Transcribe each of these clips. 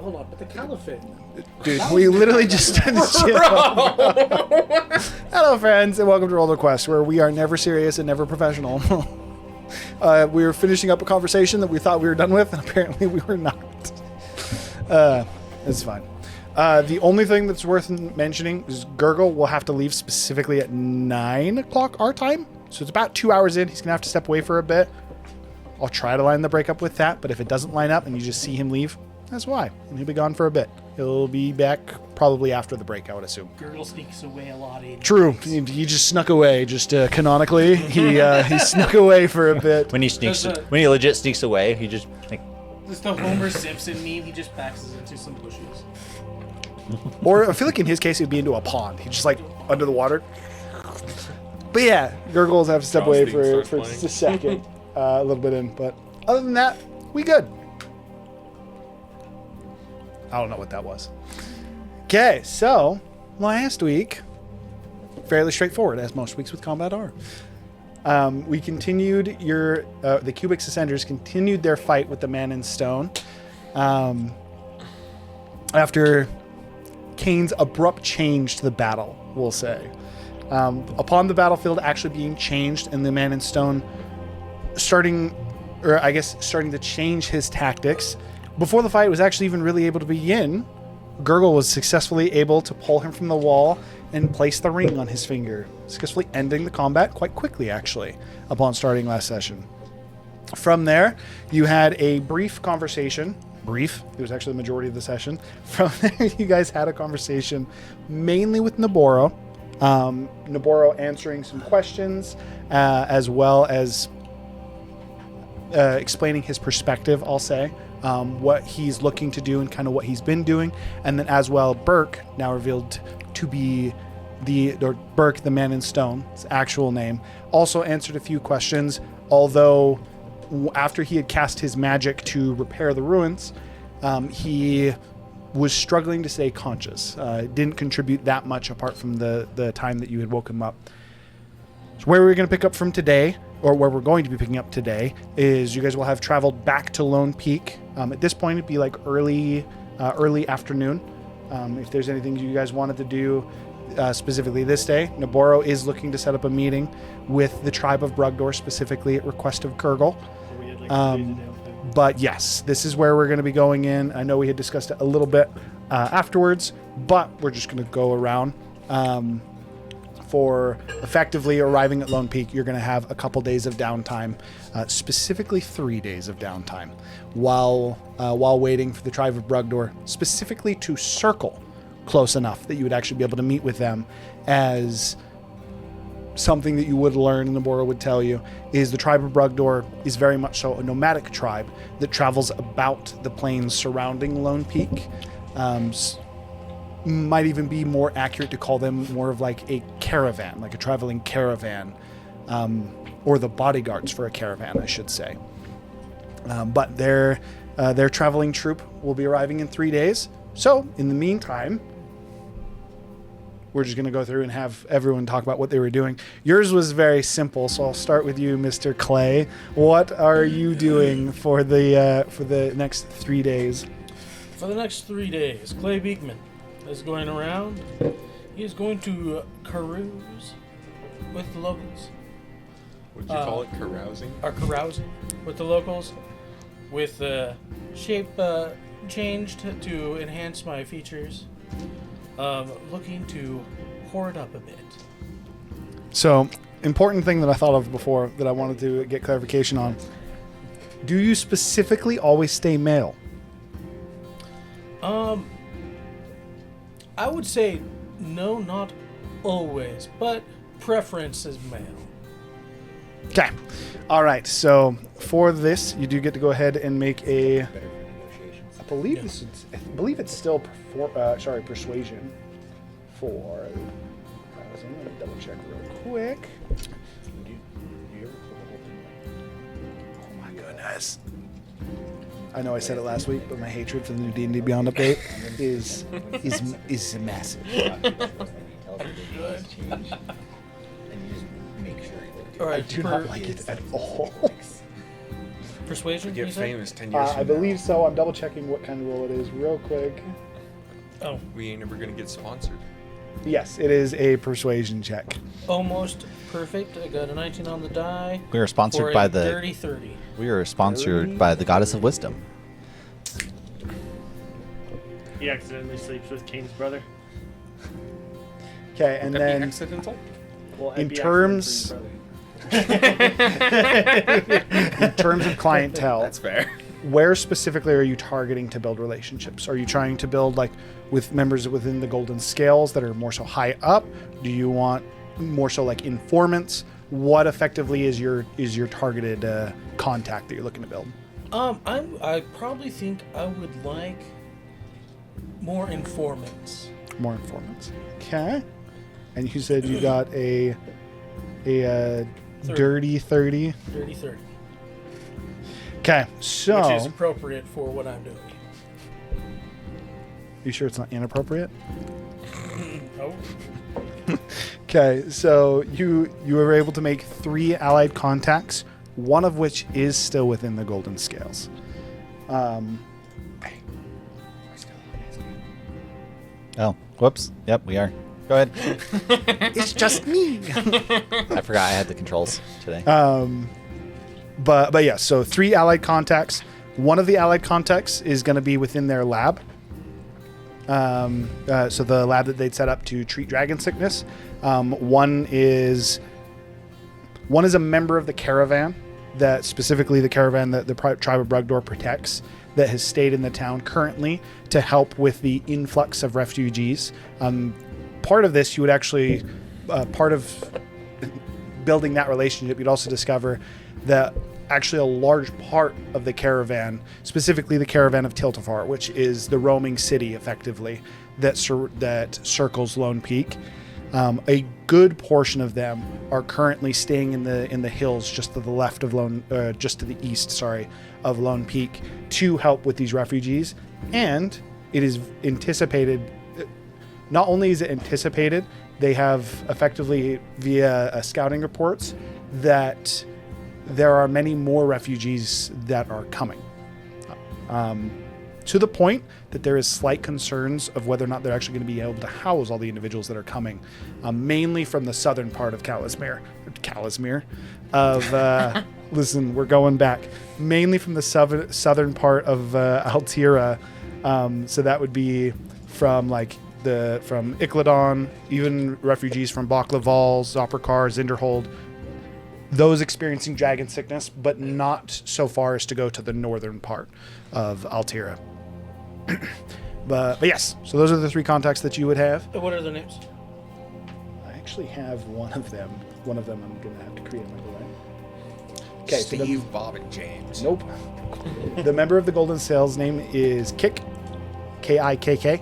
hold on. But the caliphate. Dude, we literally just Hello, friends, and welcome to Roll the Quest, where we are never serious and never professional. We were finishing up a conversation that we thought we were done with, and apparently we were not. It's fine. The only thing that's worth mentioning is Gurgle will have to leave specifically at 9 o'clock our time. So it's about 2 hours in. He's going to have to step away for a bit. I'll try to line the break up with that, but if it doesn't line up and you just see him leave, that's why. And he'll be gone for a bit. He'll be back probably after the break, I would assume. Gurgle sneaks away a lot. True. He just snuck away, just canonically. He snuck away for a bit. When he legit sneaks away, he just like... Just the Homer Simpson meme, he just backs us into some bushes. Or I feel like in his case, it'd be into a pond. He's just like under the water. But yeah, Gurgles have to step away for just a second. A little bit in. But other than that, we good. I don't know what that was. Okay, so last week, fairly straightforward, as most weeks with combat are. We continued the Cubix Ascenders continued their fight with the Man in Stone. After Kane's abrupt change to the battle, we'll say. Upon the battlefield actually being changed and the Man in Stone starting to change his tactics, before the fight was actually even really able to begin, Gurgle was successfully able to pull him from the wall and place the ring on his finger, successfully ending the combat quite quickly, actually, upon starting last session. From there, you had a brief conversation. Brief. It was actually the majority of the session. From there, you guys had a conversation mainly with Naboro. Naboro answering some questions, as well as explaining his perspective, I'll say, what he's looking to do and kind of what he's been doing. And then as well, Burke, now revealed to be Burke, the Man in Stone, his actual name, also answered a few questions, although after he had cast his magic to repair the ruins, he was struggling to stay conscious. Didn't contribute that much apart from the time that you had woke him up. So where we're going to pick up from today, or where we're going to be picking up today, is you guys will have traveled back to Lone Peak. At this point, it'd be like early afternoon. If there's anything you guys wanted to do specifically this day, Naboro is looking to set up a meeting with the tribe of Brugdor, specifically at request of Kurgle. But yes, this is where we're going to be going in. I know we had discussed it a little bit afterwards, but we're just going to go around. For effectively arriving at Lone Peak, you're going to have a couple days of downtime, specifically 3 days of downtime, while waiting for the tribe of Brugdor, specifically to circle close enough that you would actually be able to meet with them. As something that you would learn, and Naboro would tell you, is the tribe of Brugdor is very much so a nomadic tribe that travels about the plains surrounding Lone Peak. Might even be more accurate to call them more of like a caravan, like a traveling caravan, or the bodyguards for a caravan, I should say. But their traveling troop will be arriving in 3 days. So in the meantime, we're just going to go through and have everyone talk about what they were doing. Yours was very simple, so I'll start with you, Mr. Clay. What are you doing for the next 3 days? For the next 3 days, Clay Beekman is going around. He is going to carouse with the locals. Would you call it carousing? Or carousing with the locals, with the shape changed to enhance my features. Looking to hoard up a bit. So, important thing that I thought of before that I wanted to get clarification on. Do you specifically always stay male? I would say no, not always, but preference is male. Okay. All right. So for this, you do get to go ahead and make a. I believe it's still persuasion. For. So I'm gonna double check real quick. Oh my goodness. I know I said it last week, but my hatred for the new D&D Beyond update is massive. All right, I do not like it at all. Persuasion, you Get said? famous 10 years from I believe now. so. I'm double checking what kind of roll it is real quick. Oh, We ain't never gonna get sponsored. Yes, it is a persuasion check. almost perfect. I got a 19 on the die. We were For sponsored a by the. dirty 30. We were sponsored by the Goddess of Wisdom. He accidentally sleeps with Kane's brother. Okay, and Would that be then accidental? Well, In I'd be terms- accident in terms of clientele, That's fair. where specifically are you targeting to build relationships? Are you trying to build like with members within the Golden Scales that are more so high up? Do you want more so like informants? What effectively is your targeted contact that you're looking to build? I probably think I would like more informants. More informants. Okay. And you said you got a dirty 30. Dirty 30. Okay, so Which is appropriate for what I'm doing. you sure it's not inappropriate? Oh. Okay, so you were able to make 3 allied contacts, one of which is still within the Golden Scales. Oh, whoops. Yep, we are. Go ahead. It's just me. I forgot I had the controls today. But yeah, so 3 allied contacts. One of the allied contacts is going to be within their lab. So the lab that they'd set up to treat dragon sickness. One is a member of the caravan, that specifically the caravan that the tribe of Brugdor protects, that has stayed in the town currently to help with the influx of refugees. Part of this, you would actually, part of building that relationship, you'd also discover that actually a large part of the caravan, specifically the caravan of Tiltafar, which is the roaming city effectively that circles Lone Peak, a good portion of them are currently staying in the hills just to the left of just to the east, of Lone Peak, to help with these refugees. And it is anticipated. Not only is it anticipated, they have effectively via scouting reports that there are many more refugees that are coming. To the point that there is slight concerns of whether or not they're actually going to be able to house all the individuals that are coming, mainly from the southern part of listen, we're going back. Mainly from the southern part of Altira. So that would be from from Icladon, even refugees from Baklaval, Zoperkar, Zinderhold, those experiencing dragon sickness, but not so far as to go to the northern part of Altira. but yes, so those are the 3 contacts that you would have. What are their names? I actually have one of them. One of them I'm going to have to create, am I right? Okay, Steve, Bob, and James. Nope. The member of the Golden Sails name is Kik, K-I-K-K.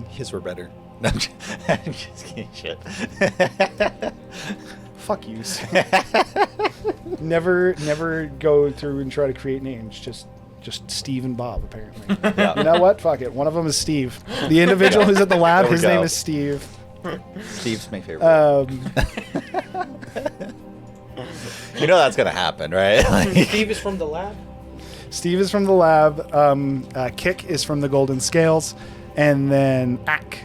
His were better. No, I'm just kidding. Shit. Fuck you. Never go through and try to create names. Just Steve and Bob, apparently. Yeah. You know what? Fuck it. One of them is Steve. The individual who's at the lab, There we his name go. is Steve. Steve's my favorite. You know that's gonna happen, right? Steve is from the lab. Steve is from the lab. Kik is from the Golden Scales. And then Ak,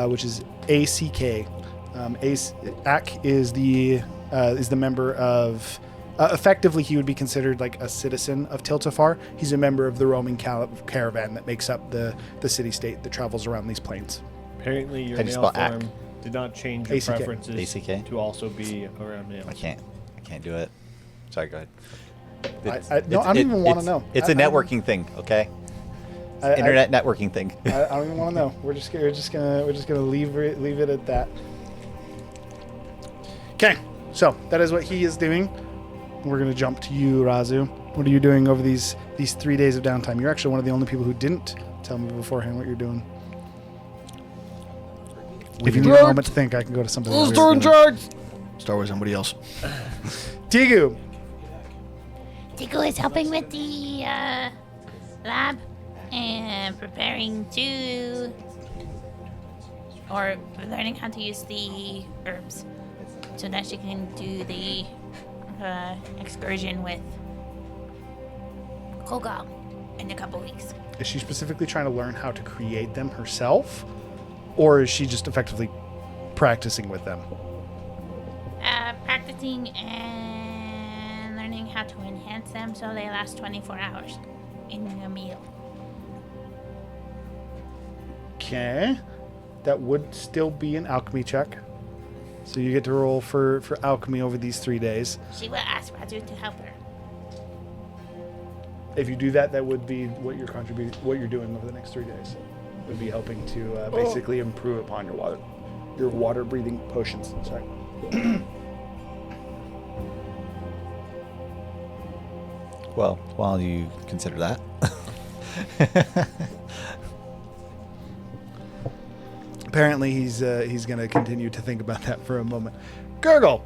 which is A-C-K. Ak is the member of... effectively, he would be considered like a citizen of Tiltafar. He's a member of the roaming caravan that makes up the city-state that travels around these plains. Apparently, your How do you male spell ack? form did not change your ACK. preferences ACK? to also be around males. I can't do it. Sorry, go ahead. I don't even want to know. It's a networking thing, okay? Internet networking thing. I don't even want to know. We're just gonna leave it at that. Okay, so that is what he is doing. We're gonna jump to you, Razu. What are you doing over these 3 days of downtime? You're actually one of the only people who didn't tell me beforehand what you're doing. If you need a moment to think, I can go to somebody else. Start with somebody else. Tigu. Tiku is helping with the lab and preparing to, or learning how to use the herbs so that she can do the an excursion with Kogal in a couple weeks. Is she specifically trying to learn how to create them herself? Or is she just effectively practicing with them? Practicing and learning how to enhance them so they last 24 hours in a meal. Okay. That would still be an alchemy check. So you get to roll for alchemy over these 3 days. She will ask Raju to help her. If you do that, that would be what you're what you're doing over the next 3 days. Would be helping to basically improve upon your water breathing potions. Sorry. Well, while you consider that. Apparently, he's going to continue to think about that for a moment. Gurgle,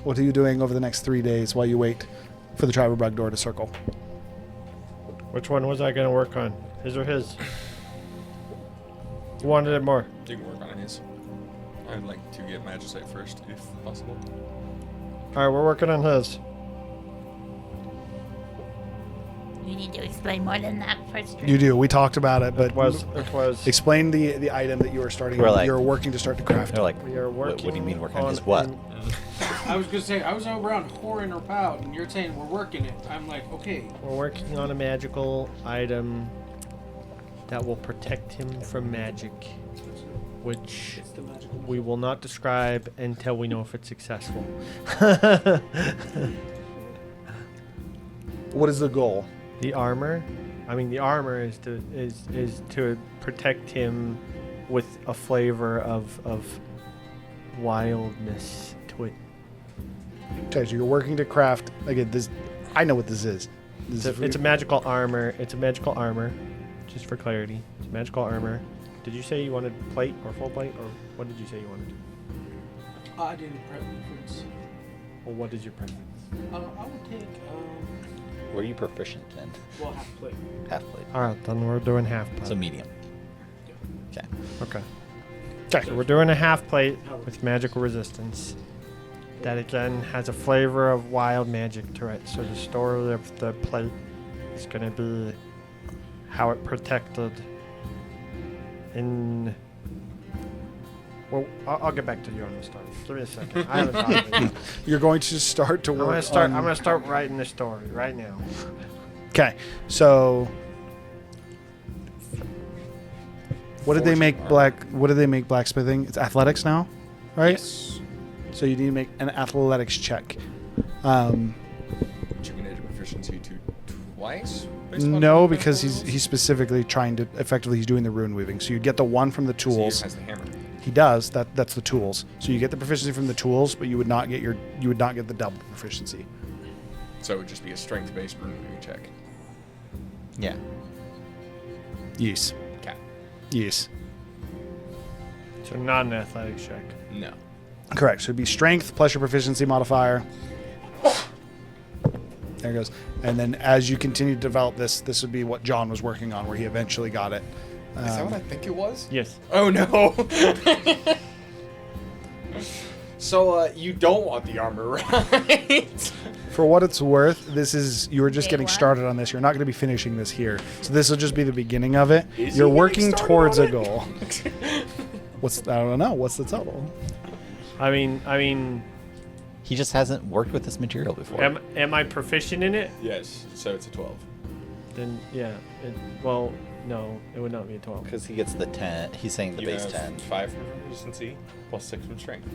what are you doing over the next 3 days while you wait for the tribal bug door to circle? Which one was I going to work on? His or his? Who wanted it more? You can work on his. I'd like to get Magicite first, if possible. All right, we're working on his. You need to explain more than that first. You do. We talked about it, but It was. explain the item that you are starting. We're like- you're working to start to craft. They're like, We are what working. do you mean working on his what? I was gonna say I was around whoring about, and you're saying we're working it. I'm like, okay. We're working on a magical item that will protect him from magic, which It's the magical. we will not describe until we know if it's successful. What is the goal? The armor, the armor is to protect him with a flavor of wildness to it. Okay, so you're working to craft. Again, this. I know what this is. It's a magical armor. It's a magical armor, just for clarity. It's a magical armor. Did you say you wanted plate or full plate, or what did you say you wanted? I didn't preference. Or what is your preference? I would take What are you proficient in? well, half plate. Half plate. All right, then we're doing half plate. So medium. Okay. Okay. Okay. So we're doing a half plate with magical resistance. That again has a flavor of wild magic to it. So the story of the plate is going to be how it protected in. Well, I'll get back to you on the story. Give me a second. I haven't thought of it. You're going to start to I'm work. gonna start writing the story right now. Okay, so what did they Forging make armor. What did they make blacksmithing? It's athletics now, right? Yes. So you need to make an athletics check. You can get a proficiency to twice? based upon No, the because rules? he's specifically trying to he's doing the rune weaving. So you'd get the one from the So he tools. has the hammer. He does. That's the tools. So you get the proficiency from the tools, but you would not get the double proficiency. So it would just be a strength-based rune check. Yeah. Yes. Okay. Yes. So not an athletics check. No. Correct. So it'd be strength plus your proficiency modifier. There it goes. And then as you continue to develop this would be what John was working on, where he eventually got it. Is that what I think it was? Yes. Oh no. So you don't want the armor, right? For what it's worth, you were just Day getting one? started on this. You're not going to be finishing this here. So this will just be the beginning of it. Is You're he working getting started towards on a it? goal. I don't know. What's the total? I mean, He just hasn't worked with this material before. am I proficient in it? Yes. So it's a 12. Then yeah. No, it would not be a 12. Because he gets the 10. He's saying the You base have 10. 5 from proficiency plus 6 from strength.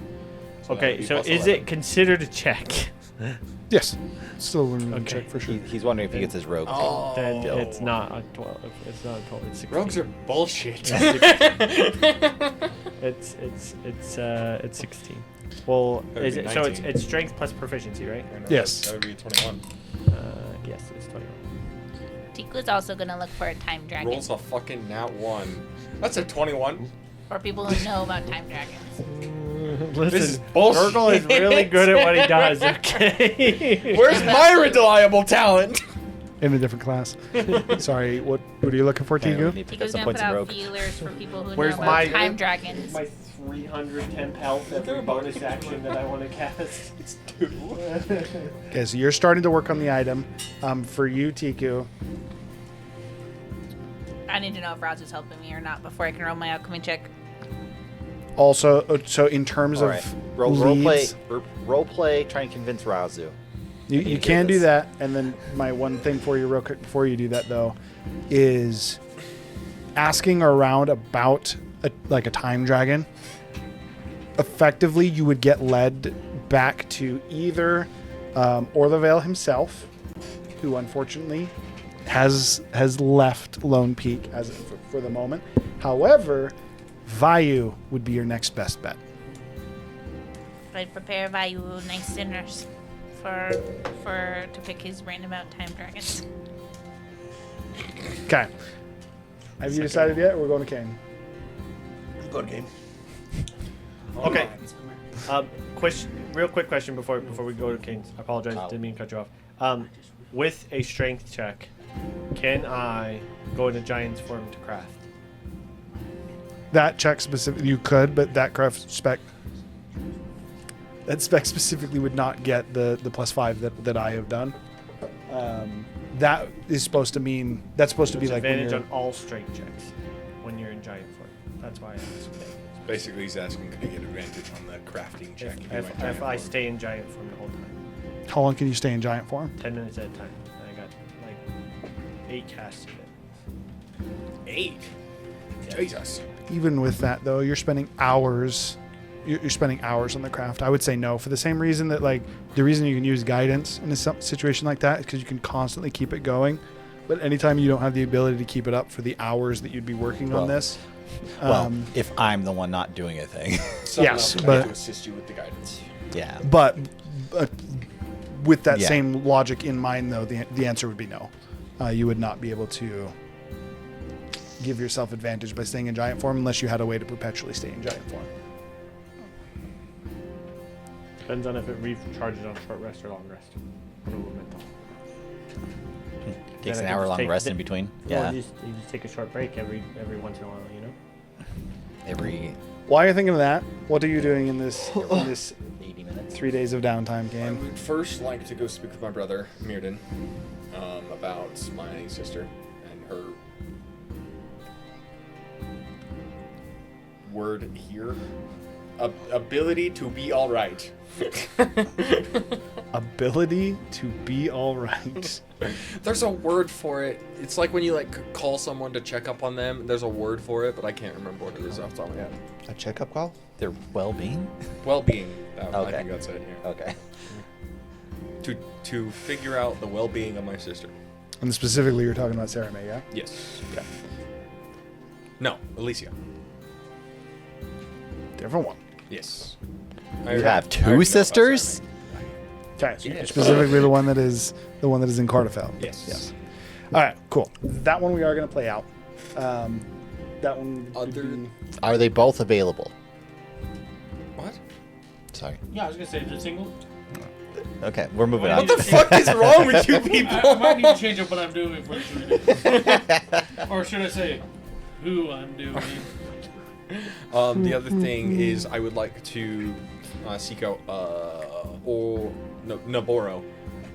So that would Okay, be so plus is 11. it considered a check? Yes. Still a rune Okay. check for sure. He's wondering if he gets his rogue. Then Bill. it's not a 12. It's not a 12. It's 16. Rogues are bullshit. It's 16. Well, That would is be it so? 19. It's strength plus proficiency, right? Yes. That would be 21. Yes, it's 21. Tiku's also gonna look for a time dragon. Rolls a fucking nat 1. That's a 21. For people who know about time dragons. Listen, is bullshit. Gurgle is really good at what he does. Okay. Where's my reliable talent? in a different class. Sorry, what are you looking for, Apparently we Tigu? need to pick up Tico's some gonna points put in out Rogue. feelers for people who Where's know my- about time dragons. My 310 health every bonus action that I want to cast. It's 2. Okay, so you're starting to work on the item. For you, Tiku, I need to know if Roz is helping me or not before I can roll my alchemy check. also, so in terms All of right. Role leads, play. Try and convince Razu. you can do that. And then my one thing for you, real quick, before you do that though, is asking around about a time dragon. Effectively, you would get led back to either Orlevale himself, who unfortunately has left Lone Peak as for the moment. However, Vayu would be your next best bet. I'd prepare Vayu nice dinners to pick his brain about time dragons. Okay. Have you decided yet? Or we're going to Kane. Go to game. Okay. Real quick question before we go to Kane's. I apologize, didn't mean to cut you off. With a strength check, can I go into giant's form to craft? That check specific, you could, but that craft spec. That spec specifically would not get the +5 that I have done. That is supposed to mean that's supposed to be like when advantage you're, on all strength checks when you're in giant form. That's why I asked. Basically, he's asking could he get advantage on the crafting check. If I stay in giant form the whole time, how long can you stay in giant form? 10 minutes at a time. And I got like 8 casts of it. 8. Jesus. Even with that though, you're spending hours. You're spending hours on the craft. I would say no for the same reason that like the reason you can use guidance in a situation like that is because you can constantly keep it going. But anytime you don't have the ability to keep it up for the hours that you'd be working on this, Well, if I'm the one not doing a thing. Someone Yes, else would but- have to assist you with the guidance. Yeah. but with that Yeah. same logic in mind though, the answer would be no. You would not be able to give yourself advantage by staying in giant form unless you had a way to perpetually stay in giant form. Depends on if it recharges on short rest or long rest. Or momentum. Takes Then an I could hour long take rest the- in between. Well, Yeah. you just take a short break every once in a while, you know? Every While you're thinking of that, what are you doing in this 80 minutes. 3 days of downtime I game? would first like to go speak with my brother, Mirden, about my sister and her word here. Ability to be all right. Ability to be all right. There's a word for it. It's like when you like call someone to check up on them. There's a word for it, but I can't remember what it is off the top of my head. A checkup call? Their well-being? Well-being. I Okay. think that's it. Yeah. Okay. To figure out the well-being of my sister. And specifically, you're talking about Sarah May, yeah? Yes. Okay. No, Alicia. Different one. Yes. You have 2 sisters? Okay, so Yeah. specifically the one that is in Cardafel. Yes. Yes. All right, cool. That one we are going to play out. That one. would Other- be- Are they both available? What? Sorry. Yeah, I was gonna say, just single. Okay, we're moving What on. What the fuck is wrong with you people? I might need to change up what I'm doing for the 3 days. Or should I say, who I'm doing? The other thing is I would like to seek out Naboro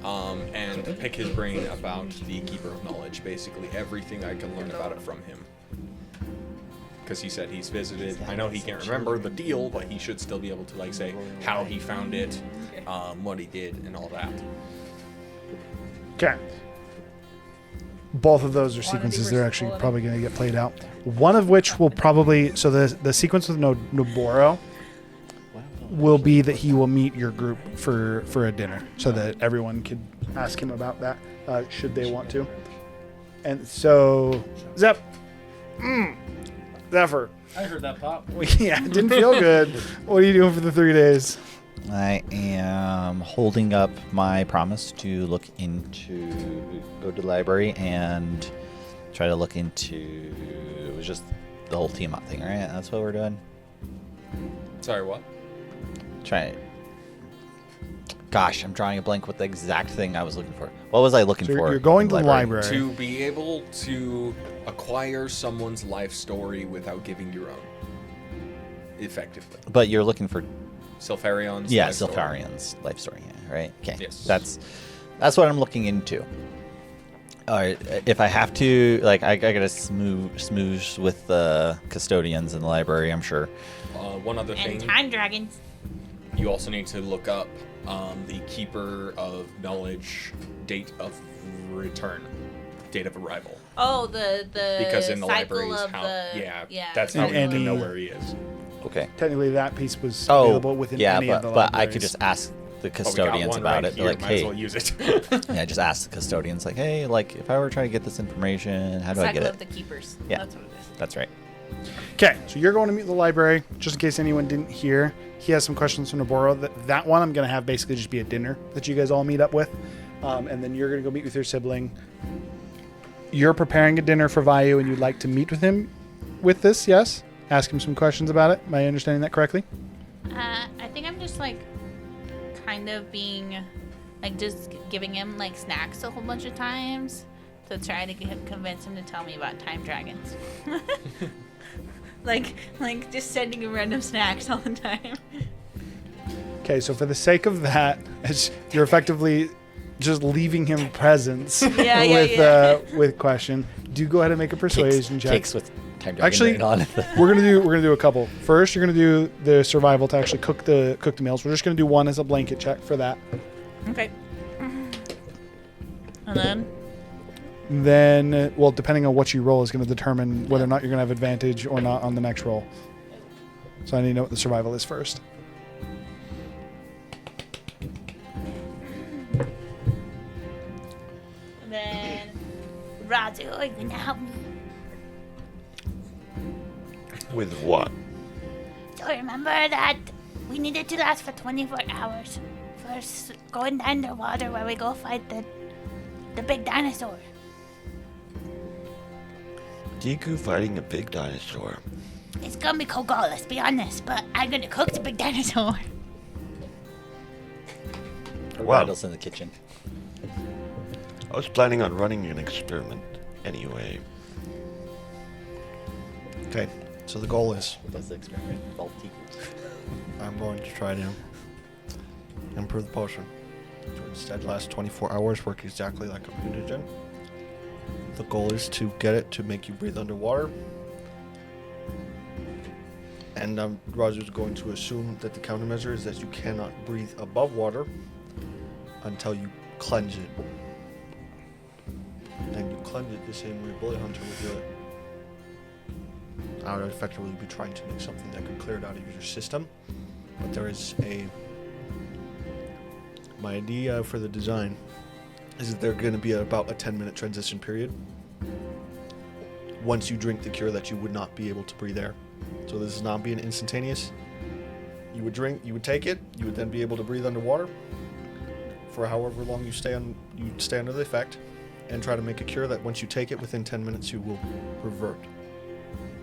and pick his brain about the Keeper of Knowledge. Basically, everything I can learn about it from him. Because he said he's visited. I know he can't remember the deal, but he should still be able to like say how he found it, what he did, and all that. Okay. Both of those are sequences that are actually probably going to get played out. One of which will probably, so the sequence with Noboro will be that he will meet your group for a dinner, so that everyone could ask him about that should they want to. And so Zephyr, I heard that pop. yeah, it didn't feel good. What are you doing for the 3 days? I am holding up my promise to go to the library and try to look into, it was just the whole Tiamat thing, right? That's what we're doing? Sorry, what? Try Gosh, I'm drawing a blank with the exact thing I was looking for. What was I looking So for? you're going in to the library. To be able to acquire someone's life story without giving your own, effectively. But you're looking for Silfarion's yeah, life story. Silfarion's life story, yeah, right? Okay. Yes. That's what I'm looking into. All right, if I have to, like, I gotta smoosh with the custodians in the library, I'm sure. One other And thing, time dragons. you also need to look up the Keeper of Knowledge date of return, date of arrival. Oh, the Because in the cycle library is of how, yeah. that's how we And can know any- where he is. Okay. Technically, that piece was Oh, available within yeah, any of the but I libraries. could just ask the Oh, we got custodians one about right it. They're here, like, might as hey, well use it. yeah, just ask the custodians, like, hey, like, if I were trying to get this information, how do I Cycle get of it? the keepers. Yeah. That's what it is. That's right. Okay, so you're going to meet the library. Just in case anyone didn't hear, he has some questions from Naboro. That one I'm going to have basically just be a dinner that you guys all meet up with. And then you're going to go meet with your sibling. You're preparing a dinner for Vayu, and you'd like to meet with him with this, yes? Ask him some questions about it. Am I understanding that correctly? I think I'm just like kind of being like just giving him like snacks a whole bunch of times to try to convince him to tell me about time dragons. like just sending him random snacks all the time. Okay, so for the sake of that, you're effectively just leaving him presents with question. Do go ahead and make a persuasion check. Cakes with time dragon Actually, written on it. we're gonna do a couple. First, you're gonna do the survival to actually cook the meals. We're just gonna do one as a blanket check for that. Okay. And Then, well, depending on what you roll is going to determine whether or not you're going to have advantage or not on the next roll. So I need to know what the survival is first. then Razu, are you gonna help me? With what? So remember that we needed to last for 24 hours. First, going underwater where we go fight the big dinosaur. Deku fighting a big dinosaur. It's gonna be Kogol, let's be honest, but I'm gonna cook the big dinosaur. Wow. Rattles in the kitchen. I was planning on running an experiment anyway. Okay, so the goal is That's the experiment. Faulty. I'm going to try to improve the potion. To instead last 24 hours, work exactly like a mutagen. The goal is to get it to make you breathe underwater. And Raju's going to assume that the countermeasure is that you cannot breathe above water until you cleanse it. And you cleanse it the same way Bullet Hunter would do it. I would effectively be trying to make something that could clear it out of your system. But there is my idea for the design is that there's going to be about a 10-minute transition period. Once you drink the cure, that you would not be able to breathe air. So this is not being instantaneous. You would drink, you would take it, you would then be able to breathe underwater for however long you stay under the effect, and try to make a cure that once you take it, within 10 minutes you will revert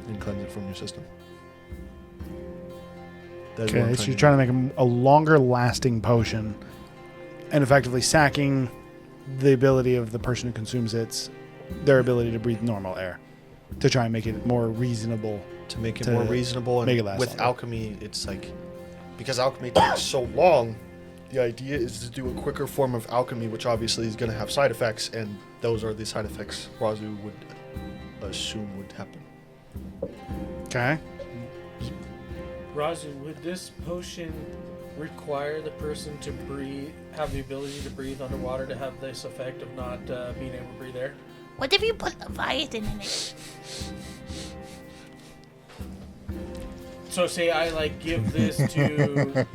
and cleanse it from your system. That is what I'm Okay, so to you're do. trying to make a longer lasting potion and effectively sacking the ability of the person who consumes their ability to breathe normal air to try and make it more reasonable. To make it to more reasonable, and make it last with longer. alchemy, it's like, because alchemy takes so long, the idea is to do a quicker form of alchemy, which obviously is going to have side effects, and those are the side effects Razu would assume would happen. Okay. Razu, would this potion require the person to have the ability to breathe underwater to have this effect of not being able to breathe air? What if you put Leviathan in it? So say I give this to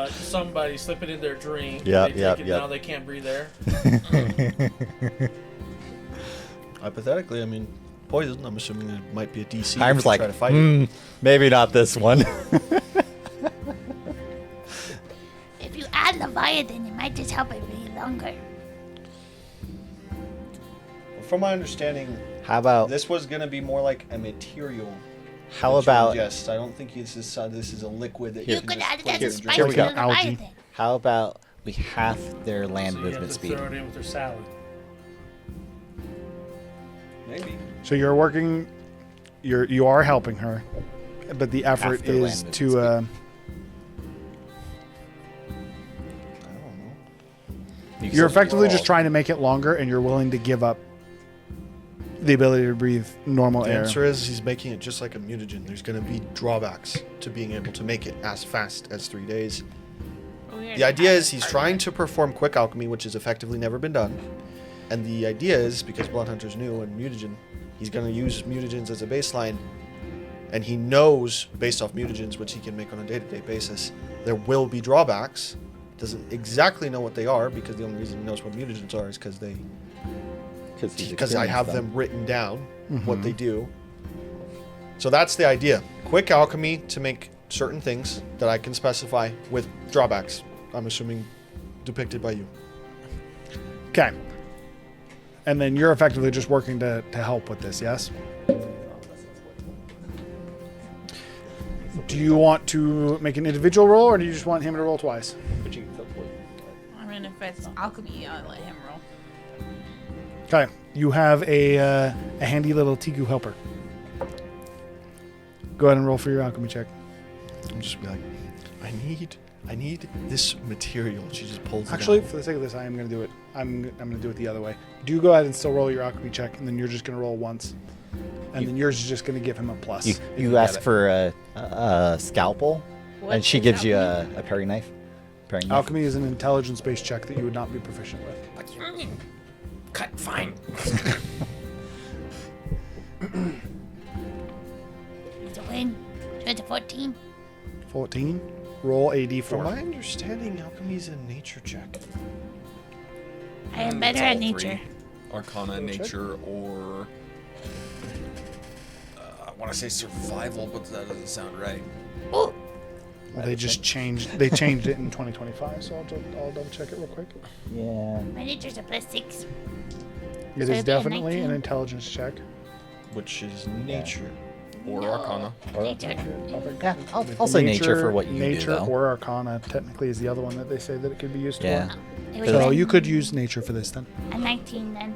somebody, slip it in their drink. Yep, they yep, take it, yep. Now they can't breathe air. Hypothetically, I mean, poison, I'm assuming it might be a DC. I'm if you like, try to fight it. maybe not this one. If you add Leviathan, it might just help it breathe longer. From my understanding, How about this was going to be more like a material. how that you about ingest. I don't think this is a liquid that You you can could just add it put as in a your spice drink. to Here we the go. Algae. Leviathan. how about be half their land So you have movement to speed. throw it in with their salad. Maybe. So you're working. You are helping her, but the effort After land is movement to. speed. I don't know. You You're still effectively roll. just trying to make it longer, and you're willing to give up the ability to breathe normal The air. answer is he's making it just like a mutagen. There's going to be drawbacks to being able to make it as fast as 3 days. The idea is he's trying to perform quick alchemy, which has effectively never been done. And the idea is, because Bloodhunter's new and mutagen, he's going to use mutagens as a baseline. And he knows, based off mutagens, which he can make on a day-to-day basis, there will be drawbacks. Doesn't exactly know what they are, because the only reason he knows what mutagens are is because I have them written down, what they do. So that's the idea. Quick alchemy to make certain things that I can specify with drawbacks. I'm assuming depicted by you. Okay. And then you're effectively just working to help with this, yes? Do you want to make an individual roll, or do you just want him to roll twice? I mean, if it's alchemy, I'll let him roll. Okay. You have a handy little Tigu helper. Go ahead and roll for your alchemy check. I'm just be like, I need this material. She just pulls Actually, it out. for the sake of this, I am going to do it. I'm going to do it the other way. Do go ahead and still roll your alchemy check, and then you're just going to roll once. And then yours is just going to give him a plus. You ask for a scalpel, and What's she his gives you alchemy? a paring knife. Paring knife. Alchemy is an intelligence-based check that you would not be proficient with. Cut. Fine. It's a win. It's a 14. 14. Roll a From d4. my understanding, alchemy is a nature check. I am It's better all at three. nature. Arcana, nature, or I want to say survival, but that doesn't sound right. Oh, Well, they just changed. They changed it in 2025, so I'll double check it real quick. Yeah. my nature's a +6. It So is it'd be a definitely an 19. intelligence check. Which is nature. Or Arcana. Nature. Yeah, I'll say nature for what you nature do, though. or arcana technically is the other one that they say that it could be used Yeah. for. It was So a- you could use nature for this then. a 19 then.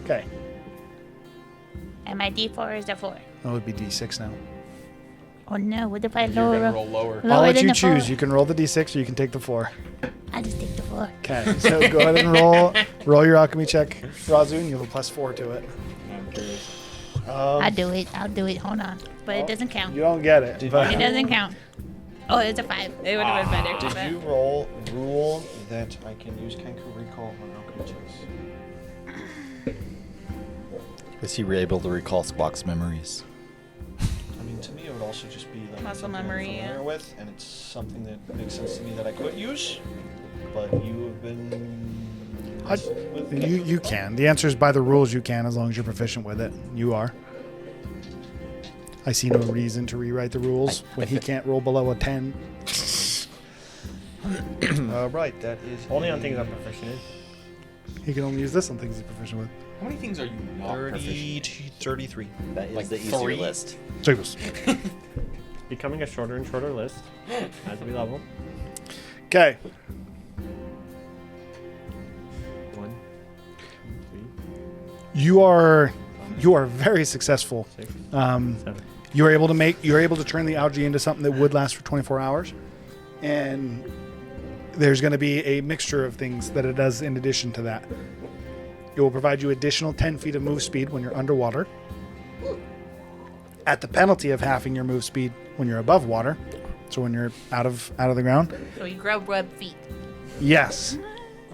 Okay. And my D4 is a 4. That would be d6 now. Oh no, what if I You're lower? gonna roll lower. I'll Lower let than you the choose. 4? You can roll the d6 or you can take the 4. I'll just take the 4. Okay. So go ahead and roll your alchemy check, Razu, and you have a +4 to it. I'm curious. I'll do it. Hold on. But it doesn't count. You don't get it. but- It doesn't count. Oh, it's a 5. It would have been better. Did but- you roll rule that I can use Kenku recall on alchemy checks? Was he able to recall Squawk's memories? I mean, to me, it would also just be like Muscle something I'm memory, familiar yeah. with, and it's something that makes sense to me that I could use. But you have been. You can. The answer is by the rules you can, as long as you're proficient with it. You are. I see no reason to rewrite the rules when he can't roll below a 10. Right, that is Only on things I'm proficient in. He can only use this on things he's proficient with. How many things are you not 30 proficient? to 33. That is Like the easier 3? list. Tables. Becoming a shorter and shorter list as we level. Okay. 1, 2, 3, You are very successful. 6, Um, 7. you're able to turn the algae into something that would last for 24 hours, and there's going to be a mixture of things that it does in addition to that. It will provide you additional 10 feet of move speed when you're underwater, at the penalty of halving your move speed when you're above water, so when you're out of the ground. So you grow rub feet. Yes,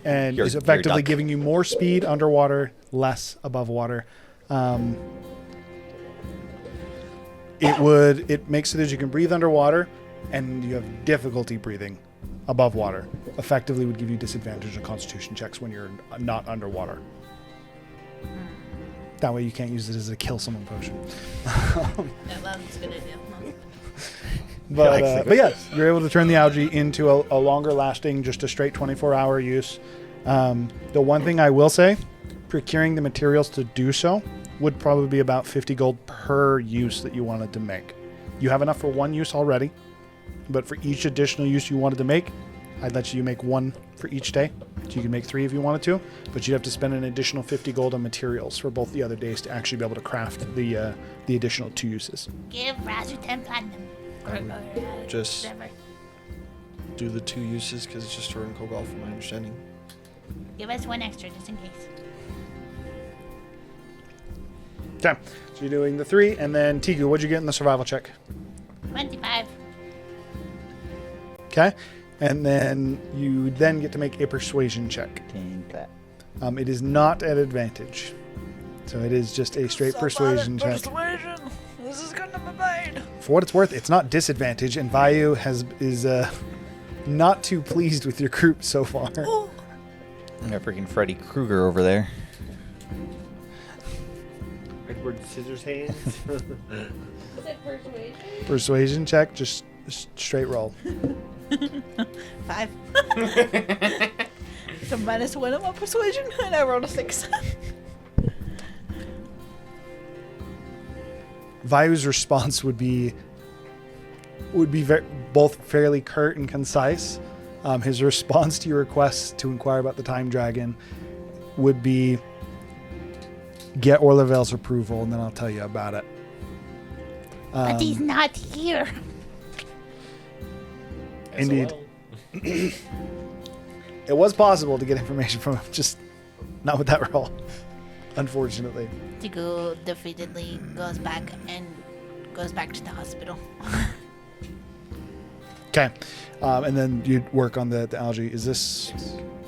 and You're- is you're a effectively duck. giving you more speed underwater, less above water. It makes it as you can breathe underwater, and you have difficulty breathing above water. Effectively, would give you disadvantage on Constitution checks when you're not underwater. That way, you can't use it as a kill someone potion. That's a good idea. But yes, you're able to turn the algae into a longer lasting, just a straight 24-hour use. The one thing I will say, procuring the materials to do so would probably be about 50 gold per use that you wanted to make. You have enough for one use already, but for each additional use you wanted to make, I'd let you make 1 for each day. So you can make 3 if you wanted to, but you'd have to spend an additional 50 gold on materials for both the other days to actually be able to craft the additional 2 uses. Give Razu 10 platinum. Just whatever. do the 2 uses because it's just her and Kogal from my understanding. Give us 1 extra just in case. Okay, so you're doing the 3, and then Tigu, what'd you get in the survival check? 25. Okay, and then you then get to make a persuasion check. Dang that. It is not at advantage, so it is just a straight persuasion check. This is gonna be bad. For what it's worth, it's not disadvantage, and Vayu is not too pleased with your group so far. Yeah, freaking Freddy Krueger over there. Edward Scissorhands. Is it persuasion? Persuasion check, just straight roll. 5. So -1 on my persuasion, and I rolled a 6. Vayu's response would be both fairly curt and concise. His response to your request to inquire about the time dragon would be, get Orlavel's approval, and then I'll tell you about it. But he's not here. Indeed. It was possible to get information from him, just not with that roll, unfortunately. Tigu defeatedly goes back to the hospital. Okay, and then you'd work on the algae. Is this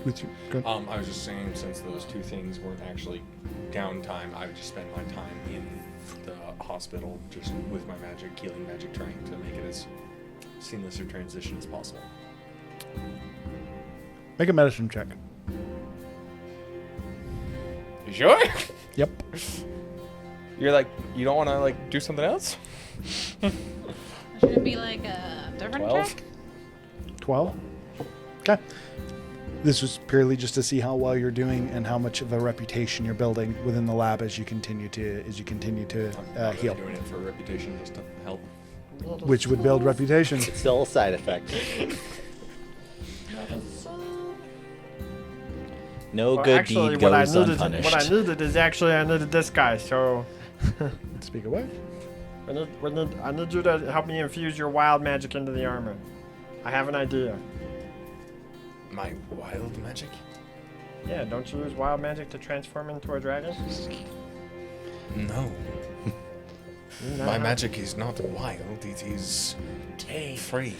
with you? Good. I was just saying, since those 2 things weren't actually downtime, I would just spend my time in the hospital just with my magic, healing magic, trying to make it as seamless a transition as possible. Make a medicine check. You sure? Yep. You're like, you don't want to like do something else? Should it be like a different 12? check? 12. Okay. This was purely just to see how well you're doing and how much of a reputation you're building within the lab as you continue to I'm not heal, really doing it for reputation, just to help. which would build reputation. It's still a side effect. No Well, good actually, deed what I goes needed, unpunished. What I needed is actually I needed this guy. So Speak away. I need you to help me infuse your wild magic into the armor. I have an idea. My wild magic? Yeah, don't you use wild magic to transform into a dragon? No. No. My magic is not wild, it is free.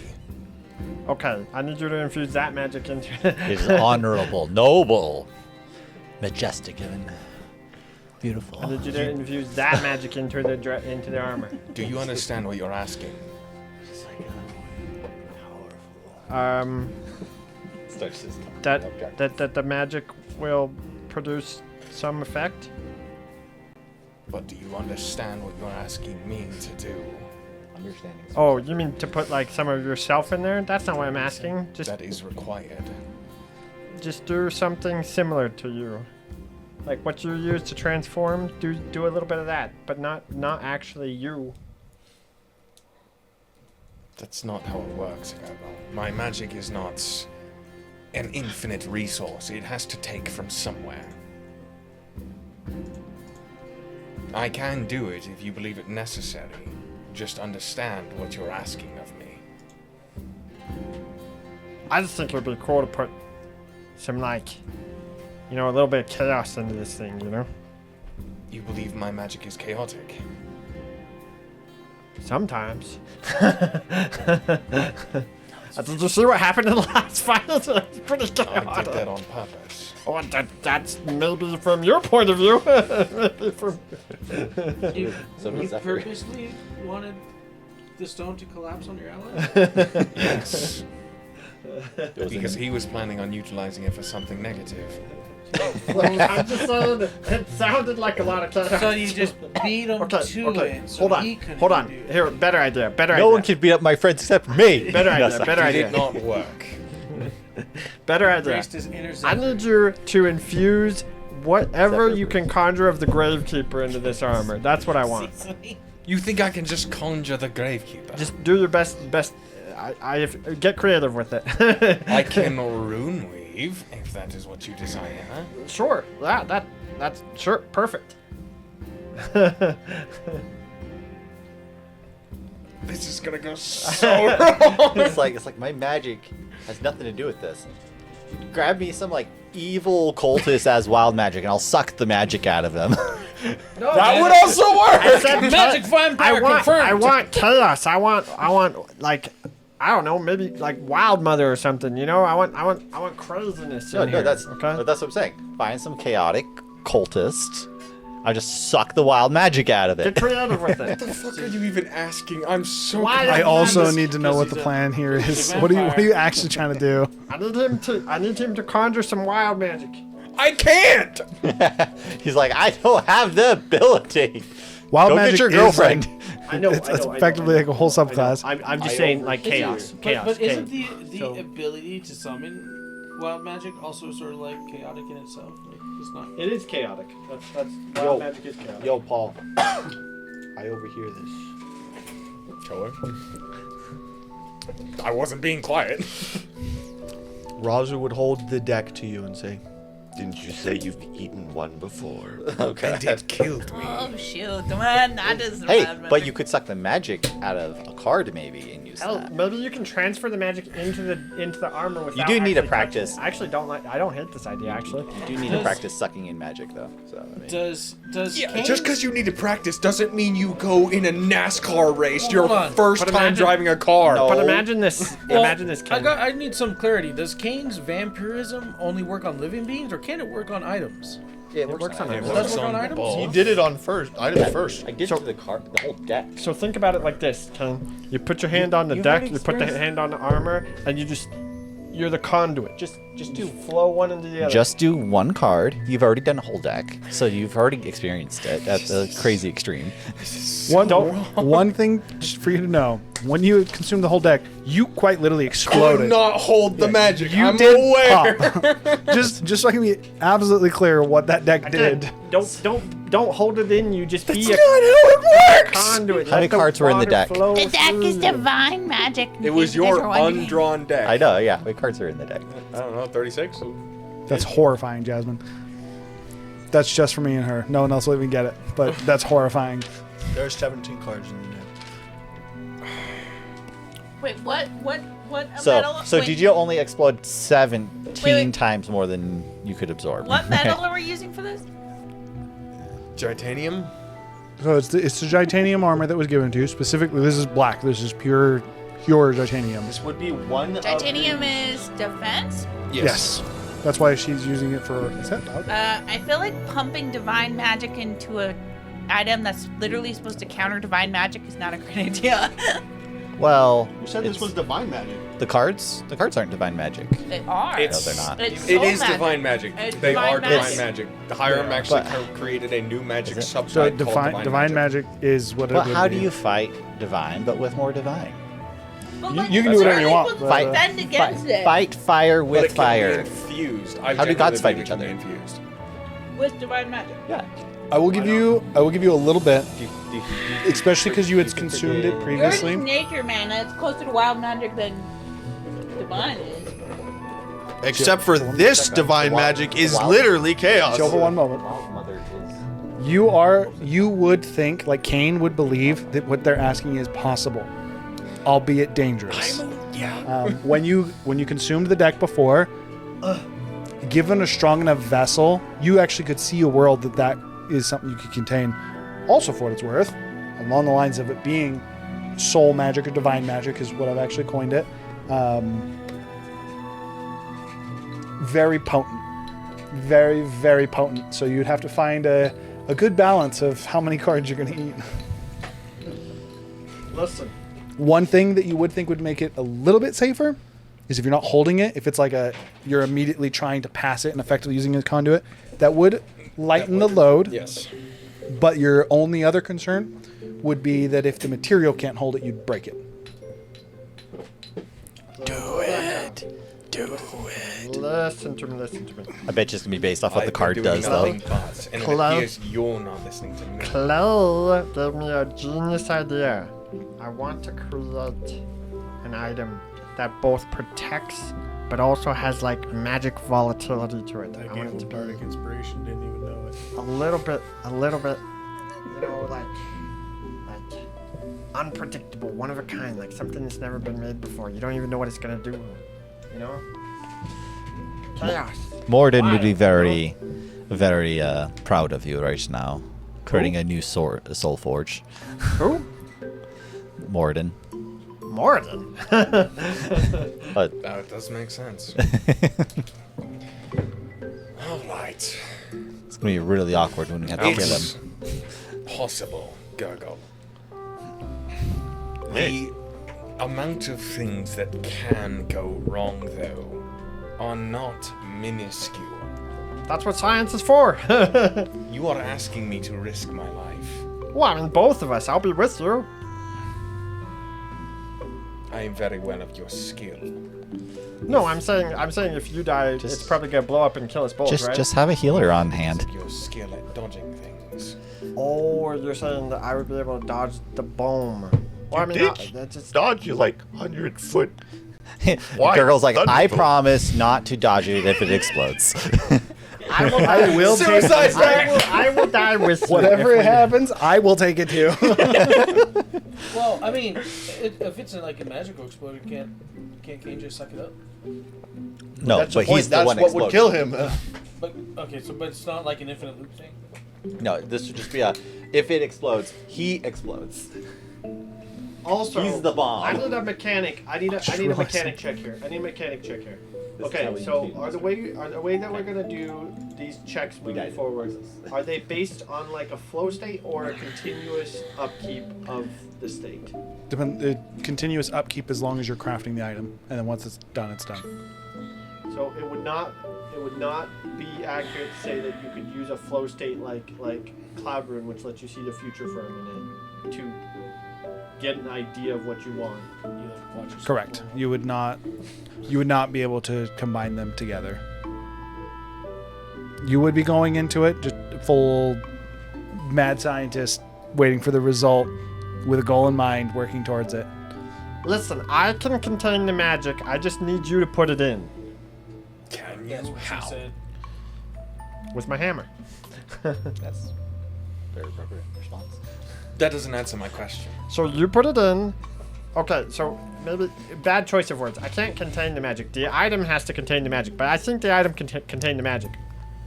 Okay, I need you to infuse that magic into. It is honorable, noble, majestic, and beautiful. I need you to infuse that magic into the armor. Do you understand what you're asking? Just like a powerful. Starts his That the magic will produce some effect. But do you understand what you're asking me to do? Understanding. Oh, you mean to put like some of yourself in there? That's not what I'm asking. That is required. Just do something similar to you. Like what you use to transform, do a little bit of that, but not actually you. That's not how it works, Gabriel. My magic is not an infinite resource. It has to take from somewhere. I can do it if you believe it necessary. Just understand what you're asking of me. I just think it would be cool to put some like, a little bit of chaos into this thing, You believe my magic is chaotic? Sometimes. Did you see what happened in the last fight? It's pretty chaotic. I did that on purpose. Oh, that's maybe from your point of view. Maybe from... You Someone's purposely wanted the stone to collapse on your ally? Yes. Because he was planning on utilizing it for something negative. I'm just saying it sounded like a lot of chaos. So you just beat him to it. So he couldn't Hold on. do it. Here, better idea. No one can beat up my friends except for me. Better idea. Yes, Better It idea. did not work. Better idea. Graced his I intercept. need you to infuse whatever you can conjure of the Gravekeeper into this armor. That's what I want. You think I can just conjure the Gravekeeper? Just do your best I get creative with it. I can rune weave if that is what you desire. Sure. That's sure perfect. This is gonna go so wrong. It's like my magic has nothing to do with this. Grab me some like evil cultist as wild magic, and I'll suck the magic out of him. That would also work. Magic vampire confirmed. I want chaos. I want like I don't know, maybe like Wild Mother or something. You know, I want craziness in here. That's okay. That's what I'm saying. Find some chaotic cultist. I just suck the wild magic out of Get it. creative with What it. the fuck are you even asking? I'm so. Why I does- also this- need to know what the plan here is. What are you actually trying to do? I need him to conjure some wild magic. I can't. He's like, I don't have the ability. Wild Go magic get your is, girlfriend. like, I know. it's effectively like a whole subclass. I'm just saying like chaos. Chaos. But isn't chaos. the So- ability to summon wild magic also sort of like chaotic in itself? Like, it's not. It is chaotic. That's Yo. wild magic is chaotic. Yo, Paul. I overhear this. Kill her. I wasn't being quiet. Razu would hold the deck to you and say, Didn't you say you've eaten one before? Okay. And it killed me. Oh shoot, man, that is Hey, bad, but man. you could suck the magic out of a card maybe and use Hell, that. maybe you can transfer the magic into the armor without. do need to actually touching practice. it. I actually don't like. I don't hate this idea actually. You do need to practice sucking in magic though. So I mean, Does Yeah, Kane- just because you need to practice doesn't mean you go in a NASCAR race your Hold on. first But time imagine- driving a car. No. But imagine this. Well, imagine this. Ken. I need some clarity. Does Kane's vampirism only work on living beings, or can it work on items? yeah, it works on It it. Does works it work on on items? balls. you did it on items first. I did So- to the card, the whole deck. So think about it like this, Ken. You put your hand on the you've deck, already you put the experienced- hand on the armor, and you're the conduit. Just do flow one into the other. Just do one card. You've already done a whole deck, so you've already experienced it at the crazy extreme. One thing just for you to know: when you consume the whole deck, you quite literally Could exploded. not hold the magic. You I'm did aware. pop. just so I can be absolutely clear what that deck Again, did. don't hold it in. You just be a Not how it works. conduit. How many Let the cards were in the water deck? flow The deck through is you. divine magic. It was You guys your are wondering. undrawn deck. I know, yeah. What cards are in the deck? I don't know, 36? That's horrifying, Jasmine. That's just for me and her. No one else will even get it. But that's horrifying. There's 17 cards in the deck. Wait, what? So, metal? so wait, did you only explode 17 wait. times more than you could absorb? What metal are we using for this? Titanium? So it's the titanium armor that was given to you. Specifically, this is black. This is pure titanium. This would be one Titanium is defense. Yes. That's why she's using it for. Is that dog? I feel like pumping divine magic into a item that's literally supposed to counter divine magic is not a great idea. Well, You said this it's- was divine magic. the cards. The cards aren't divine magic. They are. No, they're not. It's It soul is magic. divine magic. It's They divine are magic. divine magic. The Hiram actually But- created a new magic Is it? subtype So called divine magic is what it But would how be. do you fight divine, but with more divine? But, you can do whatever you want, Let's but- Fight, defend against it fight fire But with it can fire. be infused. How do gods fight each other? Infused. with divine magic. Yeah. I will give you a little bit, Do you- especially because you had consumed it Yours previously. is nature, man. It's closer to wild magic than divine is. Except for this divine magic is literally chaos. Chill for one moment. Wild Mother is. You would think, like Cain would believe, that what they're asking is possible, albeit dangerous. When you consumed the deck before, given a strong enough vessel, you actually could see a world that is something you could contain. Also, for what it's worth, along the lines of it being soul magic or divine magic is what I've actually coined it. Very potent. Very, very potent. So you'd have to find a good balance of how many cards you're going to eat. Listen. One thing that you would think would make it a little bit safer is if you're not holding it, if it's like you're immediately trying to pass it and effectively using it as conduit, that would lighten the load. Yes. But your only other concern would be that if the material can't hold it, you'd break it. Listen to me. I bet you it's gonna be based off what the I've card been doing does, though. nothing but, and it Hello? appears you're not listening to me. Chloe gave me a genius idea. I want to create an item that both protects but also has like magic volatility to it. I I gave want it him to be bardic inspiration, didn't even know it. a little bit, you know, like unpredictable, one of a kind, like something that's never been made before. You don't even know what it's gonna do, you know? Chaos. Morden would Why? be very, very proud of you right now, creating a new soul forge. Who? Morden. Morden. But That does make sense. All right. it's gonna be really awkward when we have to kill It's him. possible, Gurgle. Hey. The amount of things that can go wrong, though, are not minuscule. That's what science is for. You are asking me to risk my life. Well, I mean, both of us. I'll be with you. I am very well of your skill. No, I'm saying if you die, it's probably gonna blow up and kill us both, right? Just have a healer on hand. Of your skill at dodging things. Oh, you're saying that I would be able to dodge the bomb. Well, I mean, did that's just dodge you like 100-foot. Why? Girl's like, I Thunderbolt. promise not to dodge it if it explodes. I will take I will die with you. whatever if it happens. I will take it too. Well, I mean, if it's like a magical explosion, can't Kane just suck it up? No, That's but the point. he's the That's one what would kill exploding. him. But okay, but it's not like an infinite loop thing. No, this would just be if it explodes, he explodes. Also, He's the bomb. I need a mechanic. I need a really mechanic check here. I need a mechanic check here. This is how Okay, we so do are the way that we're gonna do these checks moving died. forward, are they based on like a flow state or a continuous upkeep of the state? Continuous upkeep as long as you're crafting the item, and then once it's done, it's done. So it would not be accurate to say that you could use a flow state like Cloud Rune, which lets you see the future for a minute, to get an idea of what you want. You like watch yourself Correct. burn. You would not be able to combine them together. You would be going into it just full mad scientist, waiting for the result with a goal in mind, working towards it. Listen, I can contain the magic. I just need you to put it in Can That's you? what How? she said. with my hammer. That's very appropriate response. That doesn't answer my question. So you put it in. Okay, so maybe bad choice of words. I can't contain the magic. The item has to contain the magic, but I think the item can contain the magic.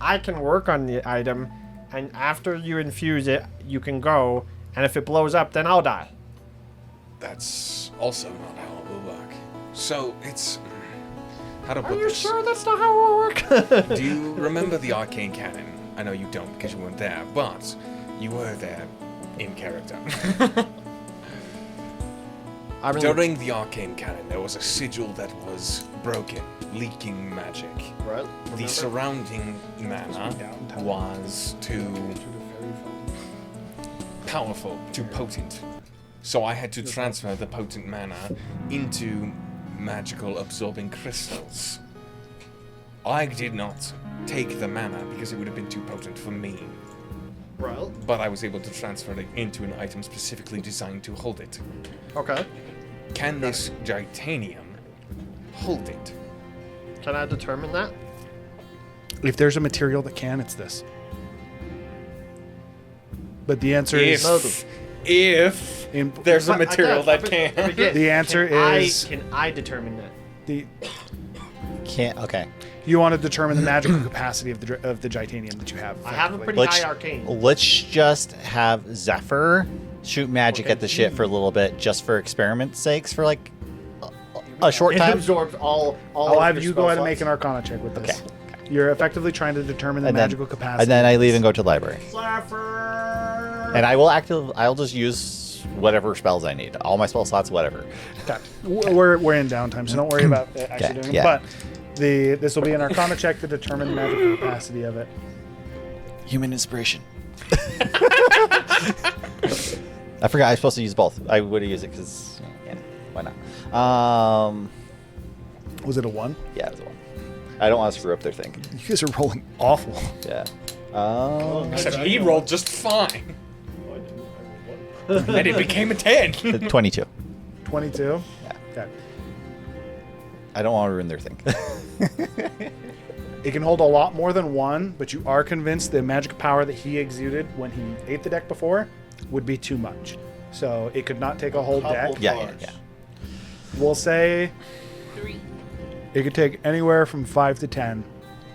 I can work on the item, and after you infuse it, you can go, and if it blows up, then I'll die. That's also not how it will work. So it's how to Are put you this. sure that's not how it will work? Do you remember the arcane cannon? I know you don't because you weren't there, but you were there in character. I mean, During the arcane cannon, there was a sigil that was broken, leaking magic. right? The surrounding mana was too powerful, too potent. So I had to transfer the potent mana into magical absorbing crystals. I did not take the mana because it would have been too potent for me, Right. but I was able to transfer it into an item specifically designed to hold it. Okay. Can this Gitanium hold it? Can I determine that? If there's a material that can, it's this. But the answer If in, there's a But material again, that can. again, The answer is- Can I determine that? the Can't. Okay. you want to determine the magical capacity of the Gitanium that you have. I have a effectively. pretty Let's high arcane. let's just have Zephyr shoot magic Okay. at the ship for a little bit, just for experiment sakes, for like a short It time. absorbs all. I'll have of you your go ahead and spell make an slots. Arcana check with this. Okay. You're effectively trying to determine the And then- magical capacity. And then I of leave this. and go to the library. Zephyr! And I'll just use whatever spells I need. All my spell slots, whatever. Okay. We're in downtime, so don't worry about actually Okay, doing yeah. it. But this will be an Arcana check to determine the magical capacity of it. Human inspiration. I forgot I was supposed to use both. I would have used it because, yeah, why not? Was it a 1? Yeah, it was a 1. I don't want to screw up their thing. You guys are rolling awful. Yeah. Except he rolled just fine. And it became a 10. 22. 22. Yeah. Okay. I don't want to ruin their thing. It can hold a lot more than one, but you are convinced the magic power that he exuded when he ate the deck before would be too much. So it could not take a whole deck. Yeah. We'll say 3. it could take anywhere from 5 to 10,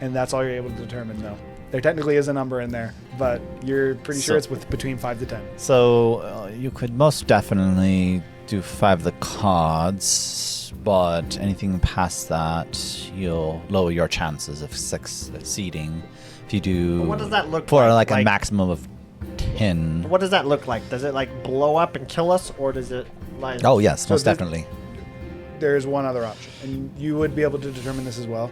and that's all you're able to determine, though. There technically is a number in there, but you're pretty sure it's between 5 to 10. So you could most definitely do 5 of the cards, but anything past that, you'll lower your chances of succeeding. If you do What does that look for like? like a maximum of 10. What does that look like? Does it like blow up and kill us, or does it like? Oh yes, So most definitely. There's one other option, and you would be able to determine this as well.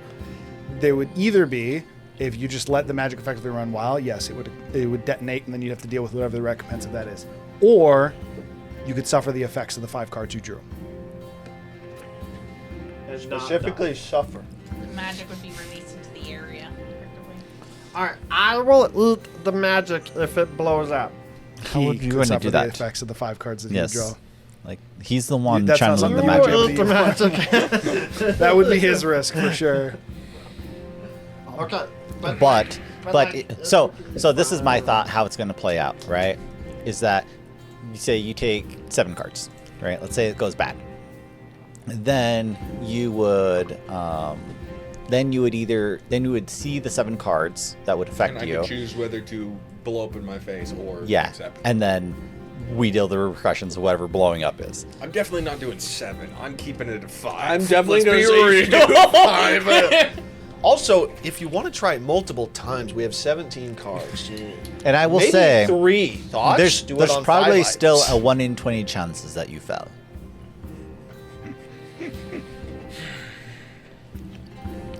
They would either be, if you just let the magic effectively run wild, yes, it would detonate, and then you'd have to deal with whatever the recompense of that is. Or you could suffer the effects of the 5 cards you drew. Specifically suffer. The magic would be released into the area. Effectively. Alright, I will eat the magic if it blows up. How would you could want to suffer do the that? effects of the 5 cards that Yes. you draw. Like he's the one That's not channeling the something magic. you Eat the magic. That would be his risk for sure. Okay, But like, so this is my thought how it's going to play out, right? Is that you say you take 7 cards, right? Let's say it goes bad. Then you would see the 7 cards that would affect And I you. could choose whether to blow up in my face or Yeah, accept. and then we deal the repercussions of whatever blowing up is. I'm definitely not doing 7. I'm keeping it at 5. I'm definitely Let's gonna be say real. 5. Also, if you want to try it multiple times, we have 17 cards. And I will Maybe say 3 thoughts. there's Do it there's on probably 5 still items. a 1 in 20 chances that you fell.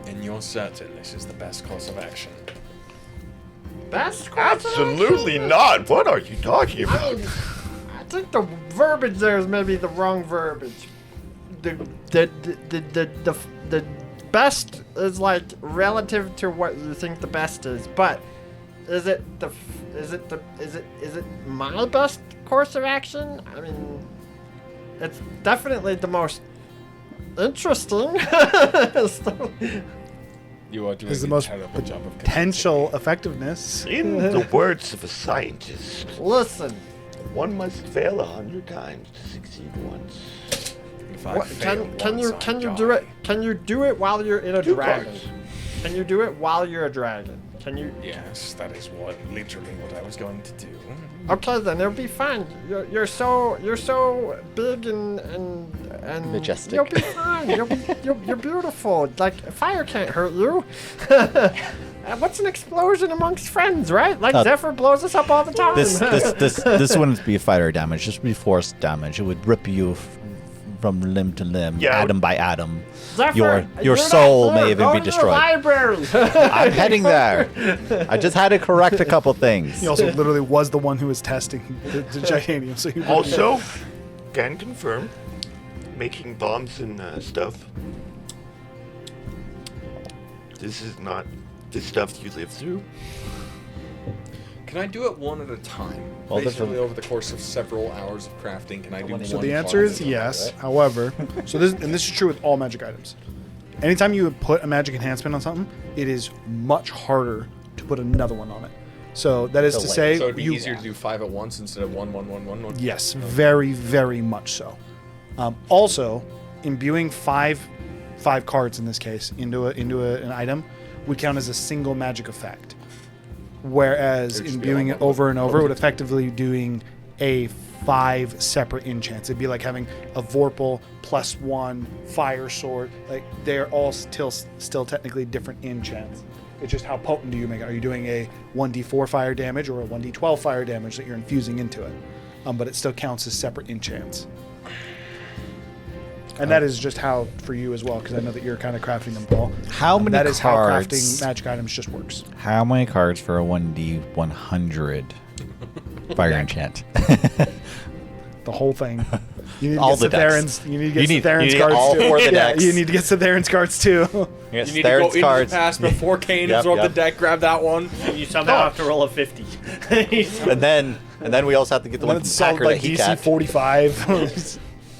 And you're certain this is the best course of action. Best course of Absolutely not. What are you talking about? I think the verbiage there is maybe the wrong verbiage. The best is like relative to what you think the best is, but is it my best course of action? I mean, it's definitely the most interesting. You are doing Is the a most terrible job of Potential effectiveness. In the words of a scientist, Listen, one must fail 100 times to succeed once. If I what, fail can you once, can I you die. do it? Can you do it while you're in a 2 dragon? cards. Can you do it while you're a dragon? Can you? Yes, that is literally what I was going to do. Okay, then it'll be fine. You're so big and Majestic. You'll be fine. You're beautiful. Like fire can't hurt you. What's an explosion amongst friends, right? Like Zephyr blows us up all the time. This wouldn't be fire damage. This would be force damage. It would rip you from limb to limb, Yeah. atom by atom. Zephyr, your you're soul not may there. even Go be to the destroyed. library. I'm heading there. I just had to correct a couple things. He also literally was the one who was testing the titanium. So he Also, can confirm, making bombs and stuff. This is not the stuff you live through. Can I do it one at a time? Well, Basically, over the course of several hours of crafting, can I do one? So the answer is yes. However, this is true with all magic items. Anytime you put a magic enhancement on something, it is much harder to put another one on it. So that is to say, So it'd be you easier to do 5 at once instead of 1, 1, 1, 1, 1. yes, very, very much so. Also, imbuing five cards in this case into an item would count as a single magic effect. Whereas It'd just be imbuing all it over and over would effectively doing a 5 separate enchants. It'd be like having a Vorpal +1 fire sword. Like they're all still technically different enchants. It's just how potent do you make it? Are you doing a 1d4 fire damage or a 1d12 fire damage that you're infusing into it? But it still counts as separate enchants. And that is just how for you as well, because I know that you're kind of crafting them, Paul. How many That is how cards? crafting magic items just works. How many cards for a 1d100 fire enchant? The whole thing. You need to All get the Cytheran's, you need to get You Cytheran's need cards all too. 4 of the Yeah, decks. you need to get Cytheran's cards too. You You need to go into the past before Kane Yep, absorbed yep. the deck, grab that one. You somehow have to roll a 50. and then we also have to get the Then one it's from solid Packer like that he DC got. 45.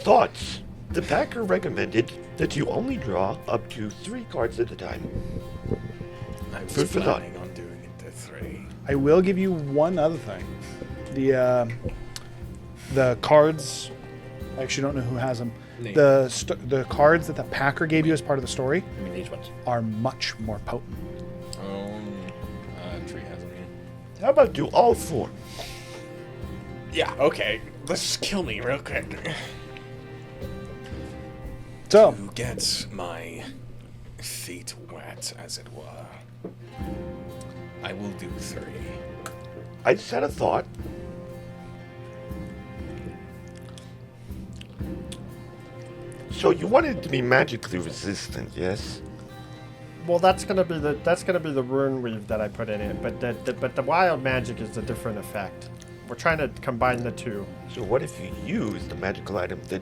Thoughts? The Packer recommended that you only draw up to 3 cards at a time. I was Good for that. planning on doing it to 3. I will give you one other thing. The cards. I actually don't know who has them. Name. The cards that the Packer gave you as part of the story I mean, these ones. are much more potent. Tree has them. How about do all 4? Yeah, okay. Let's just kill me real quick. So, To get my feet wet, as it were, I will do 3. I just had a thought. So you wanted it to be magically resistant, yes? Well, that's gonna be the rune weave that I put in it, but the wild magic is a different effect. We're trying to combine the two. So what if you use the magical item that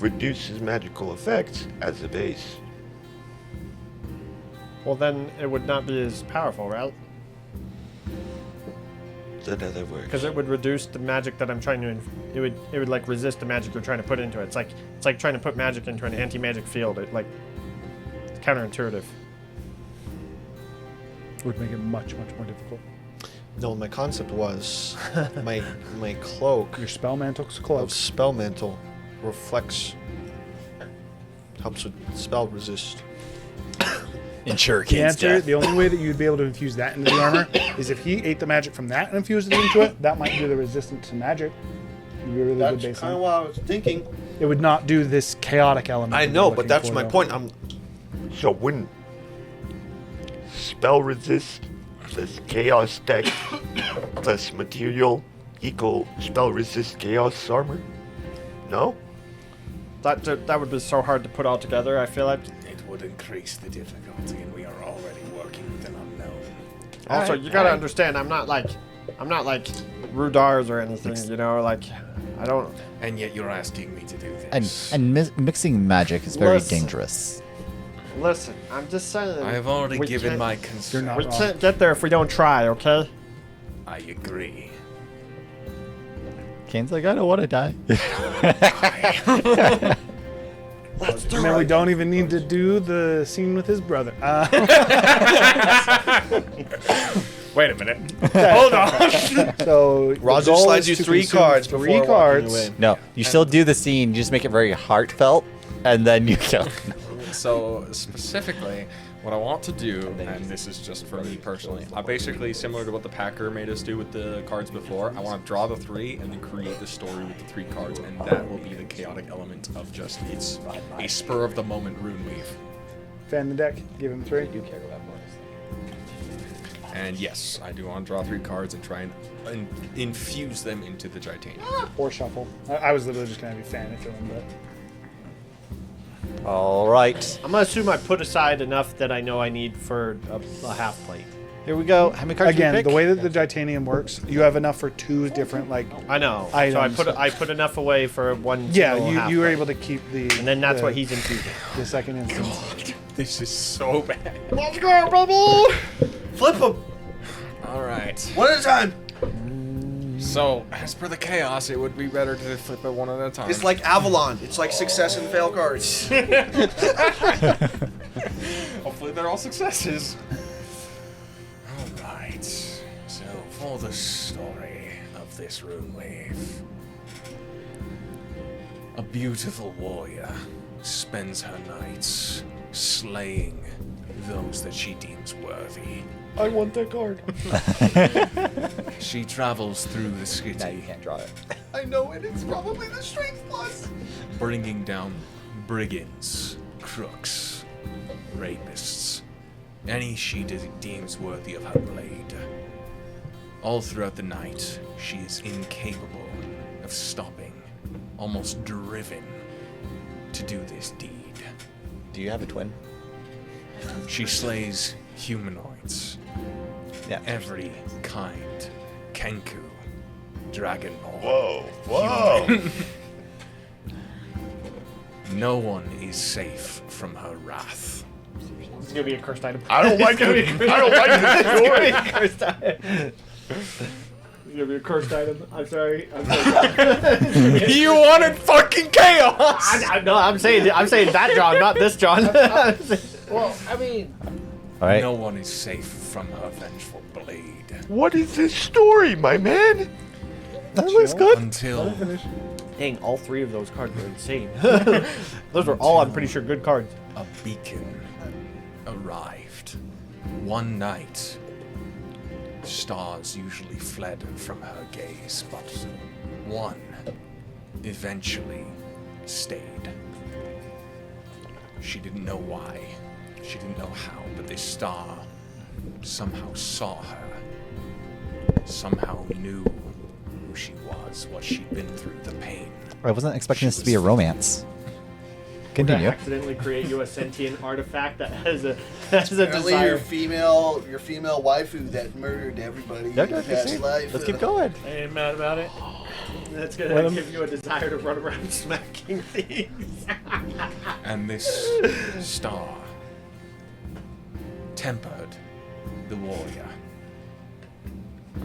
reduces magical effects as a base? Well, then it would not be as powerful, right? That other works. Because it would reduce the magic that I'm trying to. It would like resist the magic you're trying to put into it. It's like trying to put magic into an anti-magic field. It's counterintuitive. would make it much, much more difficult. No, my concept was my cloak Your spell mantle's of cloak. spell mantle helps with spell resist. Ensure The answer, the only way that you'd be able to infuse that into the armor is if he ate the magic from that and infused it into it. That might do the resistance to magic. It'd be a really good That's base kind of on. what I was thinking. It would not do this chaotic element. I that know, you're but looking that's for, my though. point. So wouldn't spell resist plus chaos deck plus material equal spell resist chaos armor? No? That would be so hard to put all together. I feel like. It would increase the difficulty, and we are already working with an unknown. Also, you gotta understand, I'm not like Rudars or anything. You know, like I don't. And yet you're asking me to do this. And mixing magic is very Listen. dangerous. Listen, I'm just saying. I have already we given can't- my You're consent. not We wrong. can't get there if we don't try. Okay. I agree. Kane's like, I don't want to die. And then we don't even need to do the scene with his brother. Wait a minute. Hold on. So the Roger goal slides is you to 3 consume cards 3 before cards. walking away. No, you still do the scene. You just make it very heartfelt, and then you kill. So specifically, what I want to do, and this is just for me personally, I basically, similar to what the Packer made us do with the cards before, I want to draw the 3 and then create the story with the 3 cards, and that will be the chaotic element of just, it's a spur of the moment rune weave. Fan the deck. Give him 3. And yes, I do want to draw 3 cards and try and infuse them into the Titanium. Or shuffle. I was literally just gonna have you fan it to him, but All right. I'm gonna assume I put aside enough that I know I need for a half plate. Here we go. How many cards again, do you the pick? way that the titanium works, you have enough for 2 different I know. Items. So I put enough away for one. Yeah, single half you were plate. able to keep the. And then that's the, what he's infusing. The second instance. This is so bad. Let's go, baby! Flip them All right. one at a time. So, as per the chaos, it would be better to flip it one at a time. It's like Avalon. It's like success and fail cards. Hopefully they're all successes. Alright. So, for the story of this rune wave. A beautiful warrior spends her nights slaying those that she deems worthy. I want that card. She travels through the Now you city, can't draw it. I know it. It's probably the strength plus. bringing down brigands, crooks, rapists, any she deems worthy of her blade. All throughout the night, she is incapable of stopping, almost driven to do this deed. Do you have a twin? She slays humanoids, Yeah. every kind, Kenku, Dragon Ball. Whoa, whoa! No one is safe from her wrath. This is gonna be a cursed item. I don't like it. I don't like this story. Give me a cursed item. I'm sorry. I'm You wanted fucking chaos. no, I'm saying that John, not this John. Well, I mean, All right. No one is safe from her vengeful blade. What is this story, my man? That looks good. Until Dang, all 3 of those cards were insane. Those were all, I'm pretty sure, good cards. a beacon arrived. One night, stars usually fled from her gaze, but one eventually stayed. She didn't know why, she didn't know how, but this star somehow saw her, somehow knew who she was, what she'd been through, the pain. I wasn't expecting this to be a romance. To Continue. accidentally create you a sentient artifact that has a Apparently desire. your female waifu that murdered everybody in Yeah, the past life. Let's keep going. I ain't mad about it. That's gonna give you a desire to run around smacking things. And this star tempered the warrior,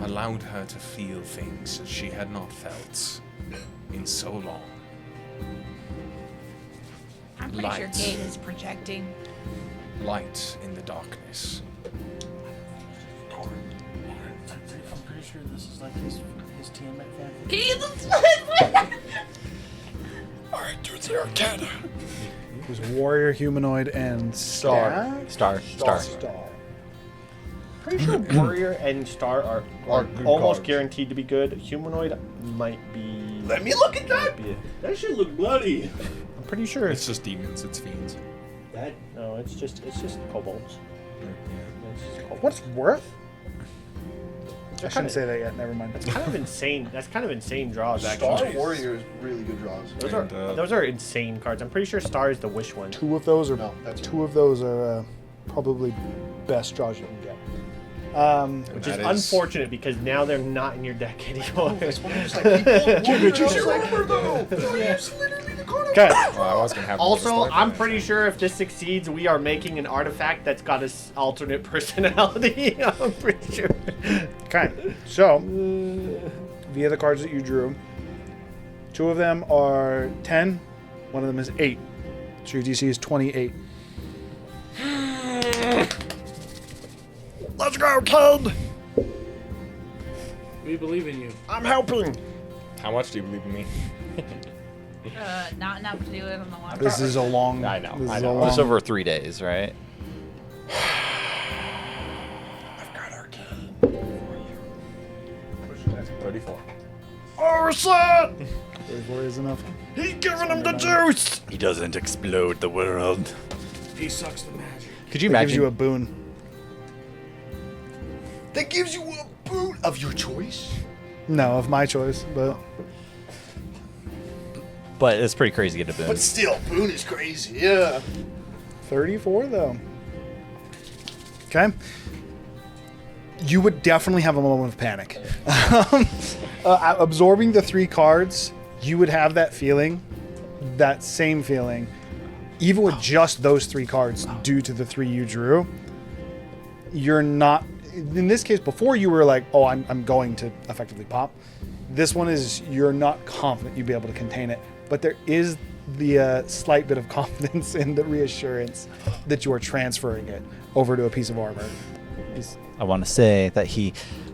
allowed her to feel things that she had not felt in so long. I'm pretty sure Light. Kate is projecting. Light in the darkness. I'm pretty sure this is like his Tiamat fan. Can you Alright, do the Arcana. It was warrior, humanoid, and star. Star. Pretty sure warrior and star are good almost cards. guaranteed to be good. Humanoid might be. Let me look at that. That shit look bloody. I'm pretty sure It's just demons, it's fiends. no. It's just kobolds. It's just kobolds. What's worth? I They're shouldn't kinda- say that yet. Never mind. That's kind of insane. That's kind of insane draws Star actually. Warrior is really good draws. Those are insane cards. I'm pretty sure Star is the wish one. Two of those are No, that's probably best draws you can get. Which is That is- unfortunate because now they're not in your deck anymore. This one is like remember though. Okay. Well, I was gonna have Also, this I'm one. pretty sure if this succeeds, we are making an artifact that's got an alternate personality. I'm pretty sure. Okay, so via the cards that you drew, 2 of them are 10, 1 of them is 8. So your DC is 28. Let's go, kid! We believe in you. I'm helping. How much do you believe in me? Not enough to do it on the one. This is a long. I know, This I is know. a long. Just over 3 days, right? I've got Arcane. 34. Oh, shit! 34 is enough. He's giving him the juice! He doesn't explode the world. He sucks the magic. Could you That gives imagine? you a boon. That gives you a boot of your choice. No, of my choice, but But it's pretty crazy to get a boon. But still, Boone is crazy. Yeah. 34 though. Okay. You would definitely have a moment of panic. Absorbing the 3 cards, you would have that feeling, that same feeling, even with just those 3 cards due to the 3 you drew. You're not, in this case, before you were like, oh, I'm going to effectively pop. This one is, you're not confident you'd be able to contain it, but there is the slight bit of confidence in the reassurance that you are transferring it over to a piece of armor. I want to say that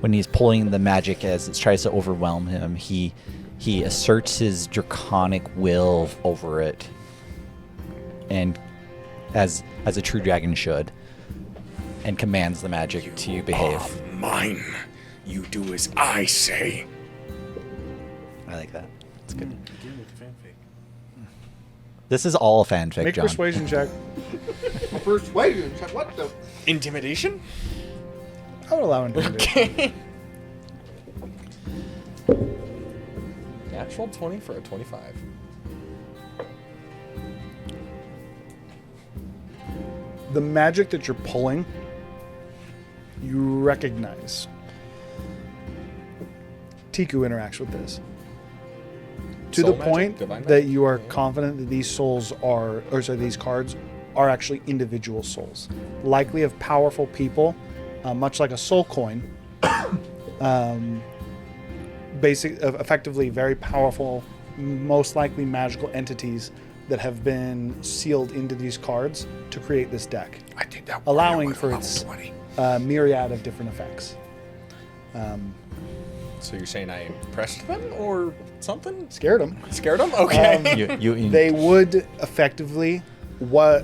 when he's pulling the magic as it tries to overwhelm him, he asserts his draconic will over it, and as a true dragon should, and commands the magic to behave. Mine. You do as I say. I like that. It's good. This is all a fanfic, Make John. persuasion check. Persuasion. What the? Intimidation? I would allow intimidation. Natural 20 for a 25. The magic that you're pulling, you recognize. Tiku interacts with this. To Soul the magic? point Divine that magic? you are confident that these these cards are actually individual souls, likely of powerful people, much like a soul coin. effectively very powerful, most likely magical entities that have been sealed into these cards to create this deck, I think that allowing for its myriad of different effects. So you're saying I impressed them or something? Scared them. Scared them? Okay. They would effectively what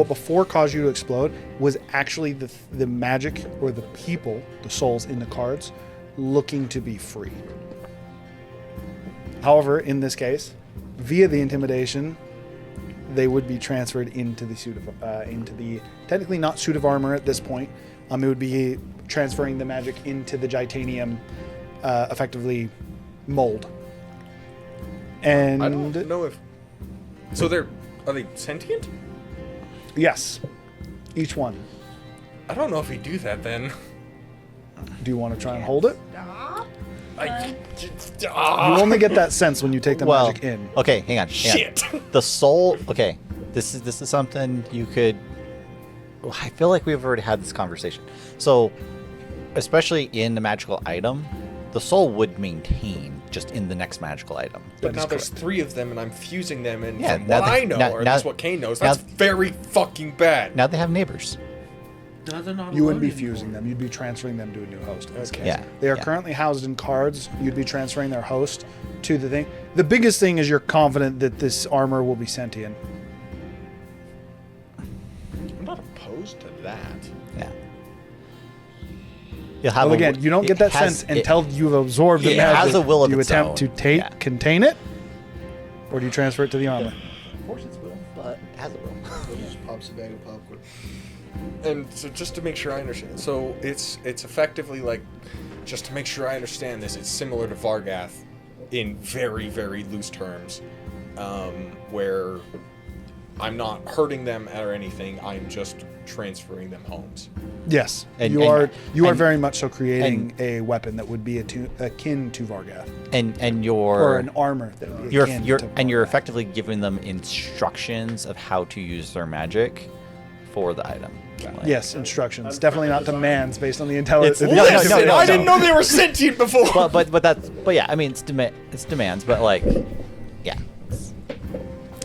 before caused you to explode was actually the magic or the people, the souls in the cards, looking to be free. However, in this case, via the intimidation, they would be transferred into the suit of into the technically not suit of armor at this point. It would be transferring the magic into the Gitanium, effectively mold. And I don't know if. So are they sentient? Yes, each one. I don't know if we do that then. Do you want to try and hold it? I, You only get that sense when you take the magic in. Okay, hang on. Shit. The soul. Okay, this is something you could. I feel like we've already had this conversation. So, especially in the magical item, the soul would maintain just in the next magical item. But now there's 3 of them, and I'm fusing them, and Yeah, from now what they- I know, now- or now- that's what Kane knows, that's very fucking bad. Now they have neighbors. No, they're not You wouldn't be alone fusing anymore. them. You'd be transferring them to a new host in this case. Yeah, They are yeah. currently housed in cards. You'd be transferring their host to the thing. The biggest thing is you're confident that this armor will be sentient. I'm not opposed to that. Yeah. You'll have Well, again, you don't get that sense until you've absorbed the it magic. has a will of Do you its attempt own. to Yeah. contain it, or do you transfer it to the armor? Of course it's will, but it has a will. Just pops a bag of popcorn. And so just to make sure I understand, so it's effectively like, just to make sure I understand this, it's similar to Vargath in very, very loose terms, where I'm not hurting them or anything, I'm just transferring them homes. Yes, And- you and- are and- very much so creating a weapon that would be akin to Vargath, And or an armor that would be you're akin you're to and you're Vargath. effectively giving them instructions of how to use their magic for the item. Like- Yes, instructions. Definitely not demands based on the intelligence. It's- no, Listen, no, I no. didn't know they were sentient before! but yeah, I mean it's demands, but like, yeah.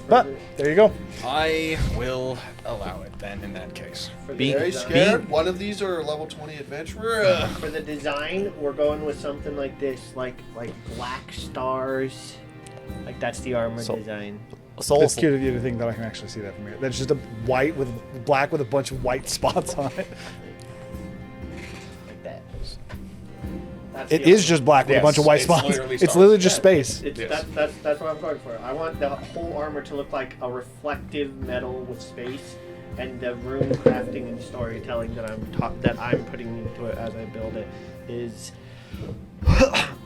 But there you go. I will allow it then in that case. Being- Very scared. One of these are a level 20 adventurer. For the design, we're going with something like this, like black stars. Like that's the armor design. Soul. It's cute of you to think that I can actually see that from here. That's just a white with black with a bunch of white spots on it. Like that. That's It the is armor. just black with a Yes, bunch of white it's spots. literally It's stars. literally just Yeah, space. It's, Yes. that's what I'm going for. I want the whole armor to look like a reflective metal with space, and the rune crafting and storytelling that I'm putting into it as I build it is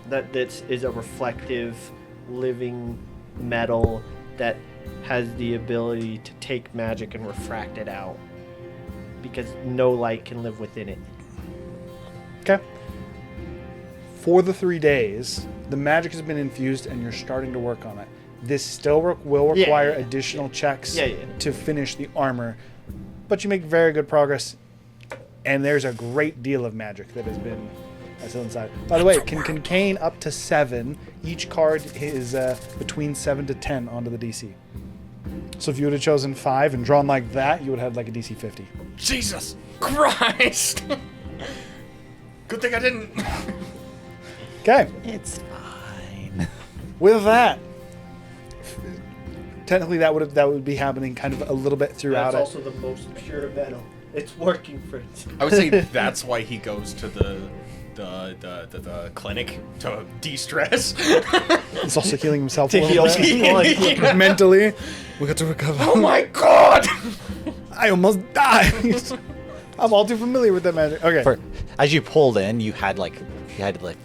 that this is a reflective, living metal that has the ability to take magic and refract it out, because no light can live within it. Okay. For the 3 days, the magic has been infused and you're starting to work on it. This still will Yeah, require yeah. additional checks Yeah, yeah. to finish the armor, but you make very good progress, and there's a great deal of magic that has been still inside. By the way, it can contain up to 7. Each card is between 7 to 10 onto the DC. So if you would have chosen 5 and drawn like that, you would have like a DC 50. Jesus Christ! Good thing I didn't. Okay. It's fine. With that, technically that would be happening kind of a little bit throughout That's it. also the most pure metal. It's working for it. I would say that's why he goes to the clinic to de-stress. He's also healing himself To a little heal bit. people. Mentally. We got to recover. Oh my god! I almost died. I'm all too familiar with that magic. Okay. As you pulled in, you had like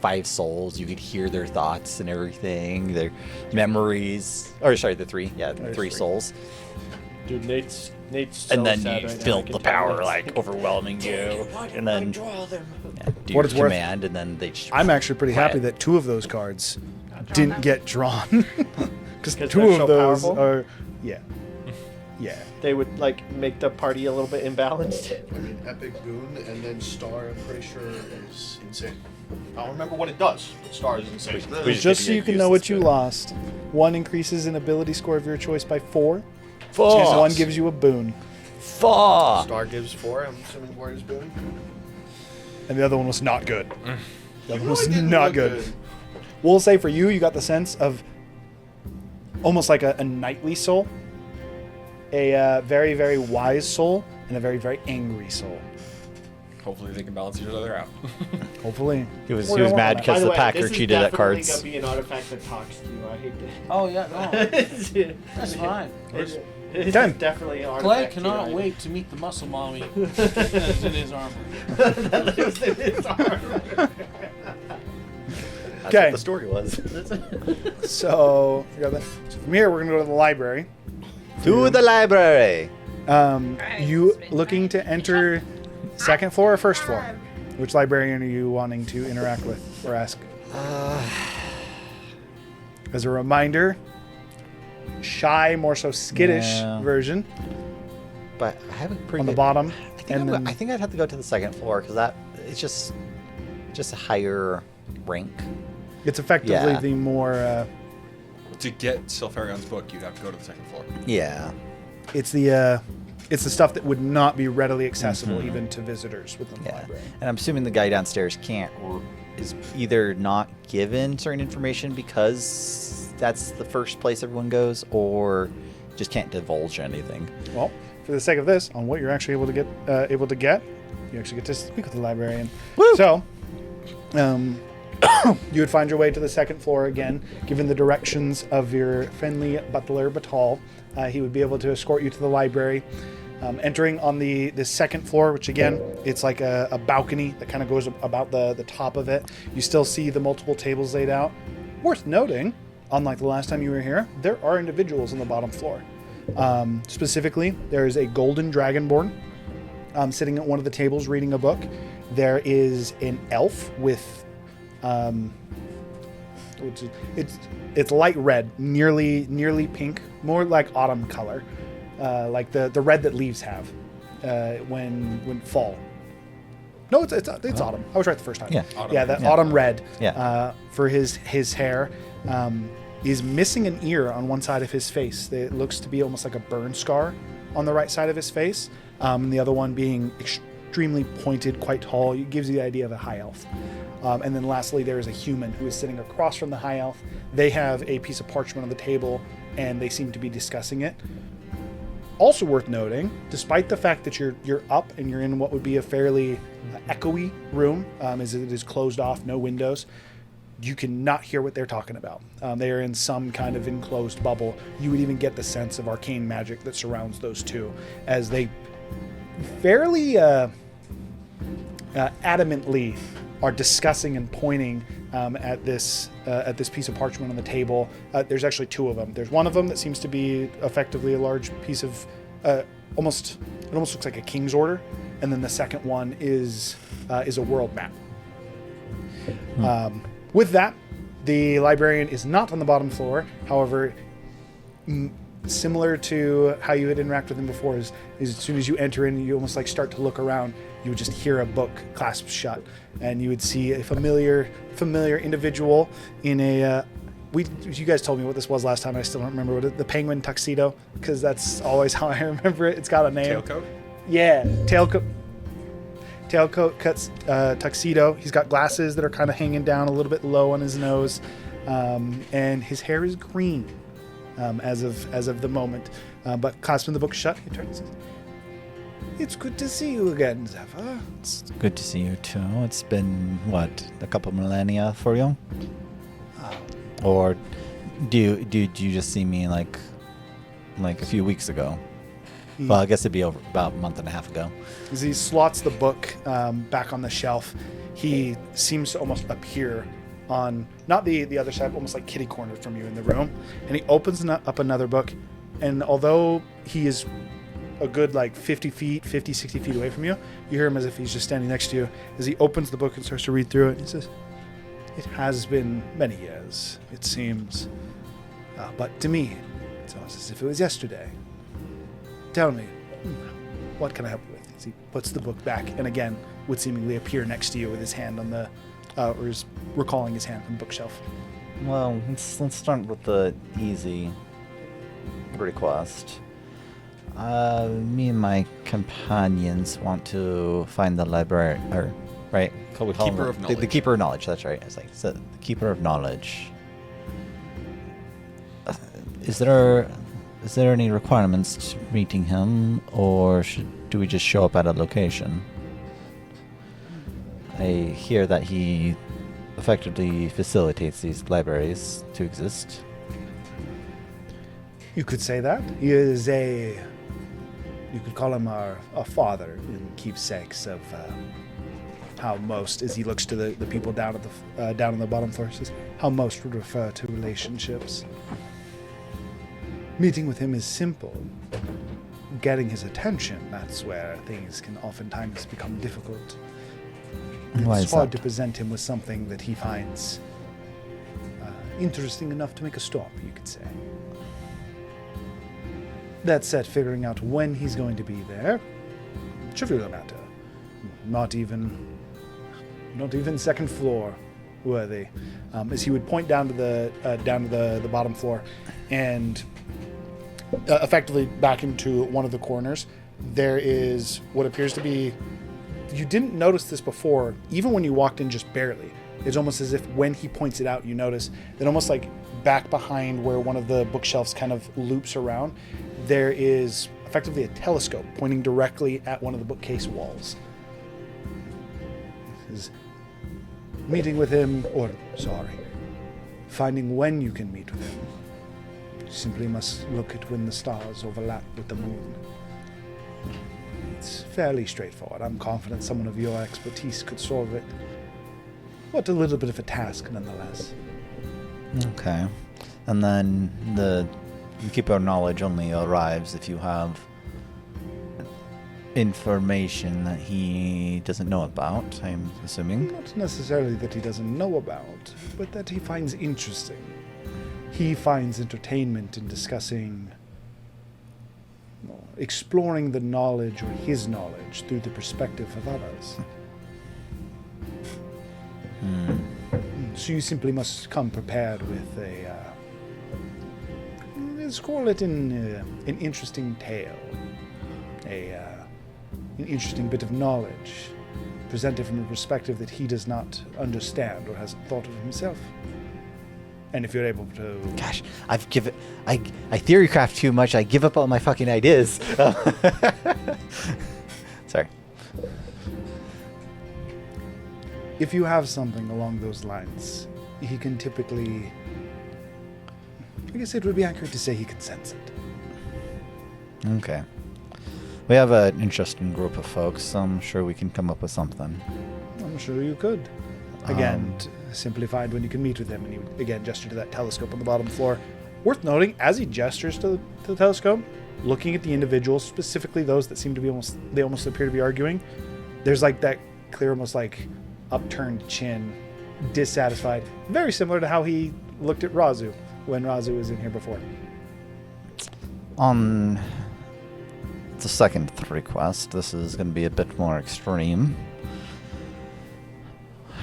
5 souls. You could hear their thoughts and everything, their memories. Or sorry, the 3. Yeah, There's 3 3. souls. Dude, Nate's so And then sad you right now. I felt can the tell power Nate's- like overwhelming you, and then do What your it's worth, command, and then they just I'm actually pretty happy quiet. that 2 of those cards didn't get drawn. Because 2 they're of so those powerful? are, yeah. Yeah. They would like make the party a little bit imbalanced. I mean, epic boon and then star. I'm pretty sure is insane. I don't remember what it does. Star doesn't say. Just so you can know what you lost. 1 increases an ability score of your choice by 4. Fuck. And 1 gives you a boon. Fuck. Star gives 4. I'm assuming where is boon. And the other one was not good. The other one was didn't not look good. We'll say for you got the sense of almost like a knightly soul, a very, very wise soul, and a very, very angry soul. Hopefully they can balance each other out. Hopefully. He was We're gonna mad want because By the way, Packer this is cheated at definitely cards. gonna be an artifact that talks to you. I hate to. Oh yeah, no, that's fine. This Done. is definitely an Clay artifact. cannot here. wait to meet the muscle mommy that's in his armor. That lives in his armor. That's Okay. what the story was. So, we got that. So from here, we're going to go to the library. To the library. You looking to enter second floor or first floor? Which librarian are you wanting to interact with or ask? As a reminder, shy, more so skittish Yeah. version But I have a pretty on the good- bottom. I think I'd have to go to the second floor because that it's just a higher rank. It's effectively Yeah. the more. To get Silfarion's book, you'd have to go to the second floor. Yeah. It's the stuff that would not be readily accessible even to visitors within the Yeah. library. And I'm assuming the guy downstairs can't or is either not given certain information because that's the first place everyone goes, or just can't divulge anything. Well, for the sake of this, on what you're actually able to get, you actually get to speak with the librarian. Woo! So, you would find your way to the second floor again, given the directions of your friendly butler Batal. He would be able to escort you to the library. Entering on the second floor, which again, it's like a balcony that kind of goes about the top of it. You still see the multiple tables laid out. Worth noting, unlike the last time you were here, there are individuals on the bottom floor. Specifically, there is a golden dragonborn sitting at one of the tables reading a book. There is an elf with it's light red, nearly pink, more like autumn color, like the red that leaves have when fall. No, it's autumn. I was right the first time. Yeah. Autumn. Yeah, that Yeah. autumn red. Yeah. For his hair, is missing an ear on one side of his face. It looks to be almost like a burn scar on the right side of his face, and the other one being extremely pointed, quite tall. It gives you the idea of a high elf. And then lastly, there is a human who is sitting across from the high elf. They have a piece of parchment on the table, and they seem to be discussing it. Also worth noting, despite the fact that you're up and you're in what would be a fairly echoey room, as it is closed off, no windows, you cannot hear what they're talking about. They are in some kind of enclosed bubble. You would even get the sense of arcane magic that surrounds those two, as they fairly adamantly are discussing and pointing at this piece of parchment on the table. There's actually two of them. There's one of them that seems to be effectively a large piece of it almost looks like a king's order, and then the second one is a world map. With that, the librarian is not on the bottom floor. However, similar to how you had interacted with him before, is as soon as you enter in, you almost like start to look around. You would just hear a book clasped shut, and you would see a familiar individual in a. You guys told me what this was last time. I still don't remember what the penguin tuxedo, because that's always how I remember it. It's got a name. Tailcoat? Yeah, tailcoat cuts tuxedo. He's got glasses that are kind of hanging down a little bit low on his nose, and his hair is green as of the moment. But clasping the book shut, he turns. It's good to see you again, Zephyr. It's good to see you too. It's been a couple millennia for you, or do you just see me like a few weeks ago? Well, I guess it'd be over about a month and a half ago. As he slots the book back on the shelf, he seems to almost appear on not the other side, almost like kitty cornered from you in the room, and he opens up another book, and although he is a good 60 feet away from you, you hear him as if he's just standing next to you as he opens the book and starts to read through it. He says, "It has been many years, it seems, but to me, it's almost as if it was yesterday. Tell me, what can I help you with?" As he puts the book back and again would seemingly appear next to you with his hand on or is recalling his hand from the bookshelf. Well, let's start with the easy request. Me and my companions want to find the library, or right? We call Keeper him of the knowledge. Keeper of Knowledge. That's right. It's like so the Keeper of Knowledge. Is there any requirements to meeting him, or do we just show up at a location? I hear that he effectively facilitates these libraries to exist. You could say that. He is you could call him our father in keepsakes of how most, as he looks to the people down at the down on the bottom floor, says how most would refer to relationships. Meeting with him is simple. Getting his attention, that's where things can oftentimes become difficult. Why It's is hard that? to present him with something that he finds interesting enough to make a stop, you could say. That said, figuring out when he's going to be there, trivial matter. Not even second floor worthy. As he would point down to the bottom floor, and effectively back into one of the corners, there is what appears to be. You didn't notice this before, even when you walked in just barely. It's almost as if when he points it out, you notice that almost like back behind where one of the bookshelves kind of loops around, there is effectively a telescope pointing directly at one of the bookcase walls. This is meeting with him, finding when you can meet with him. You simply must look at when the stars overlap with the moon. It's fairly straightforward. I'm confident someone of your expertise could solve it. What a little bit of a task, nonetheless. Okay. And then the Keeper of Knowledge only arrives if you have information that he doesn't know about, I'm assuming. Not necessarily that he doesn't know about, but that he finds interesting. He finds entertainment in discussing, exploring the knowledge or his knowledge through the perspective of others. So you simply must come prepared with let's call it an interesting tale, an interesting bit of knowledge, presented from a perspective that he does not understand or hasn't thought of himself. And if you're able to... Gosh, I theorycraft too much, I give up all my fucking ideas. Sorry. If you have something along those lines, he can typically... I guess it would be accurate to say he can sense it. Okay. We have an interesting group of folks, so I'm sure we can come up with something. I'm sure you could. Again, simplified when you can meet with him, and he would again gesture to that telescope on the bottom floor. Worth noting, as he gestures to the telescope, looking at the individuals, specifically those that seem to be almost appear to be arguing, there's like that clear, almost like upturned chin, dissatisfied, very similar to how he looked at Razu when Razu was in here before. On the second request, this is going to be a bit more extreme.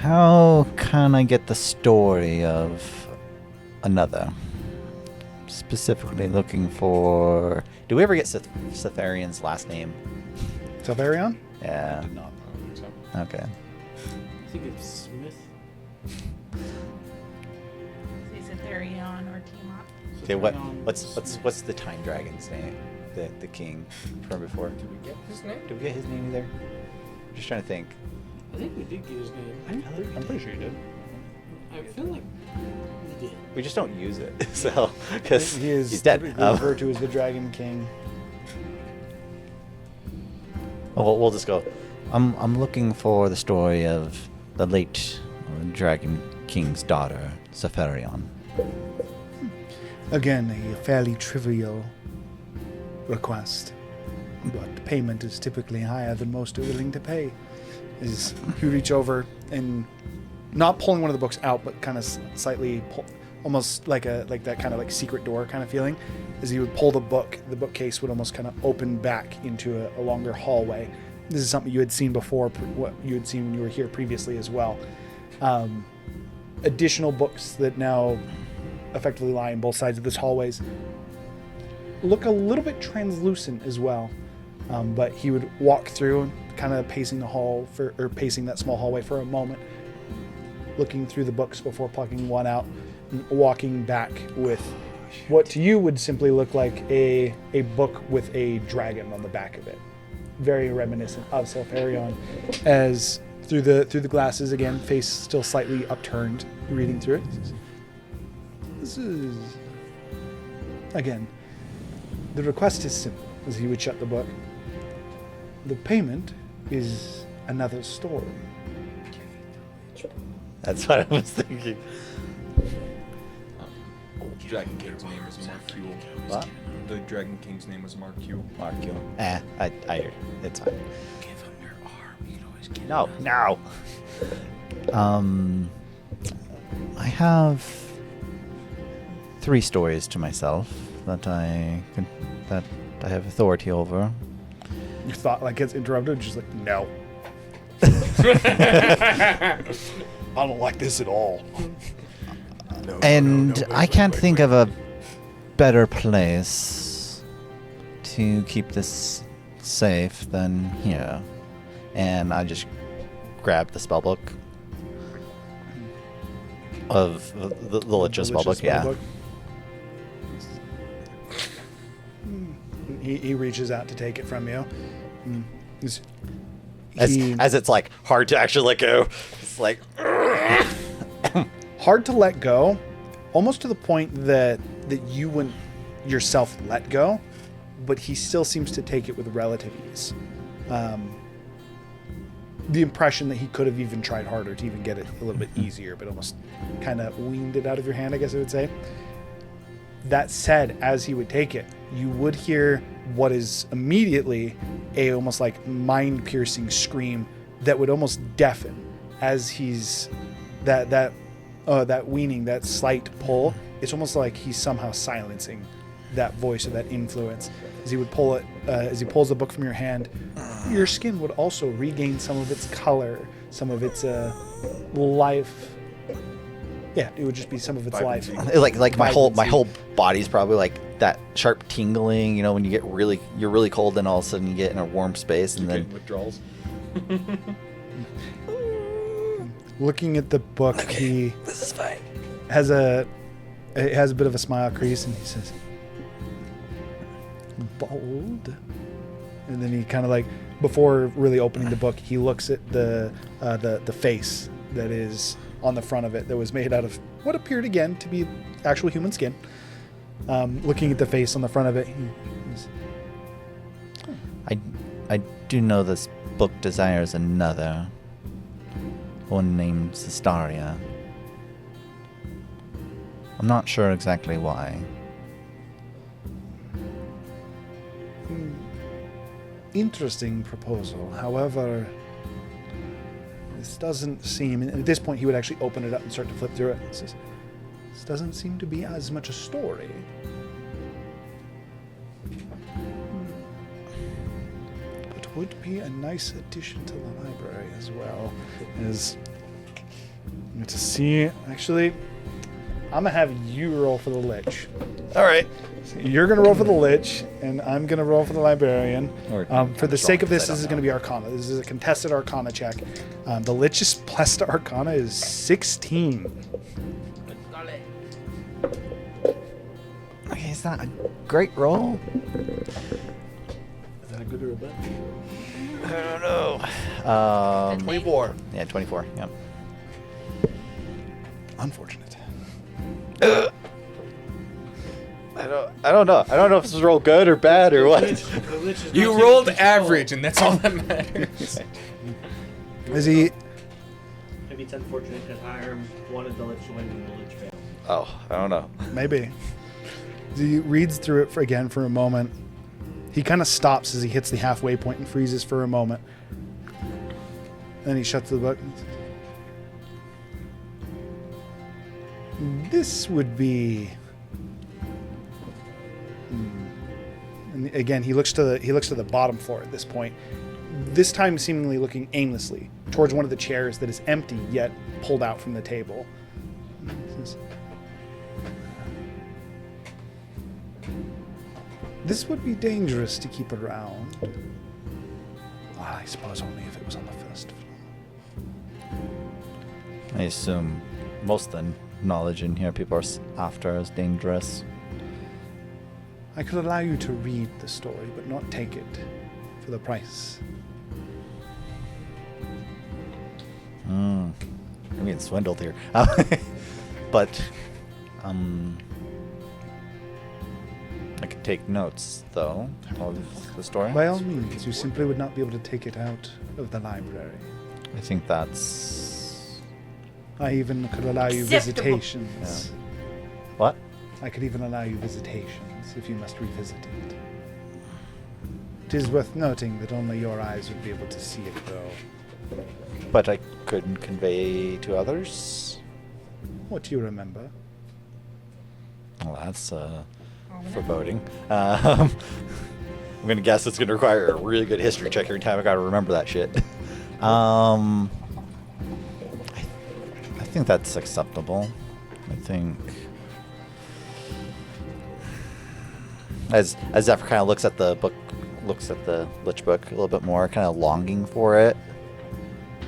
How can I get the story of another? Specifically looking for... Do we ever get Cetharian's last name? Cetharion? Yeah. Did not know. So. Okay. I think it's Smith. Is it Therion or Tiamat? Okay, what's the Time Dragon's name? The king from before? Did we get his name? Did we get his name either? I'm just trying to think. I think we did get his name. I'm pretty sure you did. I feel like we did. We just don't use it, so because He is he's dead. typically referred to as the Dragon King. We'll just go. I'm looking for the story of the late Dragon King's daughter, Cetharion. Again, a fairly trivial request, but payment is typically higher than most are willing to pay. Is you reach over and not pulling one of the books out, but kind of slightly pull, almost like that kind of like secret door kind of feeling. As you would pull the bookcase would almost kind of open back into a longer hallway. This is something you had seen before, what you had seen when you were here previously as well. additional books that now effectively lie on both sides of this hallways look a little bit translucent as well. But he would walk through, kind of pacing pacing that small hallway for a moment, looking through the books before plucking one out, and walking back with what to you would simply look like a book with a dragon on the back of it, very reminiscent of Selfarion. As through the glasses again, face still slightly upturned, reading through it. This is again. The request is simple. As he would shut the book. The payment is another story. That's what I was thinking. Dragon King's name is Marcule. What? The Dragon King's name is Marcule. Marcule. I hear you. It's fine. Give him your arm. You can always get No. I have 3 stories to myself that I have authority over. Your thought like gets interrupted, just like, no. I don't like this at all. And I can't think of a better place to keep this safe than here. And I just grab the spellbook of the Lich's spellbook, yeah. He reaches out to take it from you. As it's like hard to actually let go. It's like hard to let go, almost to the point that you wouldn't yourself let go, but he still seems to take it with relative ease. The impression that he could have even tried harder to even get it a little bit easier, but almost kind of weaned it out of your hand, I guess I would say. That said, as he would take it, you would hear what is immediately a almost like mind-piercing scream that would almost deafen as he's that weaning, that slight pull. It's almost like he's somehow silencing that voice or that influence. As he would pull it, as he pulls the book from your hand, your skin would also regain some of its color, some of its life. Yeah, it would just be some of its life. Like my whole body's probably like that sharp tingling, when you get you're really cold and all of a sudden you get in a warm space and then withdrawals. Looking at the book, he this is fine. Has a bit of a smile crease, and he says, "Bold." And then he kind of like, before really opening the book, he looks at the face that is on the front of it that was made out of what appeared again to be actual human skin. Looking at the face on the front of it, I do know this book desires another. One named Sistaria. I'm not sure exactly why. Interesting proposal. However, this doesn't seem... And at this point, he would actually open it up and start to flip through it. He says, this doesn't seem to be as much a story. But would be a nice addition to the library as well. Is to see... Actually, I'm going to have you roll for the Lich. All right. So you're going to roll for the Lich, and I'm going to roll for the Librarian. For the sake of this is going to be Arcana. This is a contested Arcana check. The Lich's plus to Arcana is 16. Okay, it's not a great roll. Is that a good or a bad? I don't know. 24. Yeah, 24. Yep. Unfortunate. I don't know. I don't know if this is roll good or bad or what. You rolled average, and that's all that matters. Is he... Maybe it's unfortunate because Hiram wanted the Lich to win and the Lich failed. Oh, I don't know. Maybe. He reads through it again for a moment. He kind of stops as he hits the halfway point and freezes for a moment. Then he shuts the book. This would be... And again, he looks to the bottom floor at this point. this time seemingly looking aimlessly towards one of the chairs that is empty yet pulled out from the table. This would be dangerous to keep around. I suppose only if it was on the first floor. I assume most of the knowledge in here people are after is dangerous. I could allow you to read the story, but not take it for the price. I'm getting swindled here. But, I could take notes, though, of the story. By all means, you simply would not be able to take it out of the library. I think that's... I even could allow you Acceptable. visitations. What? I could even allow you visitations if you must revisit it. It is worth noting that only your eyes would be able to see it, though. But I couldn't convey to others? What do you remember? Well, that's, foreboding. I'm gonna guess it's gonna require a really good history check every time I gotta remember that shit. I think that's acceptable. I think as Zephyr kind of looks at the book, looks at the Lich book a little bit more, kind of longing for it.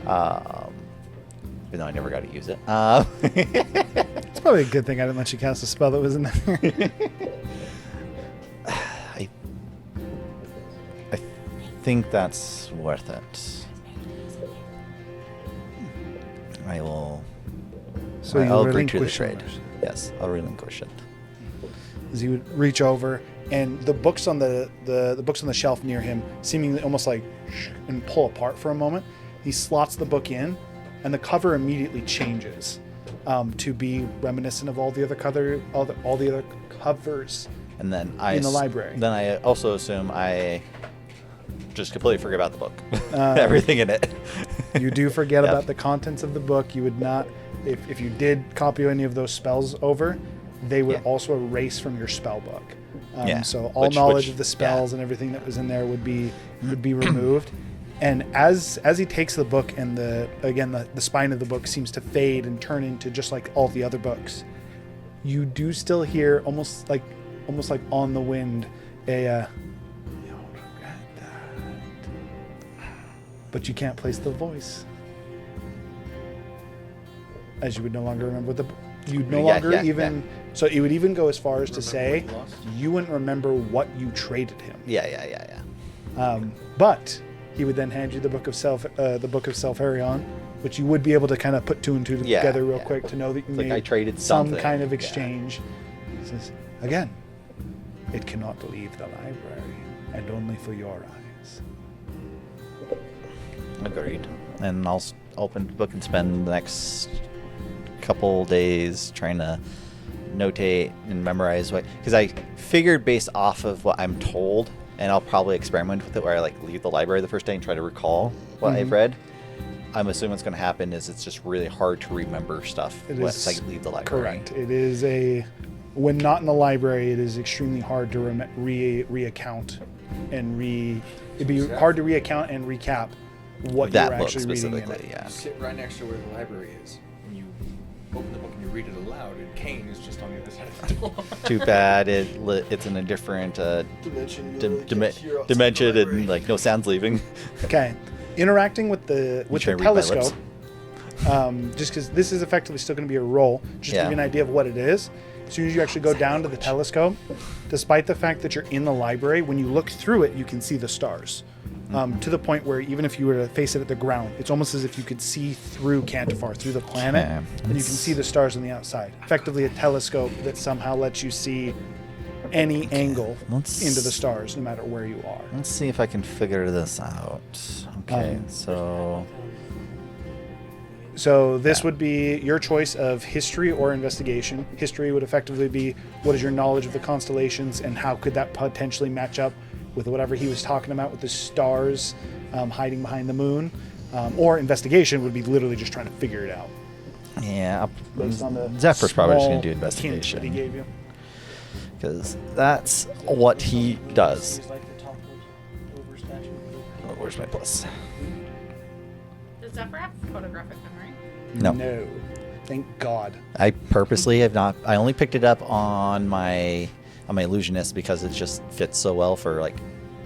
Even though I never got to use it. It's probably a good thing I didn't let you cast a spell that was in there. I think that's worth it. I will. So you I'll agree to the relinquish trade. it. Yes, I'll relinquish it. As you would reach over, and the books on the books on the shelf near him, seemingly almost like and pull apart for a moment. He slots the book in, and the cover immediately changes to be reminiscent of all the other covers And then in the library. Then I also assume I just completely forget about the book, everything in it. You do forget Yep. about the contents of the book. You would not, if you did copy any of those spells over, they would also erase from your spell book. Yeah. So all Which- knowledge which- of the spells and everything that was in there would be removed. And as he takes the book, and the spine of the book seems to fade and turn into just like all the other books, you do still hear almost like on the wind a you'll regret that. But you can't place the voice, as you would no longer remember what you'd no longer even. So it would even go as far as to say you wouldn't remember what you traded him. Yeah. But he would then hand you the book of Self-Arion, which you would be able to kind of put two and two together real quick to know that you Like made I traded some something. kind of exchange. He says, again, it cannot leave the library, and only for your eyes. Agreed. And I'll open the book and spend the next couple days trying to notate and memorize what, because I figured based off of what I'm told, and I'll probably experiment with it where I like leave the library the first day and try to recall what I've read. I'm assuming what's going to happen is it's just really hard to remember stuff once I leave the library. Correct. It is when not in the library, it is extremely hard to reaccount and it'd be hard to reaccount and recap what That you're book actually reading in specifically, it. yeah. You sit right next to where the library is. When you open the book and you read it aloud, and Kane is just on the other side of the door. Too bad it's in a different Dimension. You really can't hear outside dimension the and library. like no sounds leaving. Okay. Interacting with the trying to read my lips? telescope, just because this is effectively still going to be a roll, just to give you an idea of what it is. As soon as you actually go down to the telescope, despite the fact that you're in the library, when you look through it, you can see the stars. To the point where even if you were to face it at the ground, it's almost as if you could see through Cantifar, through the planet, Okay. and you can see the stars on the outside. Effectively a telescope that somehow lets you see any angle into the stars, no matter where you are. Let's see if I can figure this out. Okay, So this would be your choice of history or investigation. History would effectively be what is your knowledge of the constellations and how could that potentially match up with whatever he was talking about with the stars hiding behind the moon. Or investigation would be literally just trying to figure it out. Yeah, Based on the Zephyr's probably just going to do small hint that he investigation. gave you. Because that's what he does. where's my plus? Does Zephyr have photographic memory? No. No. Thank God. I purposely have not. I only picked it up on my illusionist because it just fits so well for like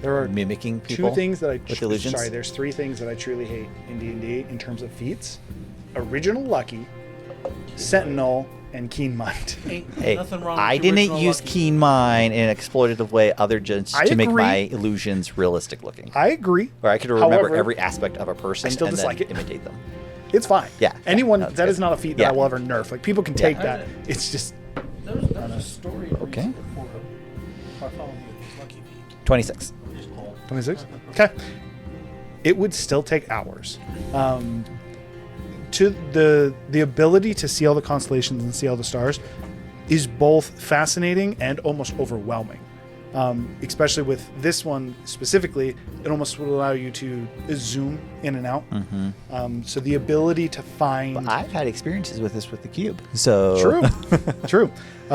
There are mimicking people. two things that I with illusions. Sorry, there's three things that I truly hate in D&D in terms of feats: Original Lucky, Sentinel, and Keen Mind. Ain't Hey, nothing wrong I with the didn't original use Lucky. Keen Mind in an exploitative way other just I to make agree. my illusions realistic looking. I agree. Where I could remember However, every aspect of a person I still and dislike then it. imitate them. It's fine. Yeah, Anyone no, it's that good. is not a feat that Yeah. I will ever nerf. Like people can take Yeah. that. It's just There was a story Okay. reason for Bartholomew's Lucky feat. 26. 26. Okay. It would still take hours. To the ability to see all the constellations and see all the stars is both fascinating and almost overwhelming. Especially with this one specifically, it almost would allow you to zoom in and out. So the ability to find I've had experiences with this with the cube. So True.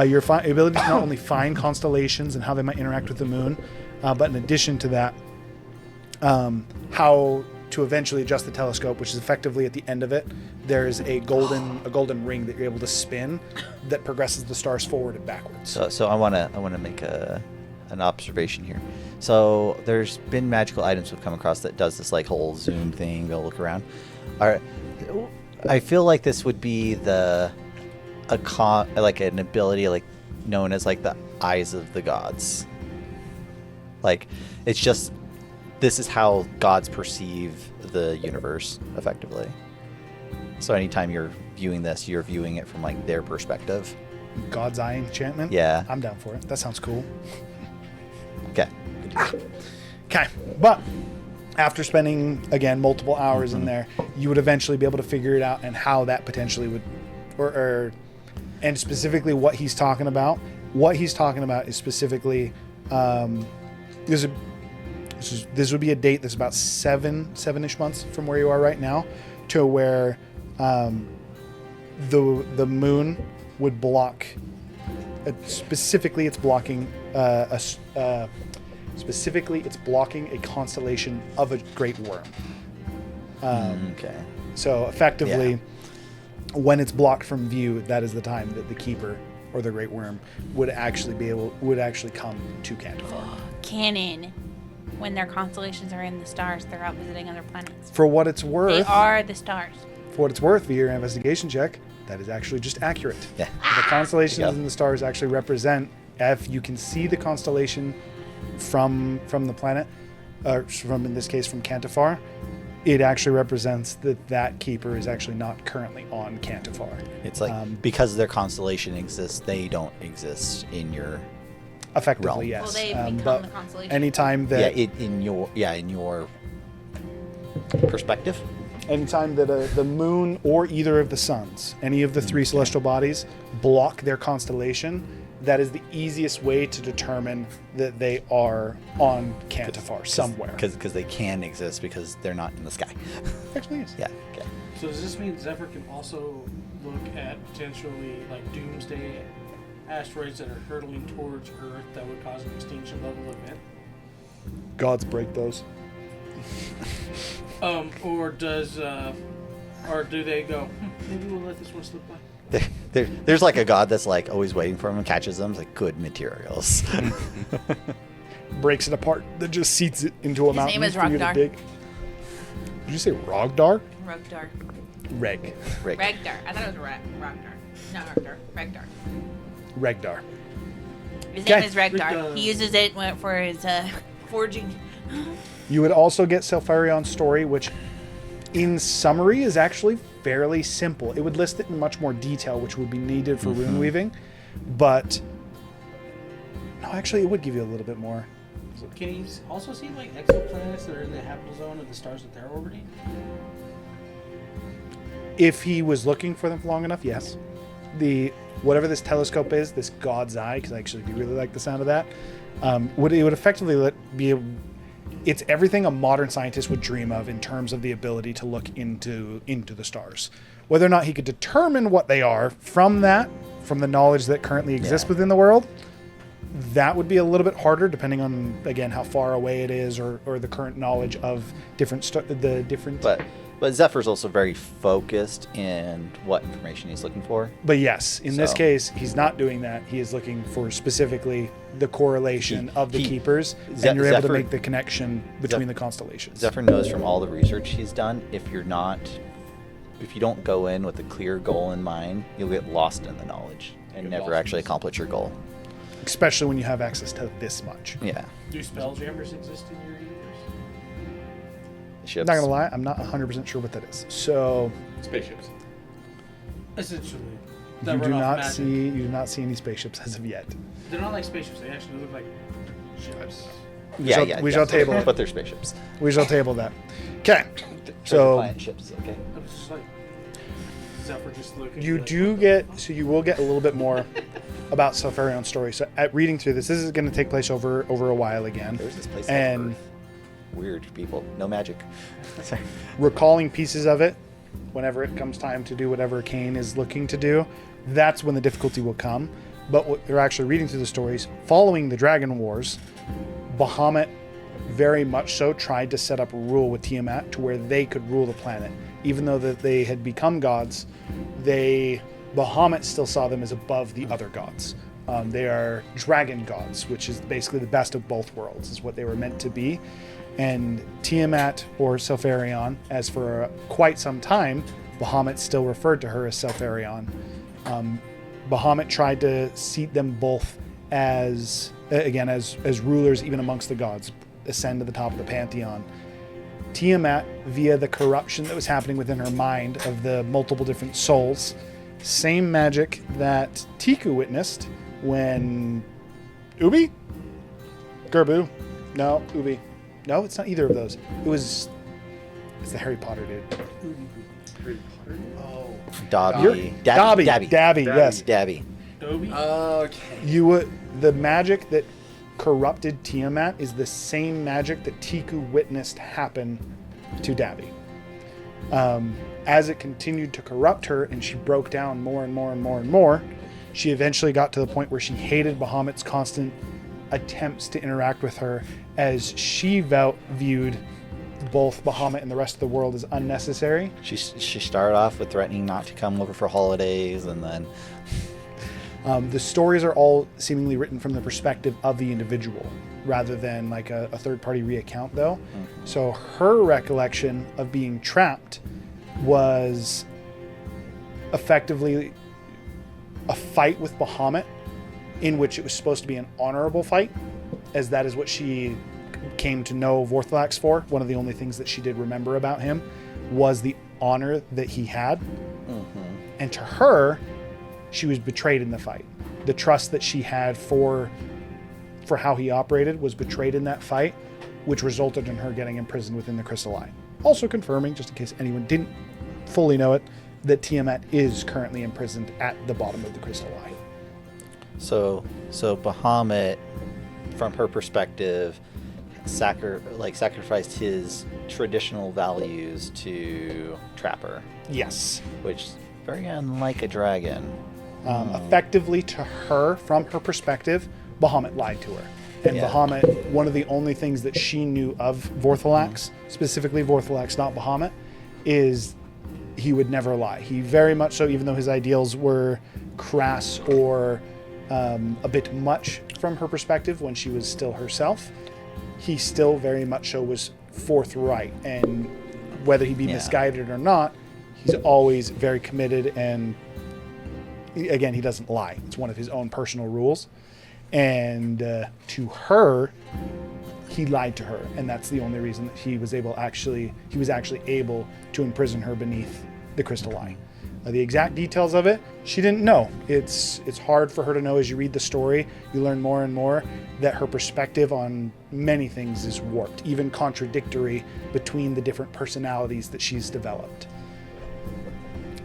Your ability to not only find constellations and how they might interact with the moon, but in addition to that, how to eventually adjust the telescope, which is effectively at the end of it, there's a golden ring that you're able to spin that progresses the stars forward and backwards. So I wanna make an observation here. So there's been magical items we've come across that does this like whole zoom thing, go look around. I feel like this would be like an ability like known as like the eyes of the gods. Like it's just this is how gods perceive the universe effectively. So anytime you're viewing this, you're viewing it from like their perspective. God's Eye enchantment? Yeah. I'm down for it. That sounds cool. Okay. Okay. But after spending, again, multiple hours in there, you would eventually be able to figure it out and how that potentially would, and specifically what he's talking about. What he's talking about is specifically, this would be a date that's about seven-ish months from where you are right now to where the moon would block. Specifically, it's blocking it's blocking a constellation of a great worm. Okay. So effectively, when it's blocked from view, that is the time that the keeper or the great worm would actually come to Cantifar. Canon. When their constellations are in the stars, they're out visiting other planets. For what it's They worth, are the stars. via your investigation check, that is actually just accurate. Yeah. The constellations There you go. and the stars actually represent, if you can see the constellation from the planet, from in this case from Cantifar, it actually represents that keeper is actually not currently on Cantifar. It's like because their constellation exists, they don't exist in your Effectively, realm. yes. Well, they become but the constellation. anytime that in your perspective. anytime that the moon or either of the suns, any of the three celestial bodies, block their constellation, that is the easiest way to determine that they are on Cantifar somewhere. Because they can exist because they're not in the sky. Actually, yes. Yeah. Okay. So does this mean Zephyr can also look at potentially like doomsday asteroids that are hurtling towards Earth that would cause an extinction level event? Gods break those. Or do they go, maybe we'll let this one slip by? There's like a god that's like always waiting for him and catches them. It's like good materials. Breaks it apart, then just seats it into a His mountain name is for you to Rogdar. dig. Did you say Rogdar? Rogdar. Reg. Rick. Regdar. I thought it was Rogdar. Not Rogdar. Regdar. Regdar. His Okay. name is Regdar. Regdar. He uses it for his forging. You would also get Selfarion's story, which in summary is actually fairly simple. It would list it in much more detail, which would be needed for rune weaving. But no, actually it would give you a little bit more. Can he also see like exoplanets that are in the habitable zone of the stars that they're orbiting? If he was looking for them for long enough, yes. Whatever this telescope is, this God's Eye, because I actually do really like the sound of that, would effectively it's everything a modern scientist would dream of in terms of the ability to look into the stars. Whether or not he could determine what they are from the knowledge that currently exists within the world, That would be a little bit harder, depending on, again, how far away it is, or the current knowledge of different. But Zephyr's also very focused in what information he's looking for. But yes, in this So- case, he's not doing that. He is looking for specifically the correlation of the keepers, and you're able to Zephyr- make the connection between the constellations. Zephyr knows from all the research he's done, if you don't go in with a clear goal in mind, you'll get lost in the knowledge and never actually accomplish your goal. Especially when you have access to this much. Yeah. Do spelljammers exist in your universe? Ships. Not gonna lie, I'm not 100% sure what that is. So Spaceships. Essentially. you That do run not off magic. do not see any spaceships as of yet. They're not like spaceships. They actually look like ships. We shall table it. But they're spaceships. We shall table that. Okay. Treasure So Planet ships, okay. I was just like, Zephyr just looking. you like, do get, so you will get a little bit more about Sulfurion's story. So at reading through this is going to take place over a while again. There's this place and on Earth. Weird people. No magic. Sorry. recalling pieces of it whenever it comes time to do whatever Kane is looking to do, that's when the difficulty will come. But what they're actually reading through the stories, following the Dragon Wars, Bahamut very much so tried to set up a rule with Tiamat to where they could rule the planet. Even though that they had become gods, Bahamut still saw them as above the other gods. They are dragon gods, which is basically the best of both worlds, is what they were meant to be. And Tiamat, or Sulfurion, as for quite some time, Bahamut still referred to her as Sulfurion. Bahamut tried to seat them both as rulers even amongst the gods, ascend to the top of the pantheon. Tiamat, via the corruption that was happening within her mind of the multiple different souls, same magic that Tiku witnessed when Ubi? Gerbu? No, Ubi. No, it's not either of those. It's the Harry Potter dude. Oh. Dobby. Dobby, yes. Dabby. Dobby? Okay. The magic that corrupted Tiamat is the same magic that Tiku witnessed happen to Dabby. As it continued to corrupt her and she broke down more and more and more and more, she eventually got to the point where she hated Bahamut's constant attempts to interact with her, as she viewed both Bahamut and the rest of the world as unnecessary. She started off with threatening not to come over for holidays, and then the stories are all seemingly written from the perspective of the individual rather than like a third-party reaccount, though. Mm-hmm. So her recollection of being trapped was effectively a fight with Bahamut, in which it was supposed to be an honorable fight, as that is what she came to know Vorthalax for. One of the only things that she did remember about him was the honor that he had. Mm-hmm. And to her, she was betrayed in the fight. The trust that she had for how he operated was betrayed in that fight, which resulted in her getting imprisoned within the Crystal Eye. Also confirming, just in case anyone didn't fully know it, that Tiamat is currently imprisoned at the bottom of the Crystal Eye. So Bahamut, from her perspective, sacrificed his traditional values to trap her. Yes. Which is very unlike a dragon. Effectively, to her, from her perspective, Bahamut lied to her. And Bahamut, one of the only things that she knew of Vorthalax, specifically Vorthalax, not Bahamut, is he would never lie. He very much so, even though his ideals were crass or a bit much from her perspective when she was still herself, he still very much so was forthright. And whether he be misguided or not, he's always very committed, and again, he doesn't lie. It's one of his own personal rules. And to her, he lied to her, and that's the only reason that he was actually able to imprison her beneath the Crystal Eye. The exact details of it, she didn't know. It's hard for her to know. As you read the story, you learn more and more that her perspective on many things is warped, even contradictory between the different personalities that she's developed.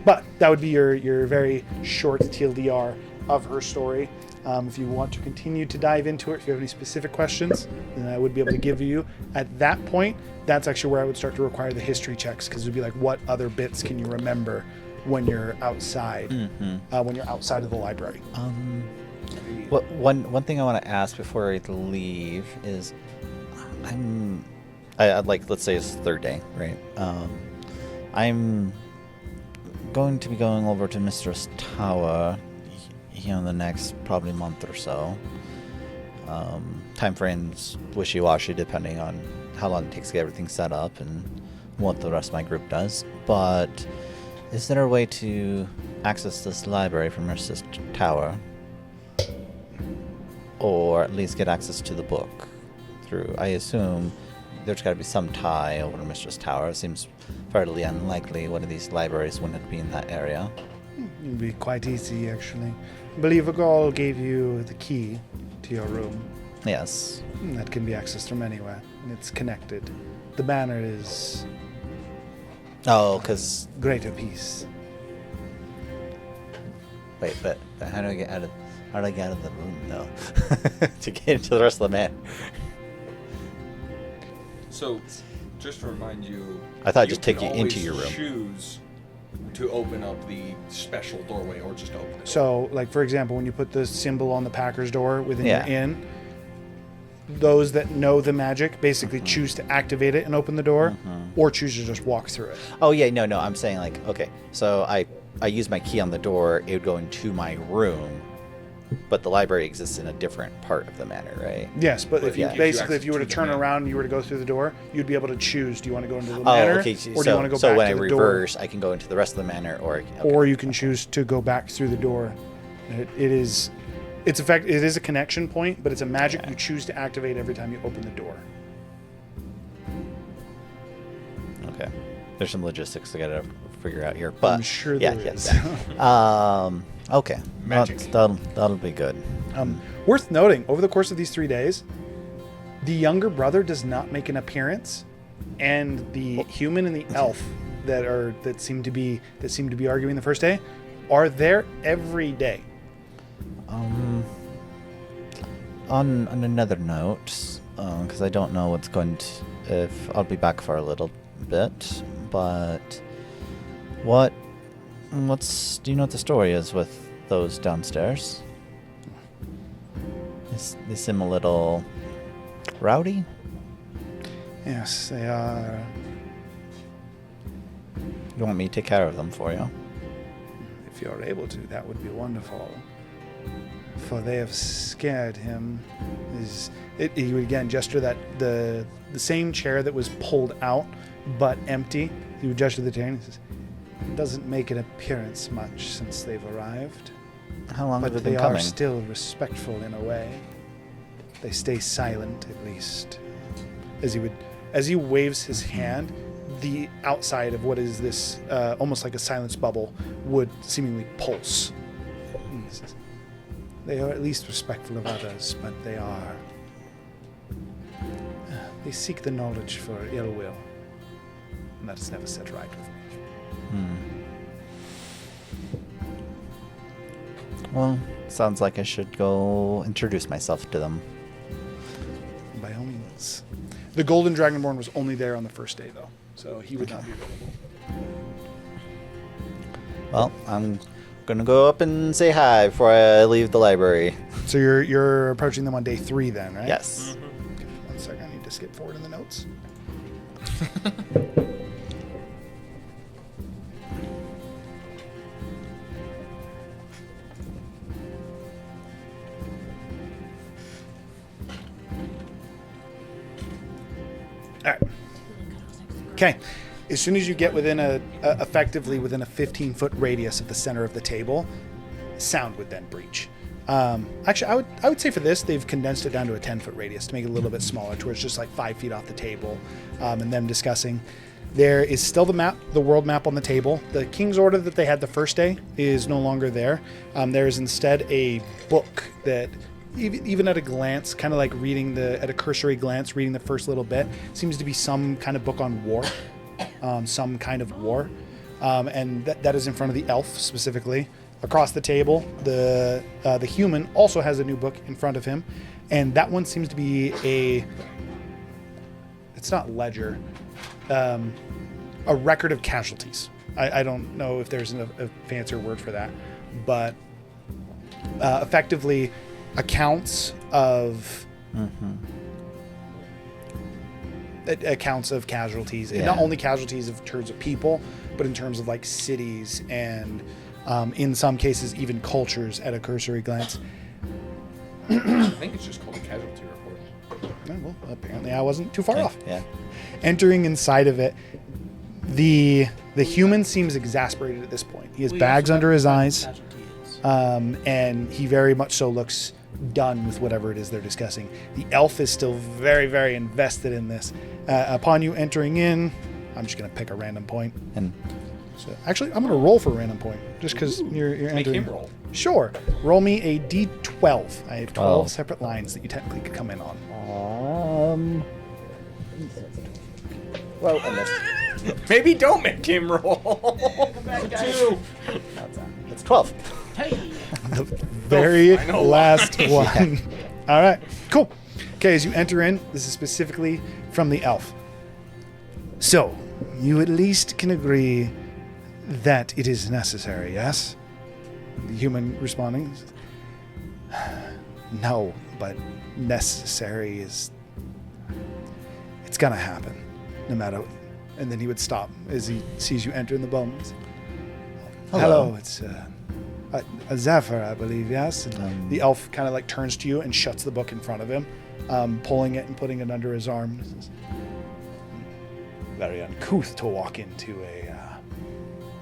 But that would be your very short TLDR of her story. If you want to continue to dive into it, if you have any specific questions, then I would be able to give you. At that point, that's actually where I would start to require the history checks, because it would be like, what other bits can you remember when you're outside, when you're outside of the library? One thing I want to ask before I leave is, I'd like, let's say it's the third day, right? I'm going to be going over to Mistress Tower, in the next probably month or so. Time frames wishy-washy depending on how long it takes to get everything set up and what the rest of my group does. But is there a way to access this library from Mistress Tower? Or at least get access to the book through, I assume there's got to be some tie over to Mistress Tower. It seems fairly unlikely one of these libraries wouldn't be in that area. It'd be quite easy, actually. I believe Agal gave you the key to your room. Yes. That can be accessed from anywhere, and it's connected. The banner is Oh, because... greater peace. Wait, but how do I get out of... How do I get out of the room, though? To get into the rest of the man. So, just to remind you... I thought I'd just take can you into always your room. Choose to open up the special doorway or just open it. So, like, for example, when you put the symbol on the Packers door within Yeah. your inn, those that know the magic basically choose to activate it and open the door, or choose to just walk through it. Oh, yeah, no, I'm saying, like, okay, so I use my key on the door, it would go into my room, but the library exists in a different part of the manor, right? Yes, but if you yeah. basically, if you were to turn around and you were to go through the door, you'd be able to choose: do you want to go into the manor, Oh, okay, or do you want to go so back when to I the reverse, I can go into the rest of the manor, or... Okay. door, or you can choose to go back through the door. It is a connection point, but it's a magic you choose to activate every time you open the door. Okay. There's some logistics I gotta figure out here, but... I'm sure yeah, there is. Okay. Magic. That'll be good. Worth noting, over the course of these 3 days, the younger brother does not make an appearance, and the human and the elf that seem to be arguing the first day are there every day. On another note, because I don't know if I'll be back for a little bit, but do you know what the story is with those downstairs? They seem a little rowdy. Yes, they are. You want me to take care of them for you? If you're able to, that would be wonderful. For they have scared him. He would again gesture that the same chair that was pulled out but empty. He would gesture the chair and he says, "It doesn't make an appearance much since they've arrived. How long But have they they been are coming? still respectful in a way. They stay silent, at least." As he waves his hand, the outside of what is this almost like a silence bubble would seemingly pulse. And he says, "They are at least respectful of others, but they seek the knowledge for ill will. And that has never set right with me." Well, sounds like I should go introduce myself to them. By all means. The Golden Dragonborn was only there on the first day, though, so he would not be available. Well, I'm gonna go up and say hi before I leave the library. So you're approaching them on day 3 then, right? Yes. Okay, 1 second, I need to skip forward in the notes. All right. Okay. As soon as you get within effectively within a 15-foot radius of the center of the table, sound would then breach. Actually, I would say for this, they've condensed it down to a 10-foot radius to make it a little bit smaller, to where it's just like 5 feet off the table, and them discussing. There is still the world map on the table. The King's Order that they had the first day is no longer there. There is instead a book that, even at a glance, kind of like at a cursory glance, reading the first little bit, seems to be some kind of book on war, some kind of war, and that is in front of the elf specifically. Across the table, the human also has a new book in front of him, and that one seems to be it's not ledger, a record of casualties. I don't know if there's a fancier word for that, but effectively, accounts of Mm-hmm. accounts of casualties, and Yeah. not only casualties in terms of people, but in terms of like cities and in some cases even cultures at a cursory glance. I think it's just called a casualty report. Well, apparently I wasn't too far Okay, off. yeah. Entering inside of it, the human seems exasperated at this point. He has We bags also under know his what eyes, casualty is. and he very much so looks done with whatever it is they're discussing. The elf is still very, very invested in this. Upon you entering in, I'm just going to pick a random point. And So actually, I'm going to roll for a random point just because you're Make entering. him roll. Sure. Roll me a d12. I have 12 12. separate lines that you technically could come in on. Well, I missed. Maybe don't make him roll. It's 12. The very final last one. All right, cool. Okay, as you enter in, this is specifically from the elf. So, you at least can agree that it is necessary, yes? The human responding. No, but necessary is... It's gonna happen, no matter... And then he would stop as he sees you enter in the bones. Hello, it's a Zephyr, I believe, yes? And the elf kind of like turns to you and shuts the book in front of him, pulling it and putting it under his arm. Very uncouth to walk into a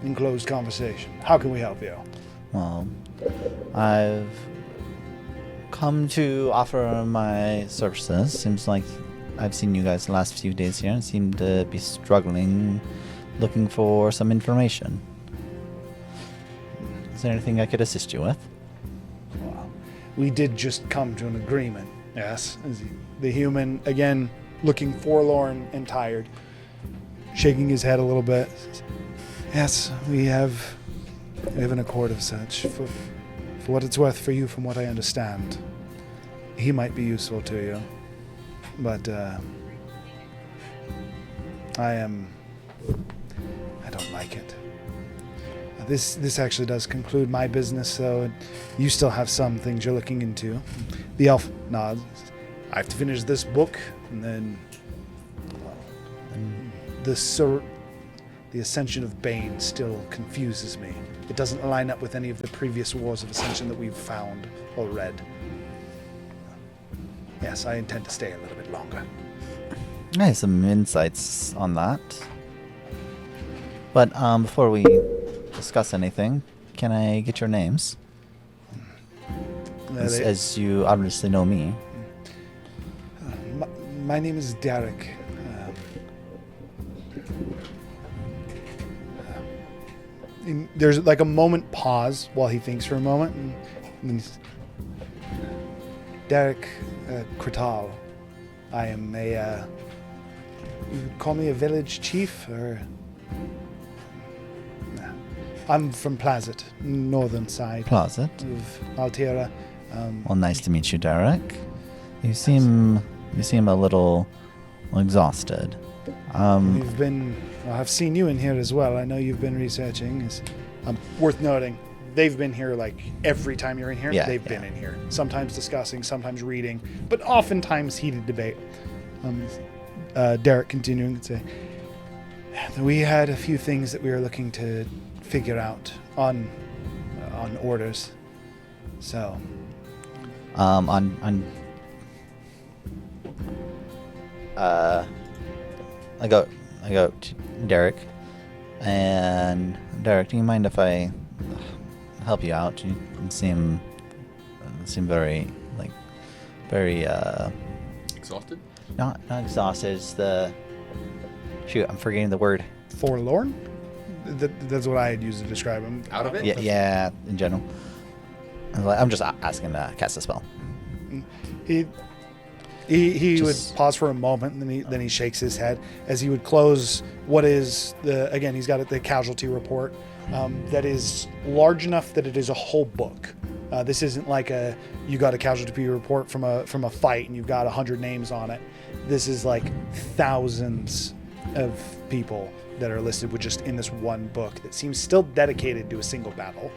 enclosed conversation. How can we help you? Well, I've come to offer my services. Seems like I've seen you guys the last few days here and seem to be struggling looking for some information. Is there anything I could assist you with? Well, we did just come to an agreement, yes? The human, again, looking forlorn and tired, shaking his head a little bit. Yes, we have an accord of such. For what it's worth for you, from what I understand, he might be useful to you. But I don't like it. This actually does conclude my business, though. You still have some things you're looking into. The elf nods. I have to finish this book, and then the Ascension of Bane still confuses me. It doesn't line up with any of the previous Wars of Ascension that we've found or read. Yes, I intend to stay a little bit longer. I have some insights on that. But before we discuss anything, can I get your names? As you obviously know me. My name is Derek. There's like a moment pause while he thinks for a moment, and then he's, Derek Kratal. I am a. You could call me a village chief, or. I'm from Plazet, northern side Plazet. of Altera. Well, nice to meet you, Derek. You seem a little exhausted. We've been. Well, I've seen you in here as well. I know you've been researching. It's worth noting. They've been here like every time you're in here. Yeah, they've been in here. Sometimes discussing, sometimes reading, but oftentimes heated debate. Derek continuing to say, we had a few things that we were looking to figure out on orders. So. I go to Derek, and Derek, do you mind if I help you out? You seem very Exhausted? not exhausted. It's I'm forgetting the word. Forlorn? That's what I had used to describe him. Out of it? Yeah, in general. I'm just asking to cast a spell. He would pause for a moment, and then he shakes his head as he would close what is again, he's got the casualty report that is large enough that it is a whole book. This isn't like you got a casualty report from a fight and you've got 100 names on it. This is like thousands of people that are listed with just in this one book that seems still dedicated to a single battle.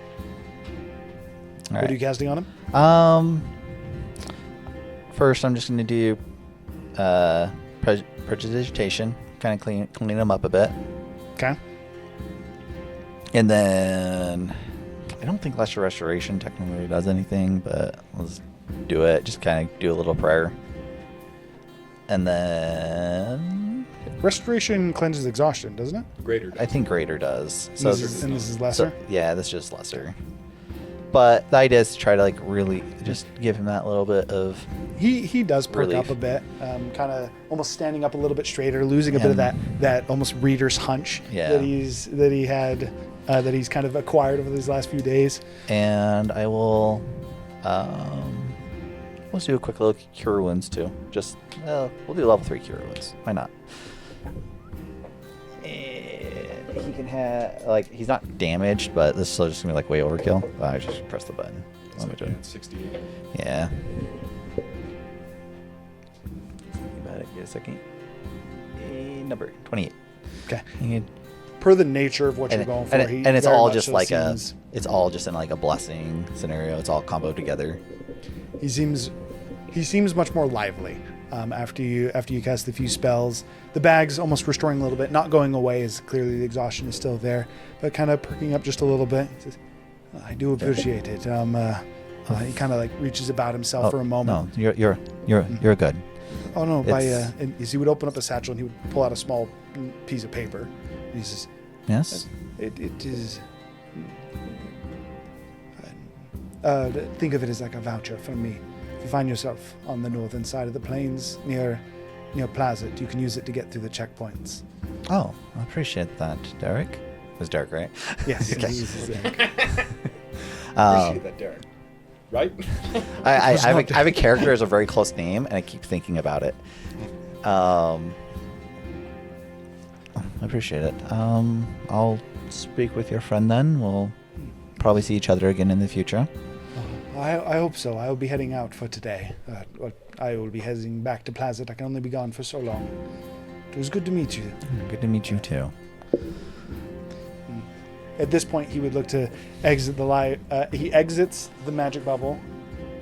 What are you casting on him? first I'm just going to do prestidigitation, kind of clean them up a bit. Okay. And then I don't think Lesser Restoration technically does anything, but let's do it. Just kind of do a little prayer. And then Restoration cleanses exhaustion, doesn't it? Greater. I think Greater does. And this is lesser? Yeah, this is just lesser. But the idea is to try to like really just give him that little bit of He does perk relief. up a bit, kind of almost standing up a little bit straighter, losing a bit of that almost reader's hunch that he's kind of acquired over these last few days. And I will let's do a quick little cure wounds too. Just we'll do level 3 cure wounds. Why not? And he can have like he's not damaged, but this is still just gonna be like way overkill. I just press the button. So, yeah, 68. Yeah. Think about it. Get a second. Number 28. Okay. And Per the nature of what you're going for, it's very all much just so like seems- it's all just in like a blessing scenario. It's all comboed together. He seems much more lively after you cast a few spells. The bag's almost restoring a little bit, not going away as clearly the exhaustion is still there, but kind of perking up just a little bit. He says, "I do appreciate it." He kind of like reaches about himself for a moment. No, you're good. Oh no! And he would open up a satchel and he would pull out a small piece of paper. And he says, Yes. It is. Think of it as like a voucher from me. If you find yourself on the northern side of the plains near Plaza, you can use it to get through the checkpoints. Oh, I appreciate that, Derek. It was Derek, right? Yes, Okay. he uses it. Appreciate that, Derek. Right? I have a character as a very close name, and I keep thinking about it. I appreciate it. I'll speak with your friend then. We'll probably see each other again in the future. I hope so. I will be heading out for today. I will be heading back to Plaza. I can only be gone for so long. It was good to meet you. Good to meet you too. At this point, he would look to exit he exits the magic bubble.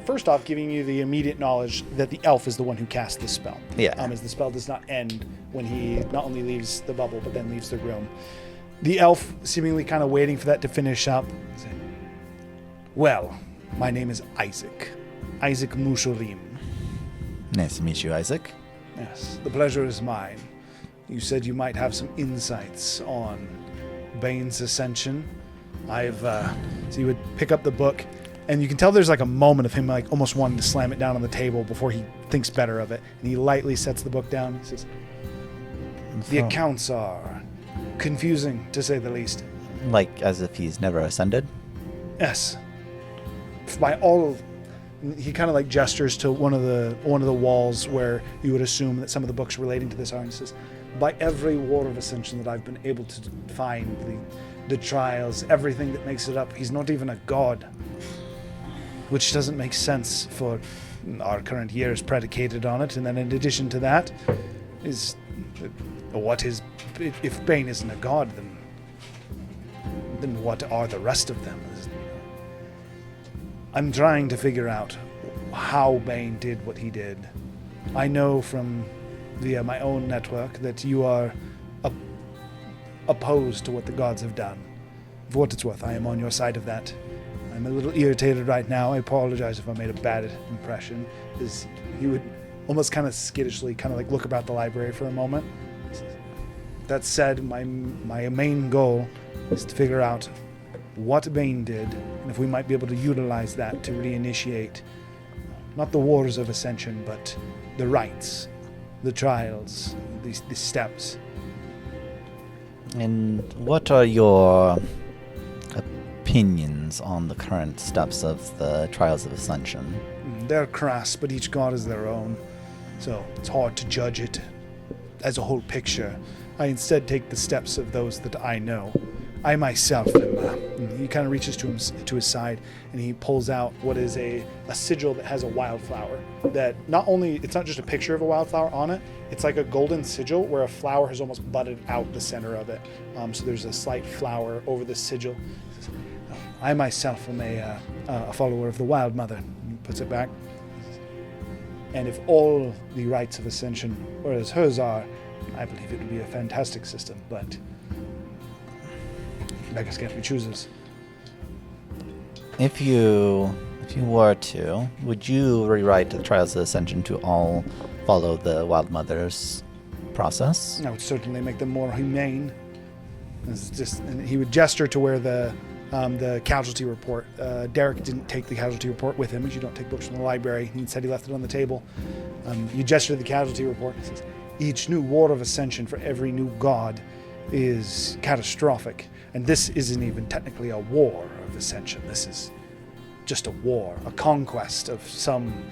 First off, giving you the immediate knowledge that the elf is the one who cast the spell. Yeah. As the spell does not end when he not only leaves the bubble, but then leaves the room. The elf, seemingly kind of waiting for that to finish up. Well, my name is Isaac. Isaac Musholim. Nice to meet you, Isaac. Yes, the pleasure is mine. You said you might have some insights on Bane's Ascension. So you would pick up the book, and you can tell there's like a moment of him like almost wanting to slam it down on the table before he thinks better of it. And he lightly sets the book down. He says, "The accounts are confusing, to say the least." Like as if he's never ascended? Yes. By all, he kind of like gestures to one of the walls where you would assume that some of the books relating to this are, and he says, "By every War of Ascension that I've been able to find, the trials, everything that makes it up, he's not even a god." Which doesn't make sense for our current year is predicated on it. And then in addition to that, if Bane isn't a god, then what are the rest of them? I'm trying to figure out how Bane did what he did. I know from via my own network that you are opposed to what the gods have done. For what it's worth, I am on your side of that. I'm a little irritated right now. I apologize if I made a bad impression. He would almost kind of skittishly kind of like look about the library for a moment. That said, my main goal is to figure out what Bane did, and if we might be able to utilize that to reinitiate not the Wars of Ascension, but the rites, the trials, the steps. And what are your opinions on the current steps of the Trials of Ascension? They're crass, but each god is their own, so it's hard to judge it as a whole picture. I instead take the steps of those that I know. I myself am, he kind of reaches to his side, and he pulls out what is a sigil that has a wildflower. That it's not just a picture of a wildflower on it, it's like a golden sigil where a flower has almost budded out the center of it. So there's a slight flower over the sigil. He says, I myself am a follower of the Wild Mother. He puts it back. And if all the rites of ascension were as hers are, I believe it would be a fantastic system, but beggars can't be choosers. If you were to, would you rewrite the Trials of Ascension to all follow the Wild Mother's process? I would certainly make them more humane. And he would gesture to where the casualty report. Derek didn't take the casualty report with him, as you don't take books from the library. He said he left it on the table. You gesture to the casualty report. It says, each new War of Ascension for every new god is catastrophic. And this isn't even technically a war of ascension. This is just a war, a conquest of some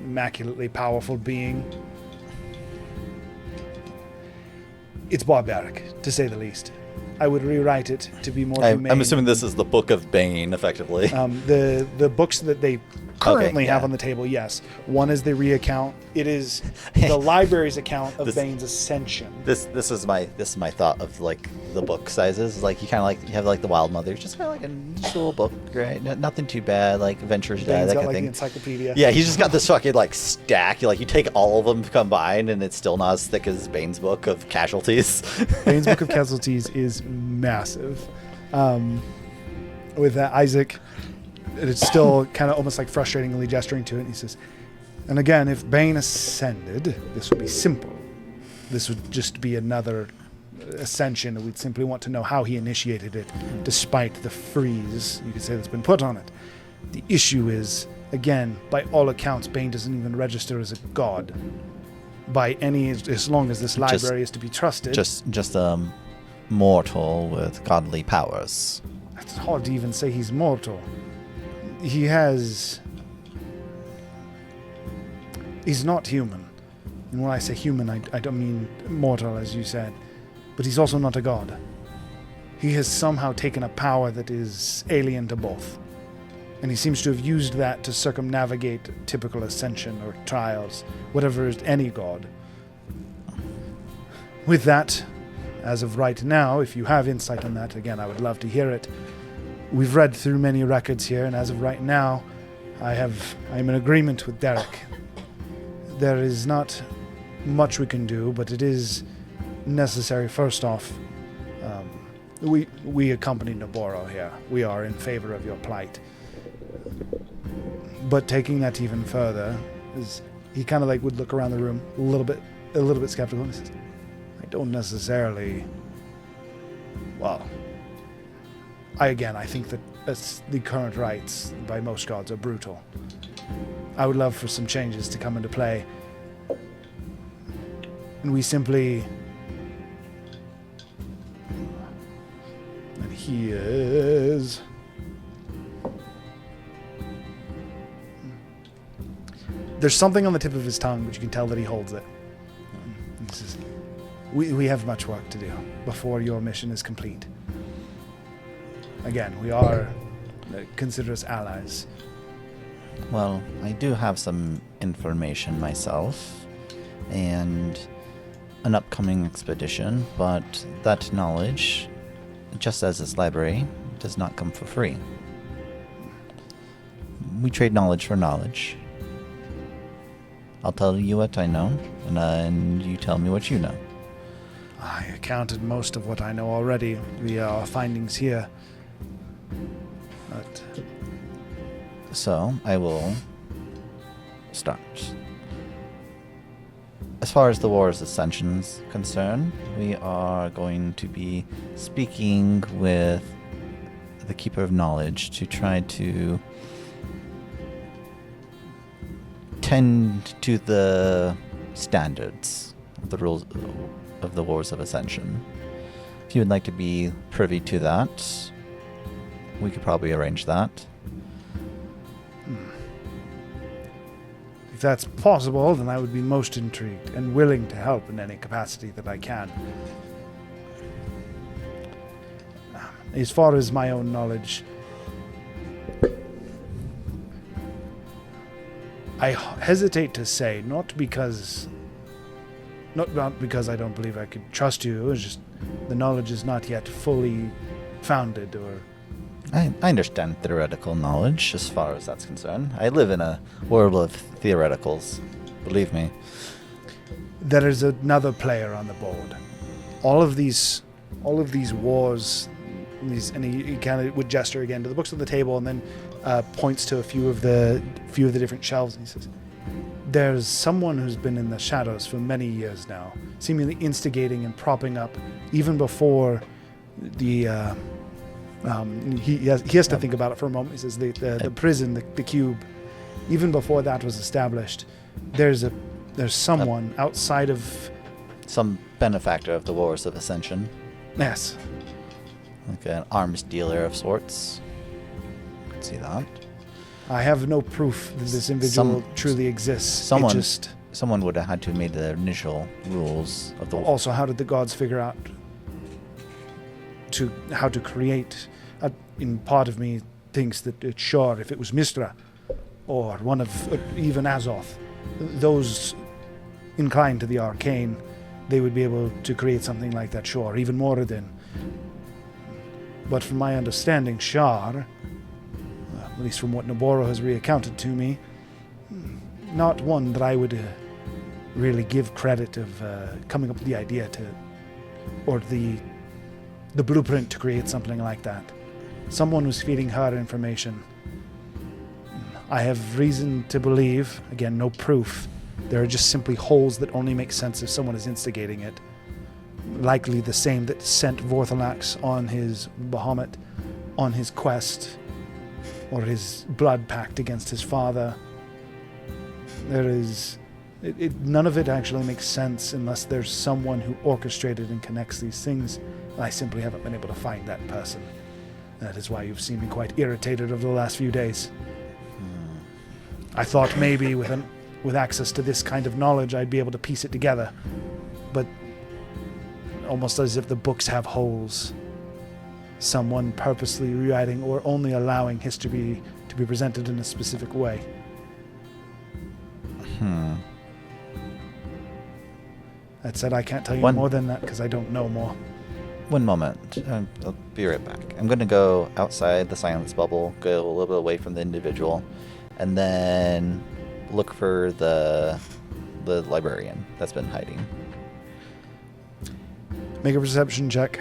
immaculately powerful being. It's barbaric, to say the least. I would rewrite it to be more humane. I'm assuming this is the Book of Bane, effectively. The books that they currently have on the table, yes. One is the reaccount. It is the library's account of Bane's Ascension. This is my thought of like the book sizes. Like you kind of like you have like the Wild Mother, just kind of like a nice little book, right? Nothing too bad, like Adventures Die, that Bane's got kind of like thing. the encyclopedia. Yeah, he's just got this fucking like stack. You take all of them combined, and it's still not as thick as Bane's book of casualties. Bane's Book of Casualties is massive. With Isaac, it's still kind of almost like frustratingly gesturing to it. And he says, and again, if Bane ascended, this would be simple. This would just be another ascension. We'd simply want to know how he initiated it, despite the freeze, you could say, that's been put on it. The issue is, again, by all accounts, Bane doesn't even register as a god. By any, as long as this library is to be trusted. Just a mortal with godly powers. It's hard to even say he's mortal. He's not human. And when I say human, I don't mean mortal, as you said. But he's also not a god. He has somehow taken a power that is alien to both. And he seems to have used that to circumnavigate typical ascension or trials, whatever is any god. With that, as of right now, if you have insight on that, again, I would love to hear it. We've read through many records here, and as of right now, I'm in agreement with Derek. There is not much we can do, but it is necessary. First off, we accompany Noboro here. We are in favor of your plight. But taking that even further, is he kind of like would look around the room a little bit skeptical, and he says, I don't necessarily. Well, I think that the current rites by most gods are brutal. I would love for some changes to come into play. And we simply... And he is... There's something on the tip of his tongue, but you can tell that he holds it. He says, we have much work to do before your mission is complete. Again, we are consider us allies. Well, I do have some information myself, and an upcoming expedition, but that knowledge, just as this library, does not come for free. We trade knowledge for knowledge. I'll tell you what I know, and you tell me what you know. I accounted most of what I know already via our findings here. But... So, I will start. As far as the Wars of Ascension is concerned, we are going to be speaking with the Keeper of Knowledge to try to tend to the standards of the rules of the Wars of Ascension. If you would like to be privy to that, we could probably arrange that. If that's possible, then I would be most intrigued and willing to help in any capacity that I can. As far as my own knowledge, I hesitate to say, not because I don't believe I could trust you, it's just the knowledge is not yet fully founded or I understand theoretical knowledge as far as that's concerned. I live in a world of theoreticals. Believe me. There is another player on the board. All of these wars, and he kind of would gesture again to the books on the table, and then points to a few of the different shelves, and he says, "There's someone who's been in the shadows for many years now, seemingly instigating and propping up, even before the." He has to think about it for a moment. He says the prison, the cube, even before that was established, there's someone outside of some benefactor of the Wars of Ascension. Yes. Like an arms dealer of sorts. I could see that. I have no proof that this individual truly exists. Someone would have had to have made the initial rules of the war. Also, how did the gods figure out how to create? In part of me thinks that it's sure if it was Mistra or one of even Azoth, those inclined to the arcane, they would be able to create something like that, sure, even more than. But from my understanding, Shar, at least from what Noboro has recounted to me, not one that I would really give credit of coming up with the idea to, or the blueprint to create something like that. Someone was feeding her information. I have reason to believe, again, no proof, there are just simply holes that only make sense if someone is instigating it. Likely the same that sent Vorthalax on his Bahamut, on his quest, or his blood pact against his father. None of it actually makes sense unless there's someone who orchestrated and connects these things. I simply haven't been able to find that person. That is why you've seen me quite irritated over the last few days. I thought maybe with access to this kind of knowledge I'd be able to piece it together. But almost as if the books have holes. Someone purposely rewriting or only allowing history to be presented in a specific way. That said, I can't tell you more than that because I don't know more. One moment. I'll be right back. I'm going to go outside the silence bubble, go a little bit away from the individual, and then look for the librarian that's been hiding. Make a perception check.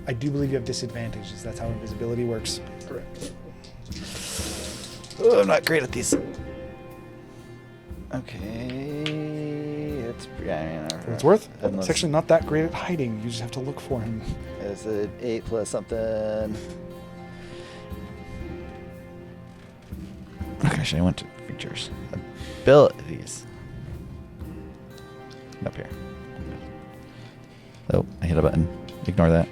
I do believe you have disadvantages. That's how invisibility works. Correct. Oh, I'm not great at these. Okay. It's For it's worth. It's actually not that great at hiding. You just have to look for him. Is it 8 plus something? Okay, actually, I went to features. Abilities. Up here. Oh, I hit a button. Ignore that.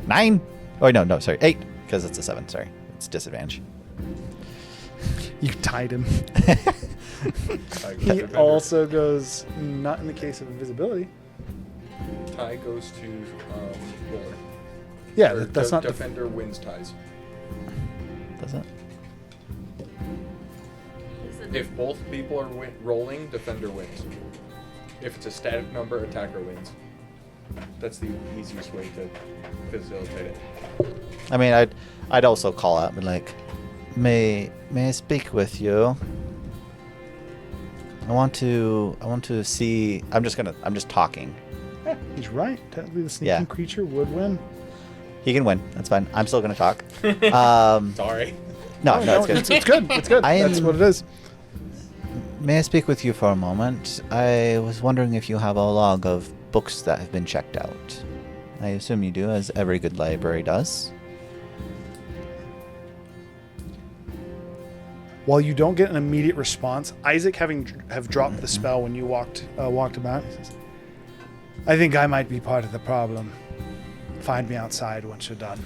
9? Oh, no, sorry. 8, because it's a 7. Sorry. It's disadvantage. You tied him. He also goes, not in the case of invisibility. Tie goes to roller. Yeah, that's not defender wins ties. Does it? If both people are rolling, defender wins. If it's a static number, attacker wins. That's the easiest way to facilitate it. I mean, I'd also call out, but like, may I speak with you? I want to see. I'm just talking. Yeah, he's right. Technically, the sneaking creature would win. He can win. That's fine. I'm still gonna talk. Sorry. No, it's good. It's good. It's good. That's what it is. May I speak with you for a moment? I was wondering if you have a log of books that have been checked out. I assume you do, as every good library does. While you don't get an immediate response, Isaac have dropped the spell when you walked about. He says, I think I might be part of the problem. Find me outside once you're done.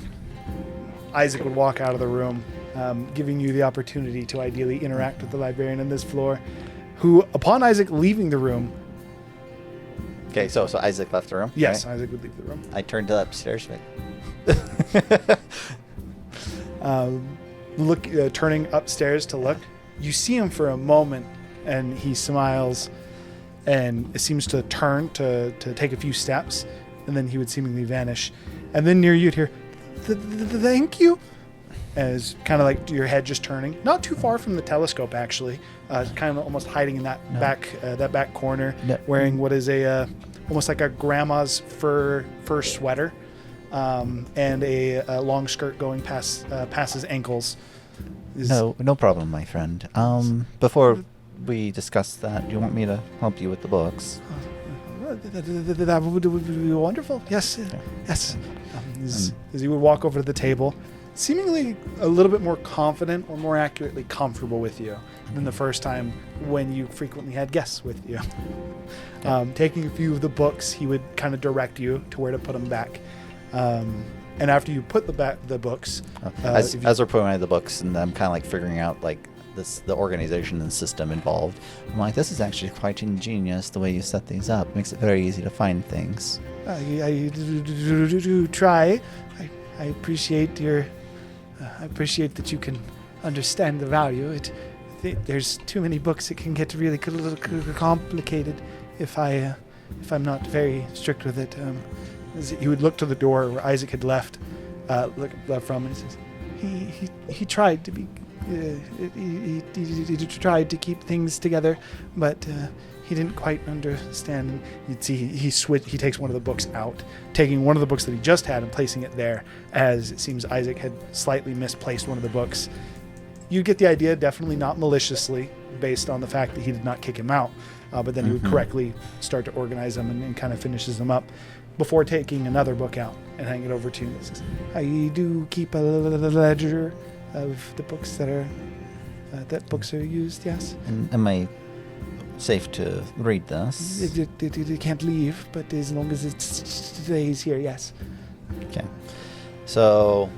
Isaac would walk out of the room, giving you the opportunity to ideally interact with the librarian on this floor, who, upon Isaac leaving the room... Okay, so Isaac left the room? Yes, right? Isaac would leave the room. I turned upstairs. Turning upstairs to look, you see him for a moment, and he smiles, and it seems to turn to take a few steps, and then he would seemingly vanish. And then near you'd hear, "Thank you," as kind of like your head just turning, not too far from the telescope actually, kind of almost hiding in that back corner, wearing what is a almost like a grandma's fur sweater, and a long skirt going past his ankles. No problem, my friend. Before we discuss that, do you want me to help you with the books? That would be wonderful. Yes, yes. As he would walk over to the table, seemingly a little bit more confident, or more accurately comfortable with you than the first time when you frequently had guests with you. Taking a few of the books, he would kind of direct you to where to put them back. And after you put the books, as we're putting away the books, and I'm kind of like figuring out like the organization and system involved, I'm like, this is actually quite ingenious the way you set these up. It makes it very easy to find things. I do try. I appreciate I appreciate that you can understand the value. There's too many books; it can get really complicated if I'm not very strict with it. He would look to the door where Isaac had left from, and he says, he tried to be. He tried to keep things together, but he didn't quite understand. You'd see he takes one of the books out, taking one of the books that he just had and placing it there, as it seems Isaac had slightly misplaced one of the books. You get the idea, definitely not maliciously, based on the fact that he did not kick him out, but then he would correctly start to organize them and kind of finishes them up before taking another book out and handing it over to you. He says, I do keep a ledger of the books that books are used, yes. And am I safe to read this? It can't leave, but as long as it stays here, yes. Okay. So,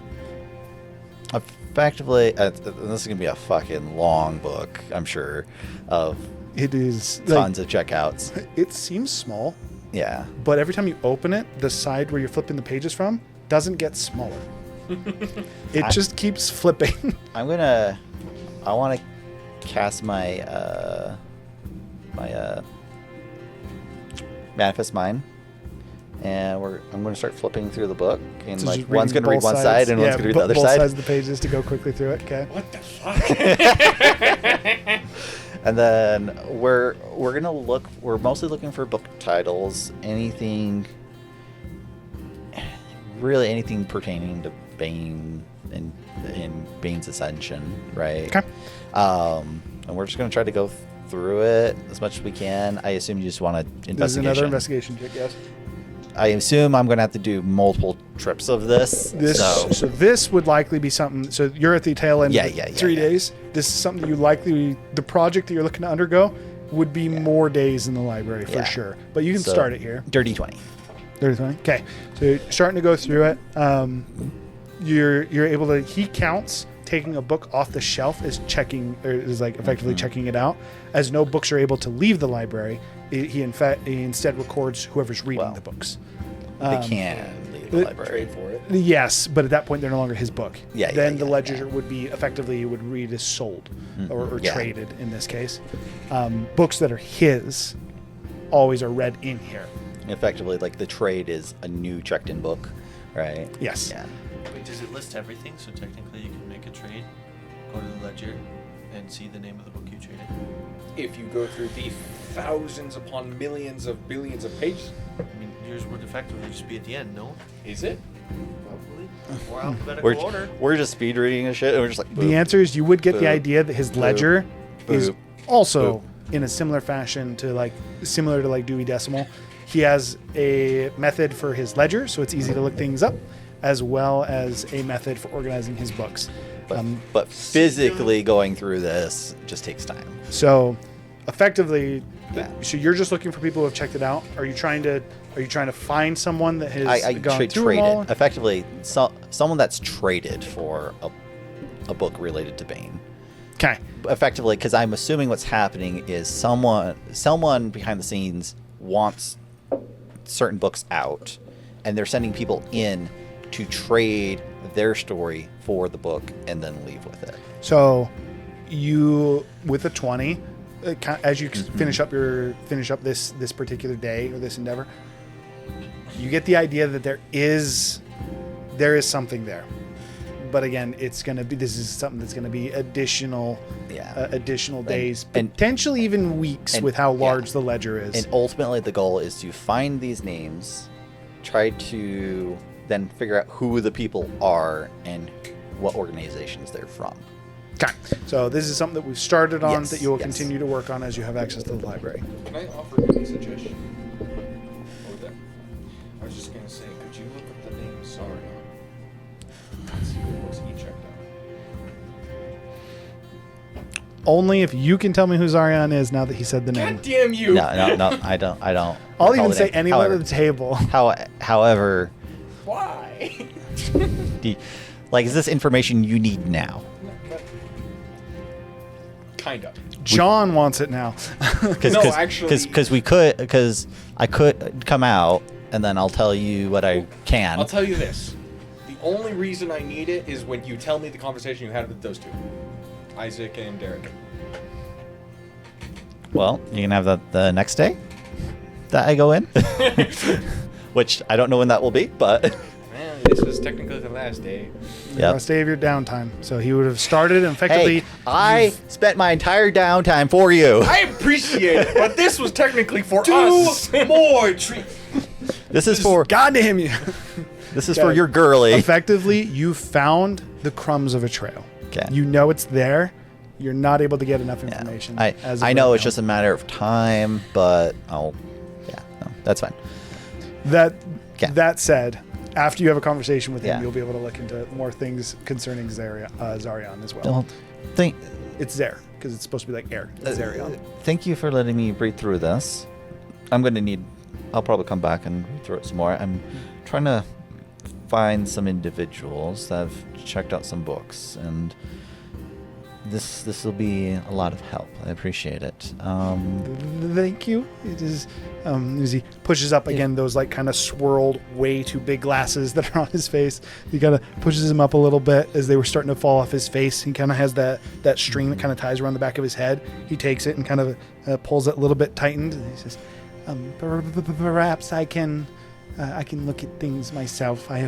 effectively, this is going to be a fucking long book, I'm sure, of it is tons of checkouts. It seems small. Yeah. But every time you open it, the side where you're flipping the pages from doesn't get smaller. It just keeps flipping. I want to cast my Manifest Mind, and I'm going to start flipping through the book, and So like just one's going to read one both side sides. and one's going to read the other both side. sides of the pages to go quickly through it. Okay. What the fuck? And then we're gonna look. We're mostly looking for book titles. Anything pertaining to Bane and Bane's Ascension, right? Okay. And we're just gonna try to go through it as much as we can. I assume you just want to investigation. There's another investigation check. Yes. I assume I'm gonna have to do multiple trips of this. So this would likely be something. So you're at the tail end of 3 days. This is something that you likely, the project that you're looking to undergo would be more days in the library for sure. But you can start it here. Dirty 20. Dirty 20. Okay. So you're starting to go through it. You're able to. He counts taking a book off the shelf is checking, or is like effectively checking it out. As no books are able to leave the library, he instead records whoever's reading the books. They can leave the library. Trade for it. Yes, but at that point they're no longer his book. Then the ledger would be effectively, you would read as sold or traded in this case. Books that are his always are read in here. Effectively, like the trade is a new checked-in book, right? Yes. Yeah. Wait, does it list everything? So technically you can make a trade, go to the ledger, and see the name of the book you traded? If you go through the thousands upon millions of billions of pages. I mean, yours would effectively just be at the end, no? Is it? Probably. Or alphabetical order. We're just speed reading and shit, and we're just like, boop, the answer is you would get boop, the idea that his ledger is boop, also boop. in a similar fashion to similar to Dewey Decimal. He has a method for his ledger, so it's easy to look things up, as well as a method for organizing his books. But physically going through this just takes time. So, effectively, so you're just looking for people who have checked it out. Are you trying to find someone that has I gone through traded. all? Effectively, someone that's traded for a book related to Bane. Okay. Effectively, because I'm assuming what's happening is someone behind the scenes wants certain books out, and they're sending people in to trade their story for the book and then leave with it. So, you with a 20, as you finish up this particular day or this endeavor, You get the idea that there is something there, but again, this is something that's going to be additional days, potentially even weeks, with how large the ledger is. And ultimately, the goal is to find these names, try to then figure out who the people are and what organizations they're from. Okay, so this is something that we've started on that you will continue to work on as you have access to the library. Can I offer you a suggestion? Over there. I was just gonna say, could you look up the name Sarion? And see what books he checked out. Only if you can tell me who Zarion is now that he said the name. God damn you! No, I don't. I'll even say anyone at the table. However, why? Is this information you need now? Kind of. John wants it now. Because I could come out and then I'll tell you what I can. I'll tell you this. The only reason I need it is when you tell me the conversation you had with those two. Isaac and Derek. Well, you can have that the next day that I go in. Which I don't know when that will be, but... Man, this was technically the last day. Last day of your downtime. So he would have started and effectively... Hey, I spent my entire downtime for you. I appreciate it, but this was technically for us. More treats. This is for... God damn you. This is for your girly. Effectively, you found the crumbs of a trail. Okay. You know it's there. You're not able to get enough information. I know it's just a matter of time, but that's fine. That said, after you have a conversation with him, you'll be able to look into more things concerning Zarion as well. It's Zare, because it's supposed to be like air. Zarion. Thank you for letting me read through this. I'll probably come back and read through it some more. I'm trying to find some individuals that have checked out some books, and this will be a lot of help. I appreciate it. Thank you. It is as he pushes up again those kind of swirled, way too big glasses that are on his face. He kind of pushes him up a little bit as they were starting to fall off his face. He kind of has that string that kind of ties around the back of his head. He takes it and kind of pulls it a little bit tightened. And he says, "Perhaps I can look at things myself. I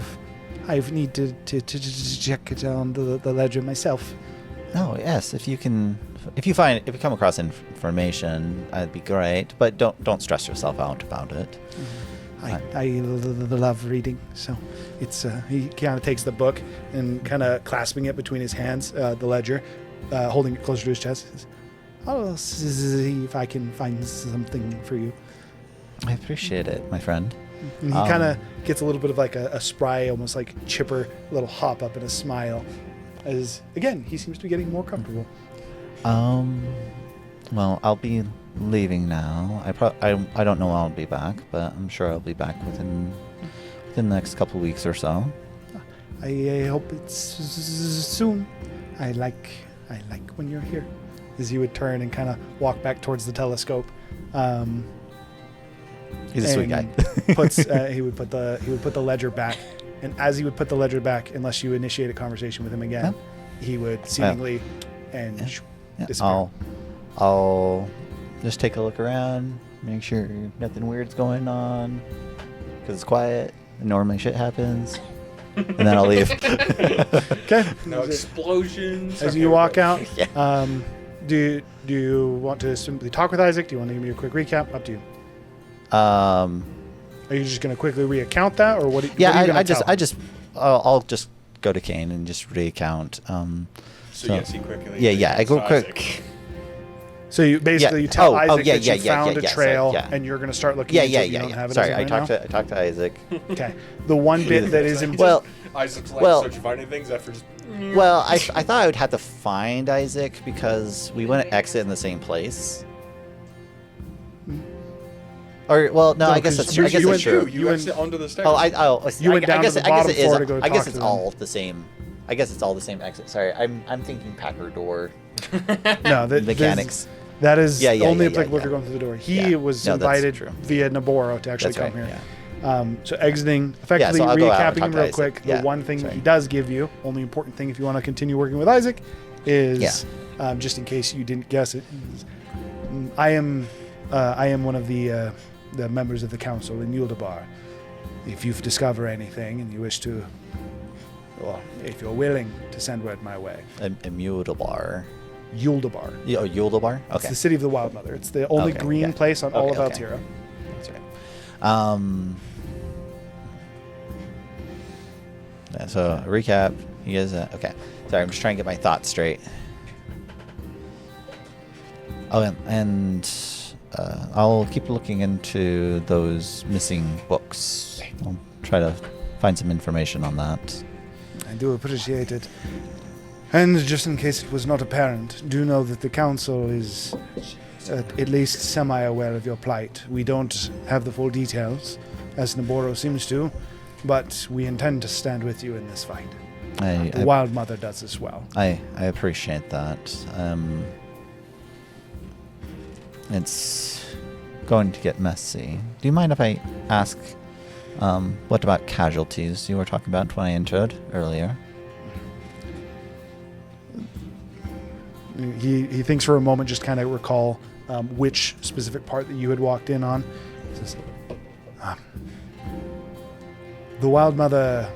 need to check it on the ledger myself." Oh yes, if you come across information, that'd be great. But don't stress yourself out about it. I love reading, so it's he kind of takes the book and kind of clasping it between his hands, the ledger, holding it closer to his chest. Says, "I'll see if I can find something for you." I appreciate it, my friend. And he kind of gets a little bit of a spry, almost like chipper, little hop up and a smile. As again, he seems to be getting more comfortable. Well, I'll be leaving now. I don't know when I'll be back, but I'm sure I'll be back within the next couple weeks or so. I hope it's soon. I like when you're here. As he would turn and kind of walk back towards the telescope. He's a sweet guy. He would put the ledger back. And as he would put the ledger back, unless you initiate a conversation with him again, he would seemingly disappear. I'll just take a look around, make sure nothing weird's going on, because it's quiet and normally shit happens, and then I'll leave. Okay. No explosions. As you walk out, do you want to simply talk with Isaac? Do you want to give me a quick recap? Up to you. Are you just going to quickly reaccount that, or what? I'll just go to Kane and just recount. Yes, he quickly. Yeah. I go quick. So you basically tell Isaac that you found a trail, and you're going to start looking. You don't have it. Sorry, I talked to Isaac. Okay. The one bit that is in. Isaac's so did you find anything? After just. Well, I thought I would have to find Isaac because we wouldn't exit in the same place. Or I guess that's true. You exit onto the stairs. You went down to the bottom floor to go I talk guess to it's them. all the same. I guess it's all the same exit. Sorry, I'm thinking Packer door. No, mechanics. That is only applicable if you're going through the door. He was invited true. via Naboro to actually come here. Yeah. So exiting, effectively so recapping him real Isaac. quick. The one thing that he does give you, only important thing if you want to continue working with Isaac, is just in case you didn't guess it. I am one of the members of the council in Yuldabar. if you've discovered anything and you wish to, well, if you're willing to send word my way. Immutable. Yuldabar. Oh, Yuldabar? It's Okay. the city of the Wild Mother. It's the only green place on all of Altira. That's right. Yeah, so, recap. You guys, okay. Sorry, I'm just trying to get my thoughts straight. Oh, and I'll keep looking into those missing books. I'll try to find some information on that. I do appreciate it. And just in case it was not apparent, do know that the council is at least semi-aware of your plight. We don't have the full details, as Naboro seems to, but we intend to stand with you in this fight. The Wild Mother does as well. I appreciate that. It's going to get messy. Do you mind if I ask, what about casualties you were talking about when I entered earlier? He thinks for a moment, just kind of recall which specific part that you had walked in on. He says, the Wild Mother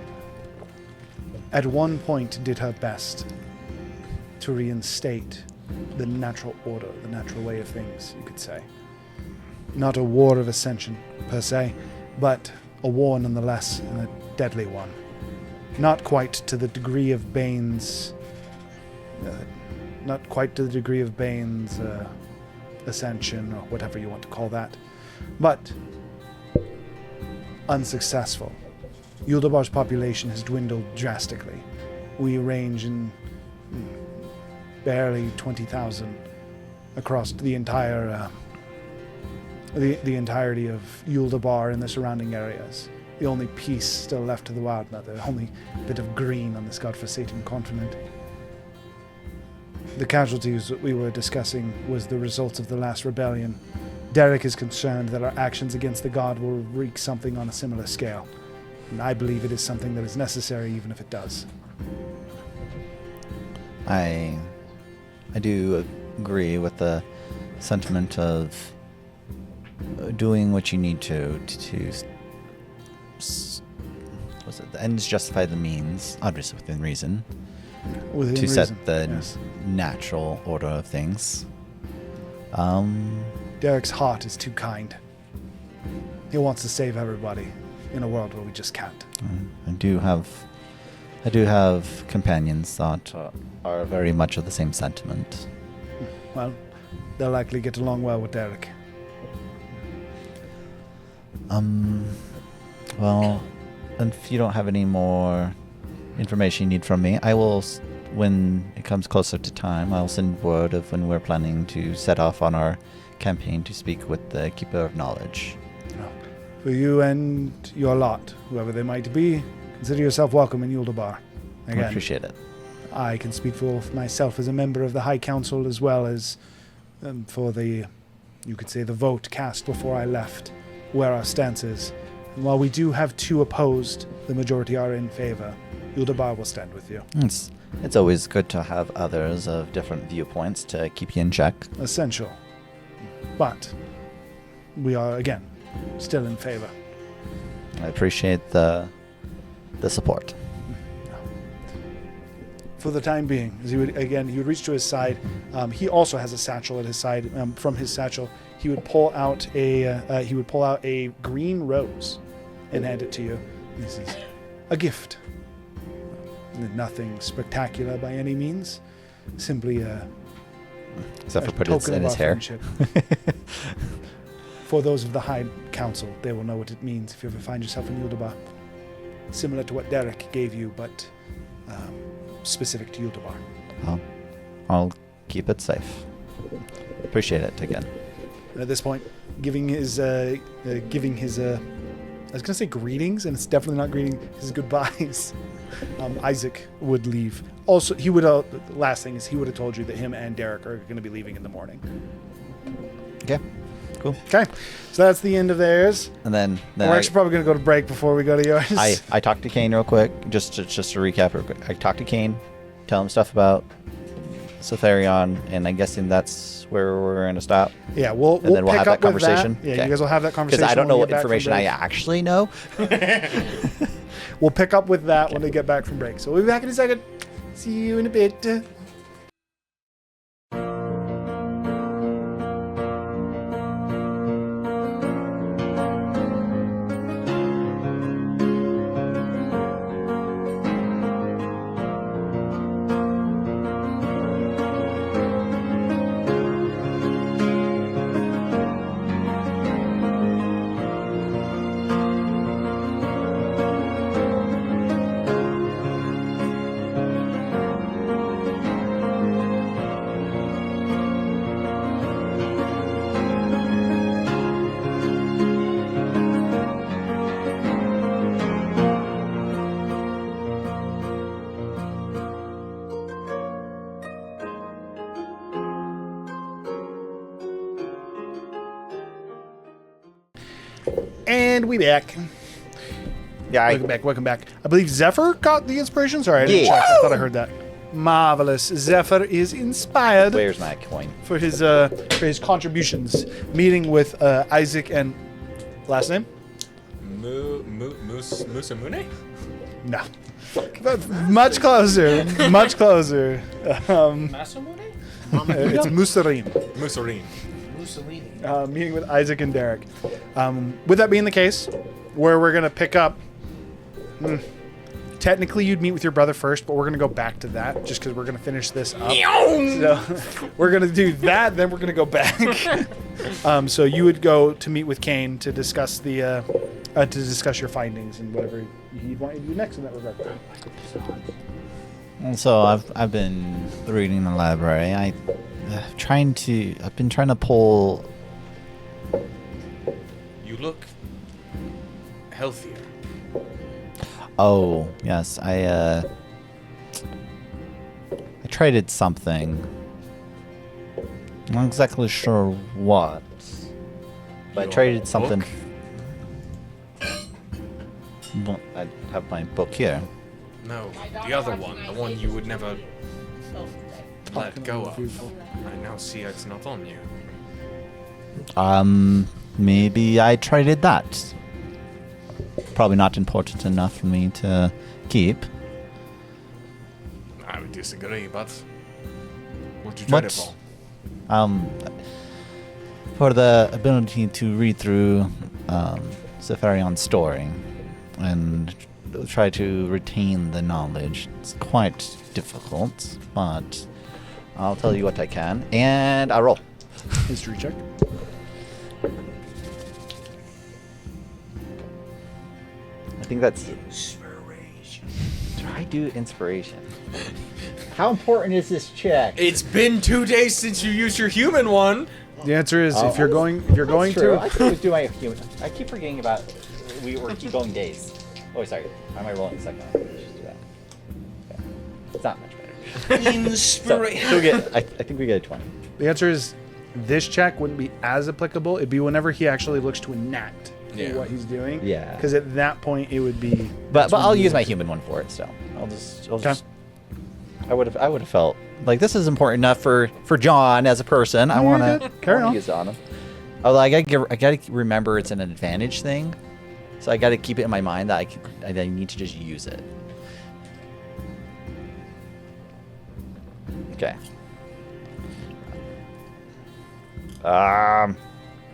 at one point did her best to reinstate the natural order, the natural way of things, you could say. Not a war of ascension, per se, but a war nonetheless, and a deadly one. Not quite to the degree of Bane's... ascension, or whatever you want to call that, but unsuccessful. Yuldabar's population has dwindled drastically. We range in barely 20,000 across the entire the entirety of Yuldabar and the surrounding areas. The only piece still left to the Wild Mother, the only bit of green on this godforsaken continent. The casualties that we were discussing was the results of the last rebellion. Derek is concerned that our actions against the god will wreak something on a similar scale. And I believe it is something that is necessary, even if it does. I do agree with the sentiment of doing what you need to the ends justify the means, obviously within reason. Within to reason, set the yes. natural order of things. Derek's heart is too kind. He wants to save everybody in a world where we just can't. I do have companions that are very much of the same sentiment. Well, they'll likely get along well with Derek. Well, if you don't have any more information you need from me, I will, when it comes closer to time, I'll send word of when we're planning to set off on our campaign to speak with the Keeper of Knowledge. For you and your lot, whoever they might be, consider yourself welcome in Yuldabar. Again, I appreciate it. I can speak for myself as a member of the High Council, as well as for the, you could say, the vote cast before I left, where our stance is. And while we do have two opposed, the majority are in favor. Yuldabar will stand with you. It's always good to have others of different viewpoints to keep you in check. Essential. But we are, again, still in favor. I appreciate the support. For the time being, as he would reach to his side. He also has a satchel at his side. From his satchel, he would pull out a green rose and hand it to you. This is a gift. Nothing spectacular by any means. Simply except for putting it in his hair. For those of the High Council, they will know what it means if you ever find yourself in Yuldabar. Similar to what Derek gave you, but specific to Yuldabar. Well, I'll keep it safe. Appreciate it again. And at this point, giving his I was going to say greetings, and it's definitely not greeting, his goodbyes. Isaac would leave. Also, he would, the last thing is he would have told you that him and Derek are going to be leaving in the morning. Okay, cool. Okay, so that's the end of theirs. And then we're actually probably going to go to break before we go to yours. I talked to Kane real quick, just to recap real quick. I talked to Kane, tell him stuff about Sotharion, and I'm guessing that's where we're going to stop? Yeah, we'll then we'll pick have up that with conversation? Yeah, Okay. you guys will have that conversation. Because I don't know when we what get back from information I break. actually know. We'll pick up with that when we get back from break. So we'll be back in a second. See you in a bit. And we back. Yeah, Welcome back. I believe Zephyr got the inspiration. Sorry, I didn't check. I thought I heard that. Marvelous. Zephyr is inspired. Where's my coin? For his contributions. Meeting with Isaac and last name? Musamune? No. But much closer. Much closer. Masamune? It's Musarin. Mussolini. Mussolini. Meeting with Isaac and Derek. With that being the case, where we're going to pick up... technically, you'd meet with your brother first, but we're going to go back to that just because we're going to finish this up. So we're going to do that, then we're going to go back. So you would go to meet with Kane to discuss the to discuss your findings and whatever he'd want you to do next in that regard. And so I've been reading the library. I've been trying to pull. You look healthier. Oh yes, I traded something. I'm not exactly sure what, but I traded something. Well, I have my book here. No, the other one, the one you would never let go of. I now see it's not on you. Maybe I traded that. Probably not important enough for me to keep. I would disagree, but what'd you trade it for? For the ability to read through Zephyrian's story and try to retain the knowledge. It's quite difficult, but I'll tell you what I can. And I roll. History check. I think that's inspiration. Try do inspiration. How important is this check? It's been 2 days since you used your human one. The answer is if you're going true. to I could always do my human. I keep forgetting about we keep going days. Oh, sorry. Am I rolling the second one? Let's just do that. Okay. It's not much better. Inspiration. So we get. I think we get a 20. The answer is this check wouldn't be as applicable. It'd be whenever he actually looks to enact what he's doing. Yeah. Because at that point it would be. But I'll use my human one for it. So I'll just. I would have felt like this is important enough for John as a person. I want to use it on him. Although I gotta remember it's an advantage thing, so I gotta keep it in my mind that I need to just use it. Okay.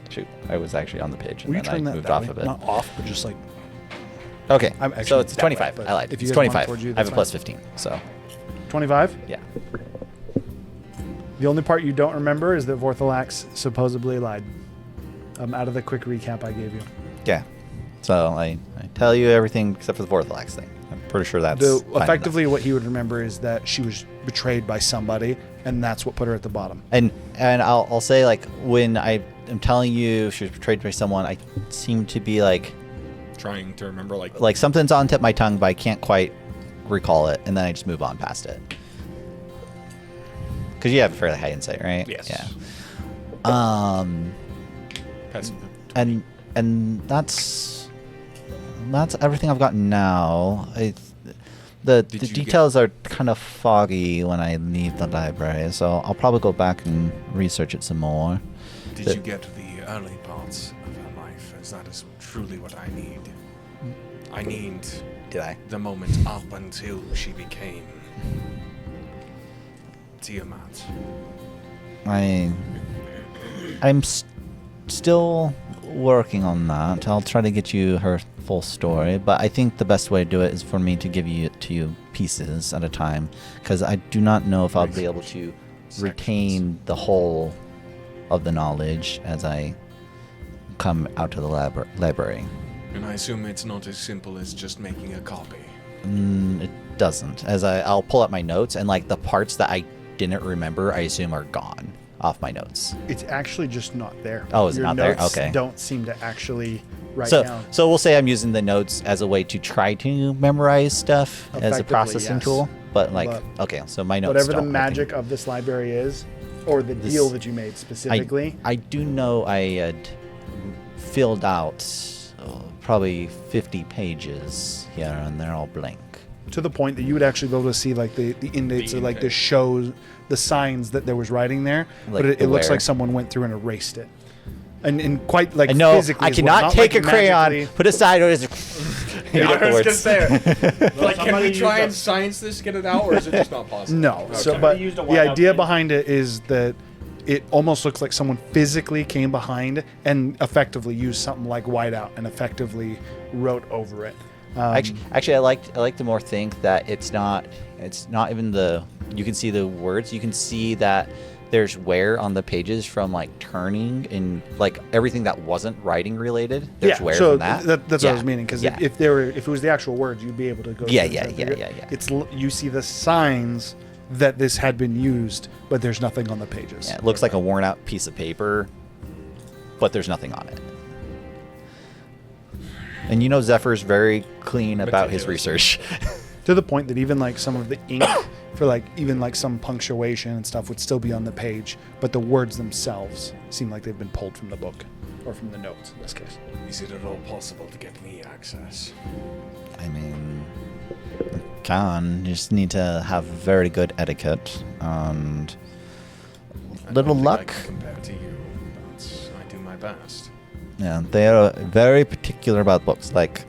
Shoot, I was actually on the page and then I moved off of it. Not off, but just like. Okay, I'm so it's that 25. way, I lied. if you It's guys want it 25. towards you, I have that's a plus fine. 15. So 25? yeah. The only part you don't remember is that Vorthalax supposedly lied. Out of the quick recap I gave you. Yeah. So I tell you everything except for the Vorthalax thing. I'm pretty sure that's fine effectively enough. what he would remember is that she was betrayed by somebody, and that's what put her at the bottom. And I'll say, like, when I am telling you she was betrayed by someone, I seem to be like Trying to remember, like something's on the tip of my tongue, but I can't quite recall it, and then I just move on past it. Because you have fairly high insight, right? Yes. Yeah. And that's everything I've got now. The Did you details are kind of foggy when I leave the library, so I'll probably go back and research it some more. Did you get to the early parts of her life? As that is truly what I need. I need the moment up until she became Tiamat. I'm still working on that. I'll try to get you her full story, but I think the best way to do it is for me to give you to you pieces at a time, because I do not know if I'll be able to retain the whole of the knowledge as I come out to the library. And I assume it's not as simple as just making a copy. It doesn't. As I'll pull up my notes, and like the parts that I didn't remember, I assume are gone off my notes. It's actually just not there. Oh, is it Your not there? notes Okay. Don't seem to actually write down. So we'll say I'm using the notes as a way to try to memorize stuff as a Effectively, processing yes. tool. But like, But okay, so my notes. Whatever the don't, I think. magic of this library is, or the This- deal that you made specifically. I do know I had filled out probably 50 pages here, and they're all blank. To the point that you would actually be able to see like the indents or like the shows, the signs that there was writing there, Like but it the looks where. like someone went through and erased it, and quite like I know physically. I as well, cannot not take like a crayon, magically. put it sideways. Yeah, I was gonna say, like, can Somebody we try use and science this, get it out, or is it just not possible? No. So, Okay. but used a the whiteout idea pen. behind it is that it almost looks like someone physically came behind and effectively used something like whiteout and effectively wrote over it. Actually, I like to more think that it's not even you can see the words. You can see that there's wear on the pages from like turning and like everything that wasn't writing related. There's wear so from that. that's what I was meaning, because Yeah. if it was the actual words, you'd be able to go. Yeah, through yeah, and yeah, figure it. yeah, yeah. It's you see the signs that this had been used, but there's nothing on the pages. Yeah, it looks like a worn out piece of paper, but there's nothing on it. And you know Zephyr's very clean about his research. To the point that even like some of the ink for like even like some punctuation and stuff would still be on the page, but the words themselves seem like they've been pulled from the book or from the notes in this case. Is it at all possible to get me access? I mean, you just need to have very good etiquette and little I luck. can compare to you, but I do my best. Yeah, they are very particular about books, like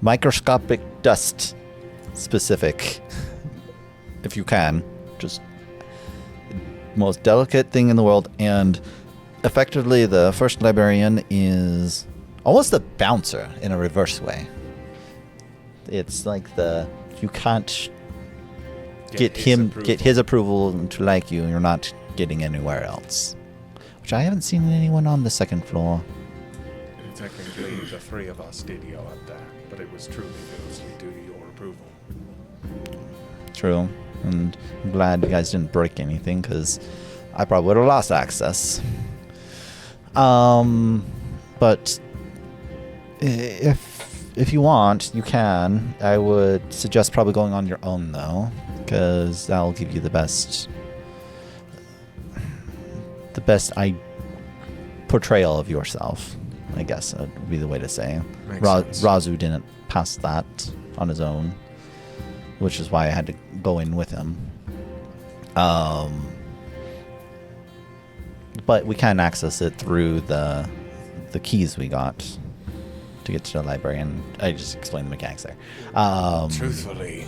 microscopic dust specific. If you can, just most delicate thing in the world. And effectively, the first librarian is almost a bouncer in a reverse way. It's like you can't get his approval to like you, and you're not getting anywhere else. Which I haven't seen anyone on the second floor. Technically, the three of us did go up there, but it was truly mostly due to your approval. True, and I'm glad you guys didn't break anything, because I probably would have lost access. But if you want, you can. I would suggest probably going on your own though, because that'll give you the best portrayal of yourself. I guess that would be the way to say. Makes sense. Razu didn't pass that on his own, which is why I had to go in with him. But we can access it through the keys we got to get to the library, and I just explained the mechanics there. Truthfully,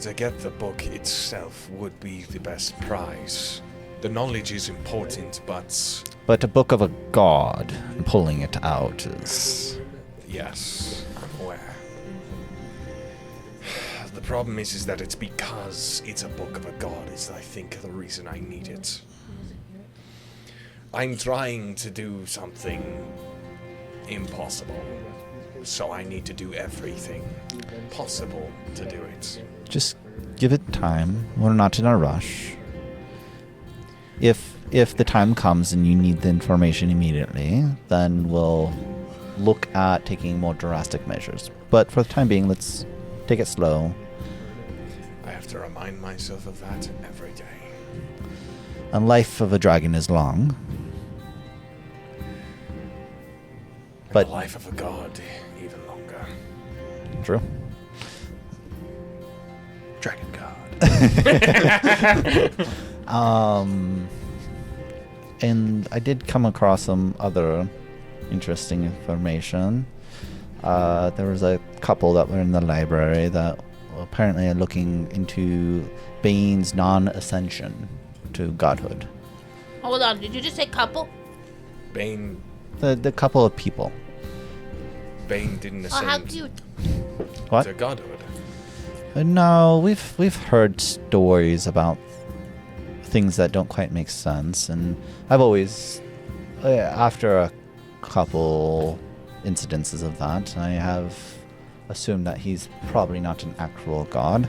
to get the book itself would be the best prize. The knowledge is important, but a book of a god and pulling it out is... Yes, I'm aware. The problem is that it's because it's a book of a god is, I think, the reason I need it. I'm trying to do something impossible, so I need to do everything possible to do it. Just give it time. We're not in a rush. If the time comes and you need the information immediately, then we'll look at taking more drastic measures. But for the time being, let's take it slow. I have to remind myself of that every day. And life of a dragon is long. But the life of a god, even longer. True. Dragon God. And I did come across some other interesting information. There was a couple that were in the library that apparently are looking into Bane's non-ascension to godhood. Hold on, did you just say couple? Bane. The couple of people. Bane didn't Oh, how ascend cute. What? to godhood. No, we've heard stories about things that don't quite make sense, and I've always, after a couple incidences of that, I have assumed that he's probably not an actual god.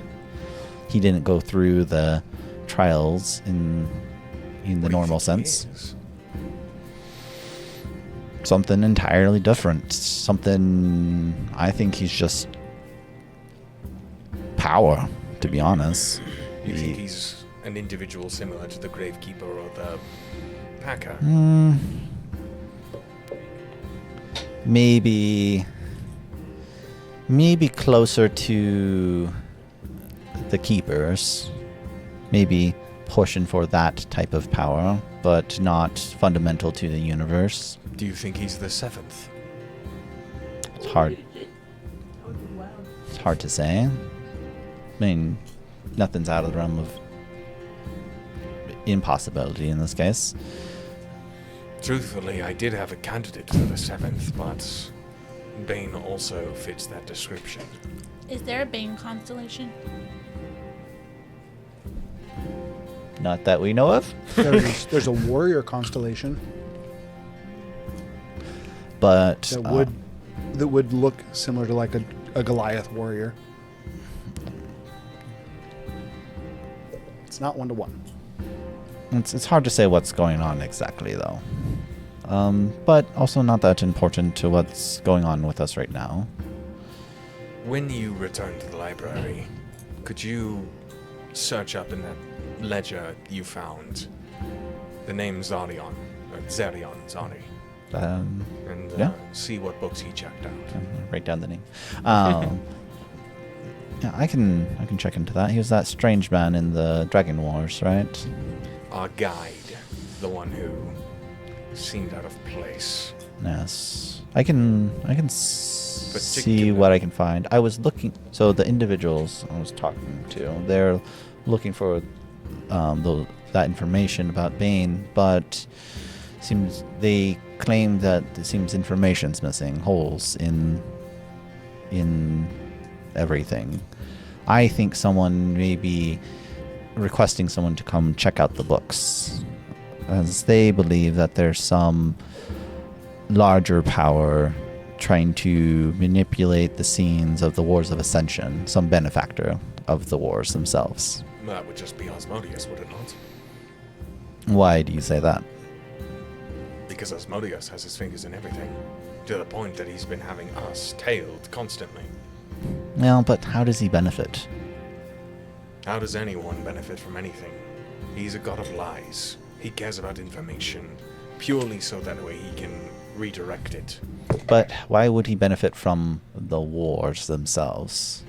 He didn't go through the trials in the normal sense. Something entirely different. Something, I think he's just power, to be honest. You think he's an individual similar to the Gravekeeper or the Packer? Maybe closer to the Keepers. Maybe pushing for that type of power, but not fundamental to the universe. Do you think he's the seventh? It's hard. It's hard to say. I mean, nothing's out of the realm of impossibility in this case. Truthfully, I did have a candidate for the seventh, but Bane also fits that description. Is there a Bane constellation? Not that we know of. There's a warrior constellation But that would look similar to like a Goliath warrior. It's not 1-to-1. it's hard to say what's going on exactly, though. But also not that important to what's going on with us right now. When you return to the library, could you search up in that ledger you found the name Zarion, Zari, and Yeah. see what books he checked out? Write down the name. Yeah, I can check into that. He was that strange man in the Dragon Wars, right? Our guide, the one who seemed out of place. Yes. I can see what I can find. I was looking. So the individuals I was talking to, they're looking for that information about Bane, but seems they claim that it seems information's missing, holes in everything. I think someone may be requesting someone to come check out the books, as they believe that there's some larger power trying to manipulate the scenes of the Wars of Ascension, some benefactor of the wars themselves. That would just be Asmodeus, would it not? Why do you say that? Because Asmodeus has his fingers in everything, to the point that he's been having us tailed constantly. Well, but how does he benefit? How does anyone benefit from anything? He's a god of lies. He cares about information, purely so that way he can redirect it. But why would he benefit from the wars themselves?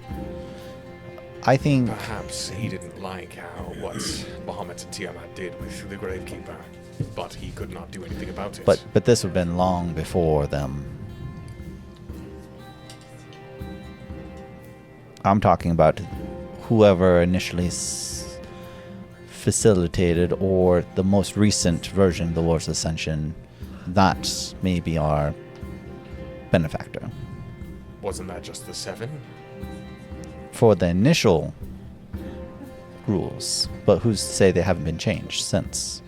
I think... Perhaps he didn't like what Bahamut and Tiamat did with the Gravekeeper, but he could not do anything about it. But this would have been long before them. I'm talking about whoever initially facilitated, or the most recent version of the Wars of Ascension. That may be our benefactor. Wasn't that just the 7? For the initial rules, but who's to say they haven't been changed since?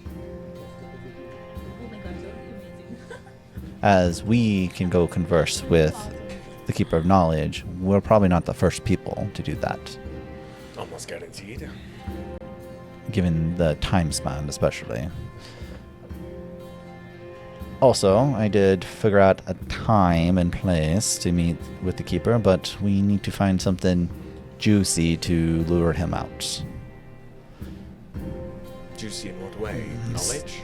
As we can go converse with the Keeper of Knowledge, we're probably not the first people to do that. Almost guaranteed. Given the time span, especially. Also, I did figure out a time and place to meet with the Keeper, but we need to find something juicy to lure him out. Juicy in what way? Knowledge?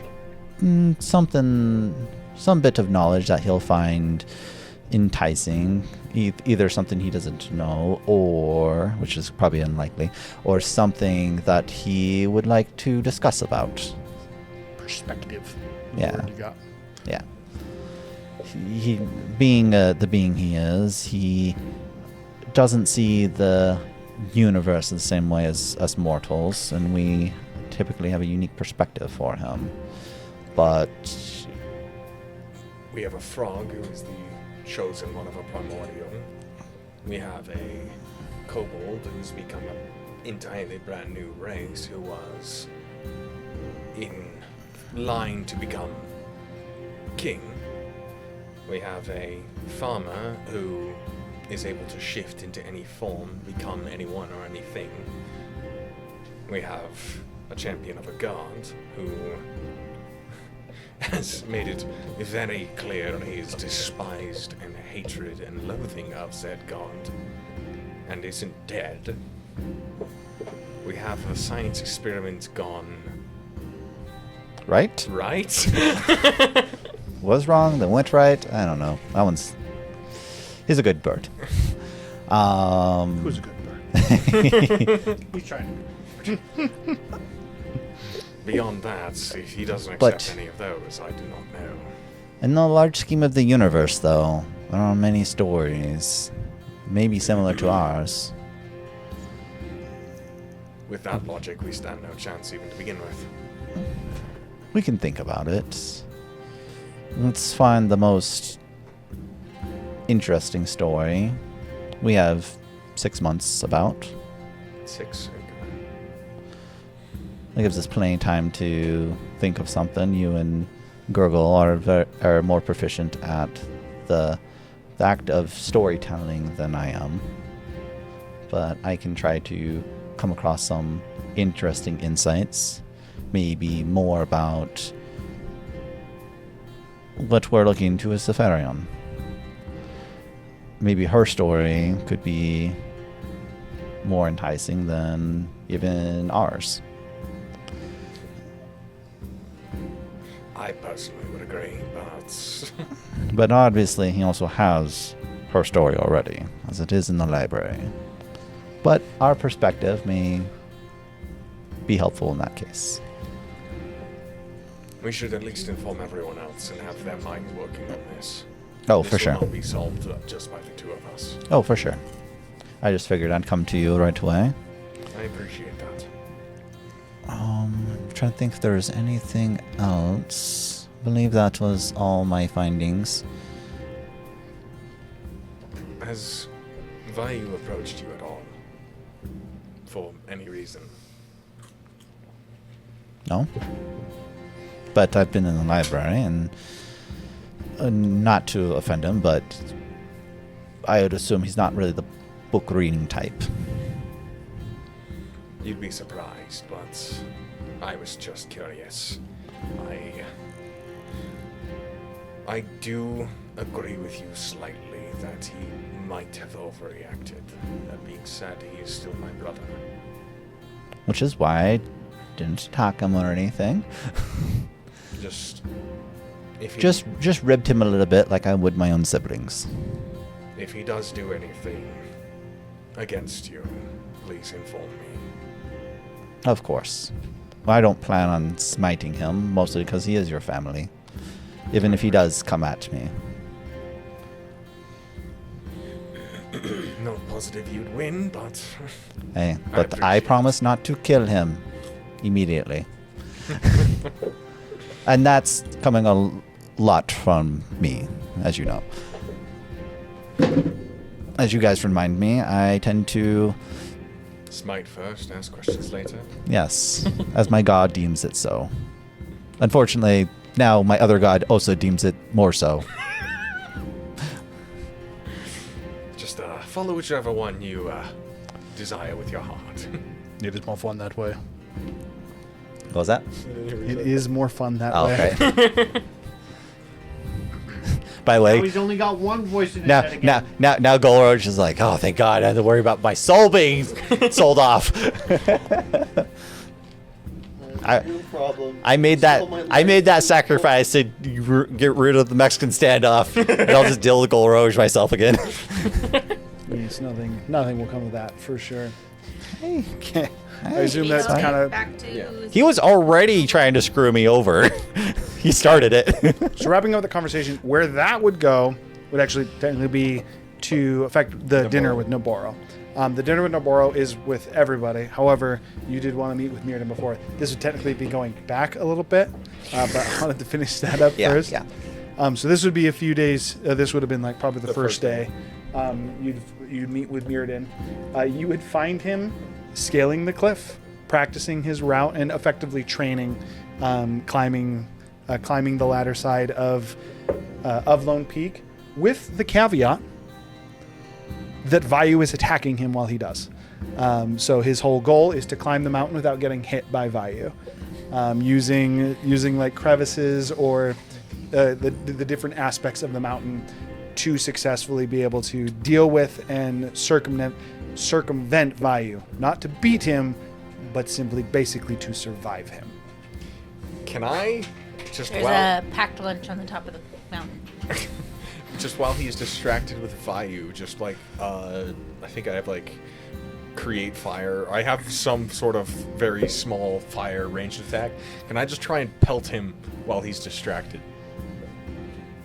Some bit of knowledge that he'll find enticing, either something he doesn't know, or, which is probably unlikely, or something that he would like to discuss about. Perspective. Yeah. Word you got. Yeah. He being the being he is, he doesn't see the universe the same way as us mortals, and we typically have a unique perspective for him. But we have a frog who is the chosen one of a primordial. We have a kobold who's become an entirely brand new race who was in line to become king. We have a farmer who is able to shift into any form, become anyone or anything. We have a champion of a god who has made it very clear he is despised and hatred and loathing of said god and isn't dead. We have a science experiment gone right? Was wrong, then went right. I don't know. He's a good bird. Who's a good bird? He's trying to be. Beyond that, if he doesn't accept any of those, I do not know. In the large scheme of the universe, though, there are many stories, maybe similar to ours. With that logic, we stand no chance even to begin with. We can think about it. Let's find the most interesting story. We have 6 months about. 6? That gives us plenty of time to think of something. You and Gurgle are more proficient at the act of storytelling than I am. But I can try to come across some interesting insights. Maybe more about what we're looking to as Safarian. Maybe her story could be more enticing than even ours. I personally would agree, but... But obviously he also has her story already, as it is in the library. But our perspective may be helpful in that case. We should at least inform everyone else and have their minds working on this. Oh, for sure. This will not be solved just by the two of us. Oh, for sure. I just figured I'd come to you right away. I appreciate that. I'm trying to think if there's anything else. I believe that was all my findings. Has Vayu approached you at all? For any reason? No. But I've been in the library, and not to offend him, but I would assume he's not really the book reading type. You'd be surprised, but I was just curious. I do agree with you slightly that he might have overreacted. That being said, he is still my brother. Which is why I didn't attack him or anything. Just if he, just ribbed him a little bit like I would my own siblings. If he does do anything against you, please inform me. Of course. I don't plan on smiting him, mostly because he is your family. Even if he does come at me. Not positive you'd win, but... Hey, but I promise not to kill him immediately. And that's coming a lot from me, as you know. As you guys remind me, I tend to... Smite first, ask questions later. Yes, as my god deems it so. Unfortunately, now my other god also deems it more so. Just follow whichever one you desire with your heart. It is more fun that way. What was that? It is more fun that way. Okay. By the way, Now he's only got one voice in his head again. now Golroach is like, oh, thank God, I had to worry about my soul being sold off. No problem. I made that sacrifice to get rid of the Mexican standoff, and I'll just deal with Gold Roge myself again. Yes, nothing will come of that for sure. Okay. I assume that's kind of. Back to He was already trying to screw me over. He started it. So wrapping up the conversation, where that would go would actually technically be to affect the dinner with Noboro. The dinner with Noboro is with everybody. However, you did want to meet with Mirrodin before. This would technically be going back a little bit, but I wanted to finish that up first. Yeah. So this would be a few days. This would have been like probably the first day. You'd meet with Mirrodin. You would find him scaling the cliff, practicing his route, and effectively training, climbing the ladder side of Lone Peak, with the caveat that Vayu is attacking him while he does. So his whole goal is to climb the mountain without getting hit by Vayu, using like crevices or the different aspects of the mountain to successfully be able to deal with and circumvent Vayu. Not to beat him, but simply basically to survive him. Can I just there's a packed lunch on the top of the mountain. just while he's distracted with Vayu, just like I think I have like create fire. I have some sort of very small fire ranged attack. Can I just try and pelt him while he's distracted?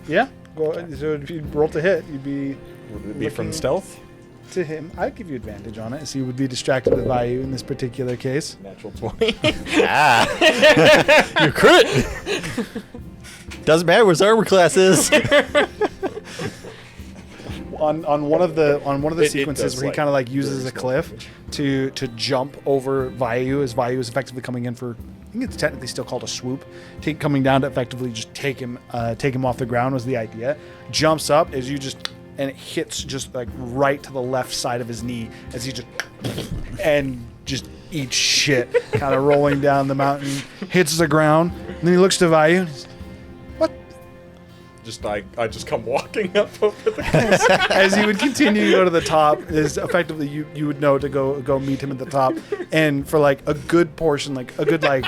Yeah. So if you roll to hit, you'd be. Would it be from stealth? To him, I'd give you advantage on it, so you would be distracted with Vayu in this particular case. Natural 20. You crit. Doesn't matter what his armor class is. on one of the It sequences does, where he like, kind of like uses very a cliff to jump over Vayu, as Vayu is effectively coming in for. I think it's technically still called a swoop. Coming down to effectively just take him off the ground was the idea. Jumps up as you just. And it hits just like right to the left side of his knee as he just eats shit, kind of rolling down the mountain, hits the ground, and then he looks to Vayu. And he's, what? I just come walking up over the cliff. As he would continue to go to the top, is effectively you would know to go meet him at the top, and for like a good portion, like a good like.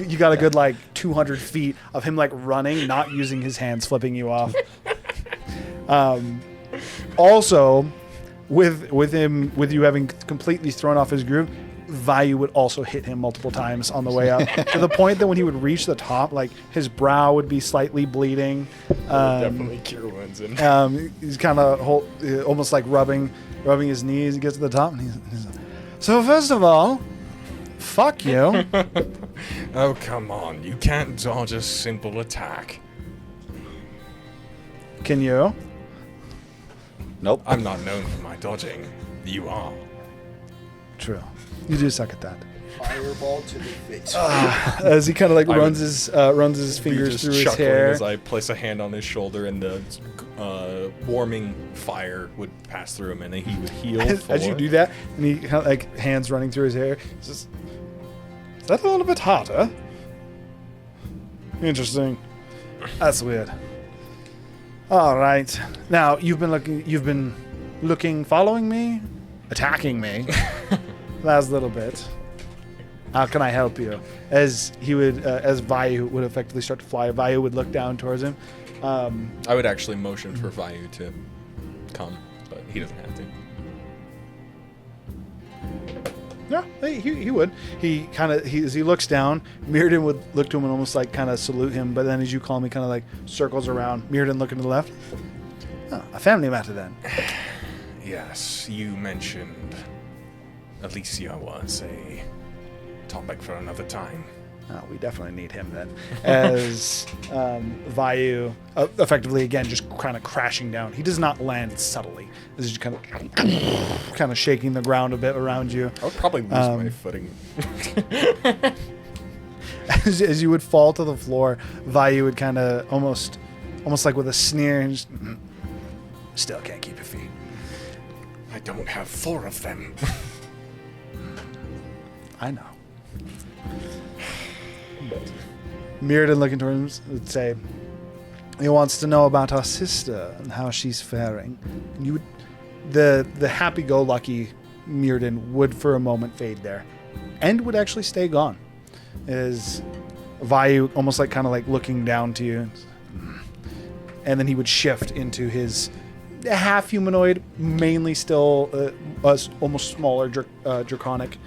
You got a good like 200 feet of him like running, not using his hands, flipping you off. Also, with you having completely thrown off his groove, Vayu would also hit him multiple times on the way up, to the point that when he would reach the top, like his brow would be slightly bleeding. Definitely cure wounds him. He's kind of almost like rubbing his knees. He gets to the top, and he's like, so first of all, fuck you. Oh, come on. You can't dodge a simple attack. Can you? Nope. I'm not known for my dodging. You are. True. You do suck at that. Fireball to the face. As he kind of like runs his fingers through his hair. As I place a hand on his shoulder, and the warming fire would pass through him, and then he would heal. As you do that, and he kind of like hands running through his hair. He says, "Is that a little bit harder?" Interesting. That's weird. All right. Now you've been looking, following me, attacking me. Last little bit. How can I help you? As Vayu would effectively start to fly, Vayu would look down towards him. I would actually motion for Vayu to come, but he doesn't have to. Yeah, he would. As he looks down, Mirrodin would look to him and almost like kind of salute him. But then, as you call me, kind of like circles around. Mirrodin looking to the left. Oh, a family matter then. Yes, you mentioned Alicia was a topic for another time. Oh, we definitely need him then. As Vayu, effectively again, just kind of crashing down. He does not land subtly. This is just kind of shaking the ground a bit around you. I would probably lose my footing. as you would fall to the floor, Vayu would kind of almost like with a sneer, and just, still can't keep your feet. I don't have 4 of them. I know. Mirrodin looking towards him would say, he wants to know about our sister and how she's faring. And you would, the happy-go-lucky Mirrodin would for a moment fade there, and would actually stay gone. is Vayu almost like kind of like looking down to you. And then he would shift into his half humanoid, mainly still almost smaller draconic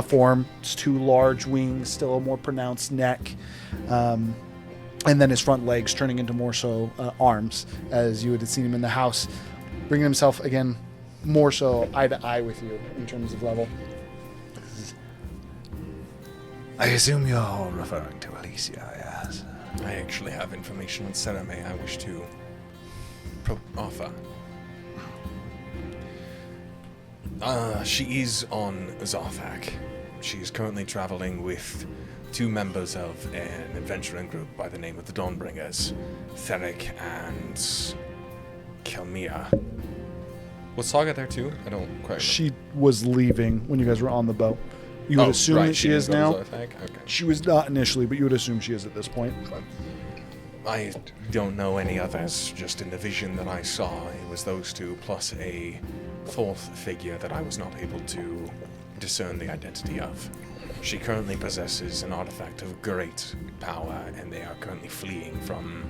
form. It's 2 large wings, still a more pronounced neck. And then his front legs turning into more so arms, as you would have seen him in the house, bringing himself again more so eye to eye with you in terms of level. I assume you're referring to Alicia, yes? I actually have information on Serame I wish to offer. She is on Zarthak. She is currently traveling with 2 members of an adventuring group by the name of the Dawnbringers, Theric and Kelmia. Was Saga there too? I don't quite remember. She was leaving when you guys were on the boat. You would assume that she is now. Okay. She was not initially, but you would assume she is at this point. I don't know any others, just in the vision that I saw, it was those 2 plus a 4th figure that I was not able to discern the identity of. She currently possesses an artifact of great power, and they are currently fleeing from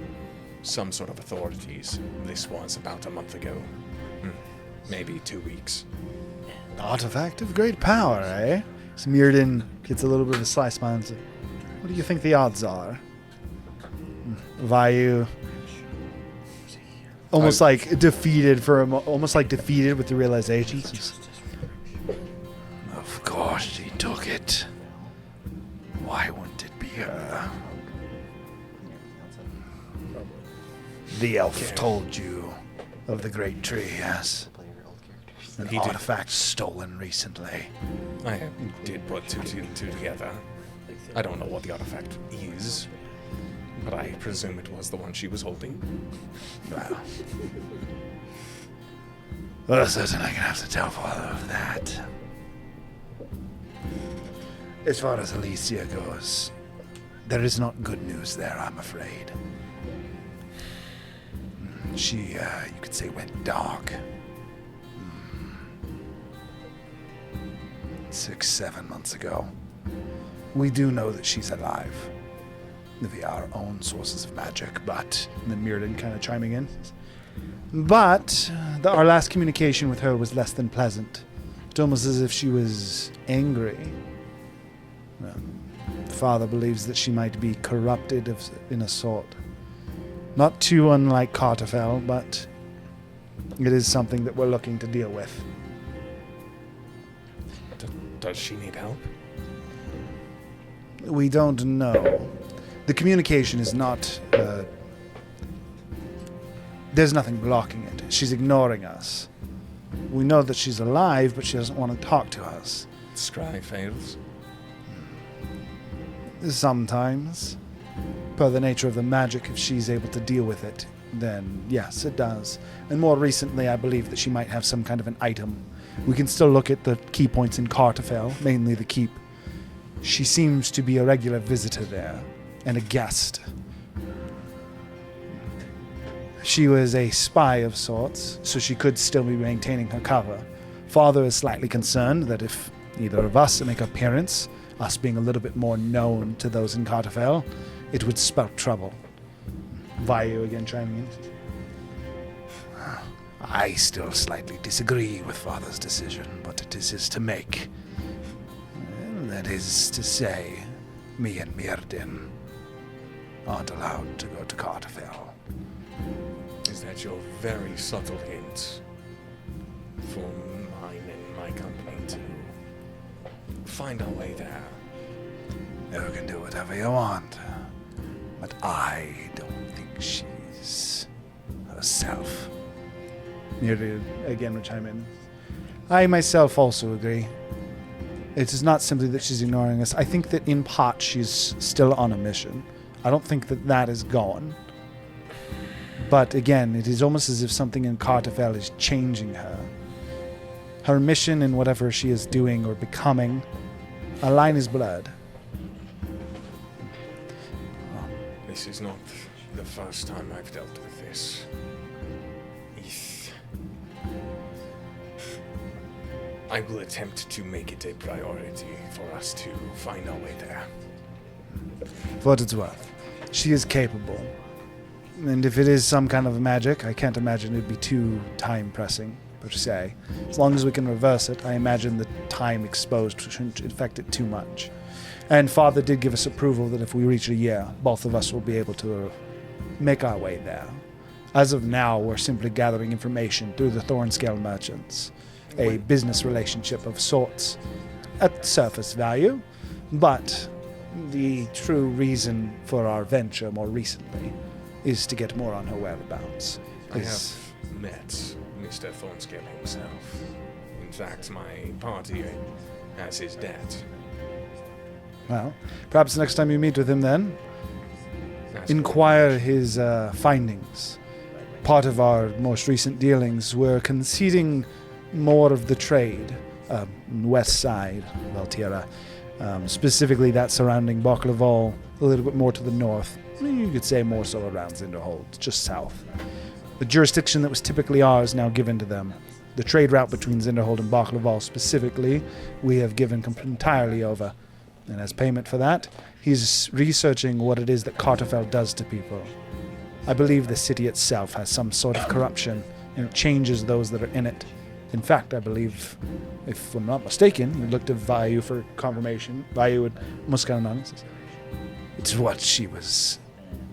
some sort of authorities. This was about a month ago. Maybe 2 weeks. Artifact of great power, eh? Smearden gets a little bit of a sly smile and says, "What do you think the odds are?" Vayu, almost like defeated almost like defeated with the realization. Of course she took it. Why wouldn't it be her? The elf told you of the great tree, yes? An artifact stolen recently. I did put 2 and 2 together. I don't know what the artifact is, but I presume it was the one she was holding. Well, certainly I'm gonna have to tell father of that. As far as Alicia goes, there is not good news there, I'm afraid. She, you could say, went dark. 6, 7 months ago. We do know that she's alive via our own sources of magic, but... And then Mirrodin kind of chiming in. But our last communication with her was less than pleasant. It's almost as if she was angry. Father believes that she might be corrupted in a sort. Not too unlike Carterfell, but it is something that we're looking to deal with. Does she need help? We don't know. The communication is not... there's nothing blocking it. She's ignoring us. We know that she's alive, but she doesn't want to talk to us. Scry fails. Sometimes. Per the nature of the magic, if she's able to deal with it, then yes, it does. And more recently, I believe that she might have some kind of an item. We can still look at the key points in Carterfell, mainly the keep. She seems to be a regular visitor there, and a guest. She was a spy of sorts, so she could still be maintaining her cover. Father is slightly concerned that if either of us make appearance, us being a little bit more known to those in Carterfell, it would spout trouble. Vayu again chiming in. I still slightly disagree with Father's decision, but it is his to make. And that is to say, me and Mirrodin aren't allowed to go to Carterfell. Is that your very subtle hint for mine and my company to find our way there? You can do whatever you want, but I don't think she's herself. Mirrodin again would chime in. I myself also agree. It is not simply that she's ignoring us. I think that in part she's still on a mission. I don't think that that is gone. But again, it is almost as if something in Carterfell is changing her. Her mission and whatever she is doing or becoming, a line is blurred. This is not the first time I've dealt with this. I will attempt to make it a priority for us to find our way there. For what it's worth, she is capable. And if it is some kind of magic, I can't imagine it'd be too time-pressing, per se. As long as we can reverse it, I imagine the time exposed shouldn't affect it too much. And Father did give us approval that if we reach a year, both of us will be able to make our way there. As of now, we're simply gathering information through the Thornscale merchants. A business relationship of sorts at surface value, but the true reason for our venture more recently is to get more on her whereabouts. I have met Mr. Thornscale himself. In fact, my party has his debt. Well, perhaps next time you meet with him then, That's inquire his findings. Part of our most recent dealings were conceding more of the trade, west side of Altira, specifically that surrounding Baklaval, a little bit more to the north. You could say more so around Zinderhold, just south. The jurisdiction that was typically ours now given to them. The trade route between Zinderhold and Baklaval specifically, we have given entirely over. And as payment for that, he's researching what it is that Carterfell does to people. I believe the city itself has some sort of corruption, and it changes those that are in it. In fact, I believe, if I'm not mistaken, you looked at Vayu for confirmation. Vayu would Muskanman. It's what she was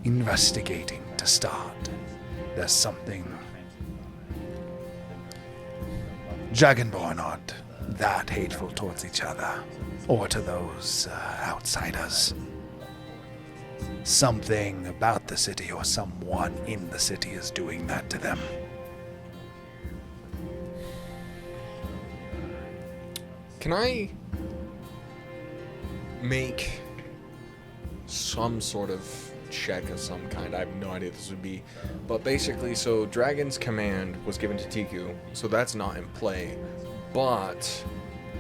investigating to start. There's something. Dragonborn aren't that hateful towards each other, or to those outsiders. Something about the city or someone in the city is doing that to them. Can I make some sort of check of some kind? I have no idea what this would be. But basically, so Dragon's Command was given to Tiku, so that's not in play. But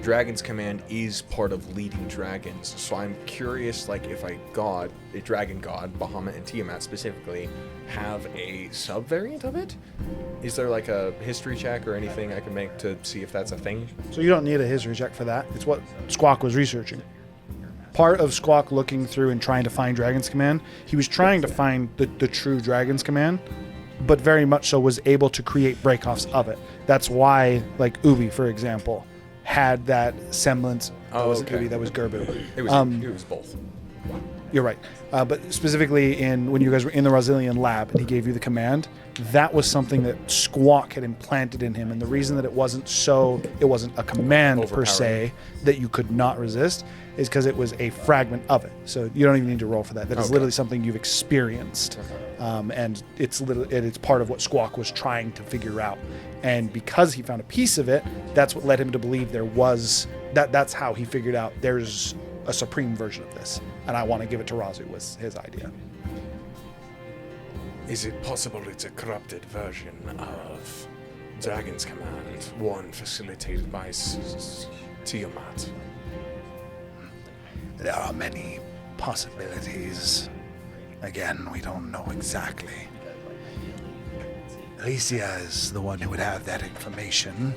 Dragon's Command is part of leading dragons, so I'm curious, like, if a dragon god, Bahamut and Tiamat specifically, have a sub-variant of it? Is there, like, a history check or anything I can make to see if that's a thing? So you don't need a history check for that. It's what Squawk was researching. Part of Squawk looking through and trying to find Dragon's Command, he was trying to find the true Dragon's Command, but very much so was able to create breakoffs of it. That's why, like, Ubi, for example, had that semblance. That wasn't Ubi, that was Gerbu. It was both. You're right. But specifically when you guys were in the Rosilian lab and he gave you the command, that was something that Squawk had implanted in him. And the reason that it wasn't a command per se that you could not resist is because it was a fragment of it. So you don't even need to roll for that. That is literally something you've experienced. And it's part of what Squawk was trying to figure out. And because he found a piece of it, that's what led him to believe that's how he figured out there's a supreme version of this. And I want to give it to Razu was his idea. Is it possible it's a corrupted version of Dragon's Command, one facilitated by Tiamat? There are many possibilities. Again, we don't know exactly. Alicia is the one who would have that information,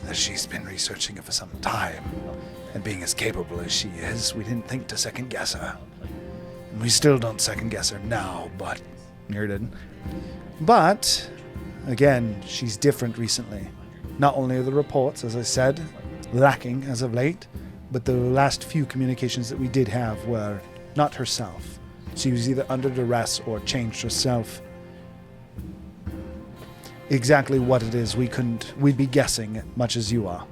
as she's been researching it for some time. And being as capable as she is, we didn't think to second guess her. And we still don't second guess her now, but near didn't. But again, she's different recently. Not only are the reports, as I said, lacking as of late, but the last few communications that we did have were not herself. She was either under duress or changed herself. Exactly what it is, we'd be guessing much as you are.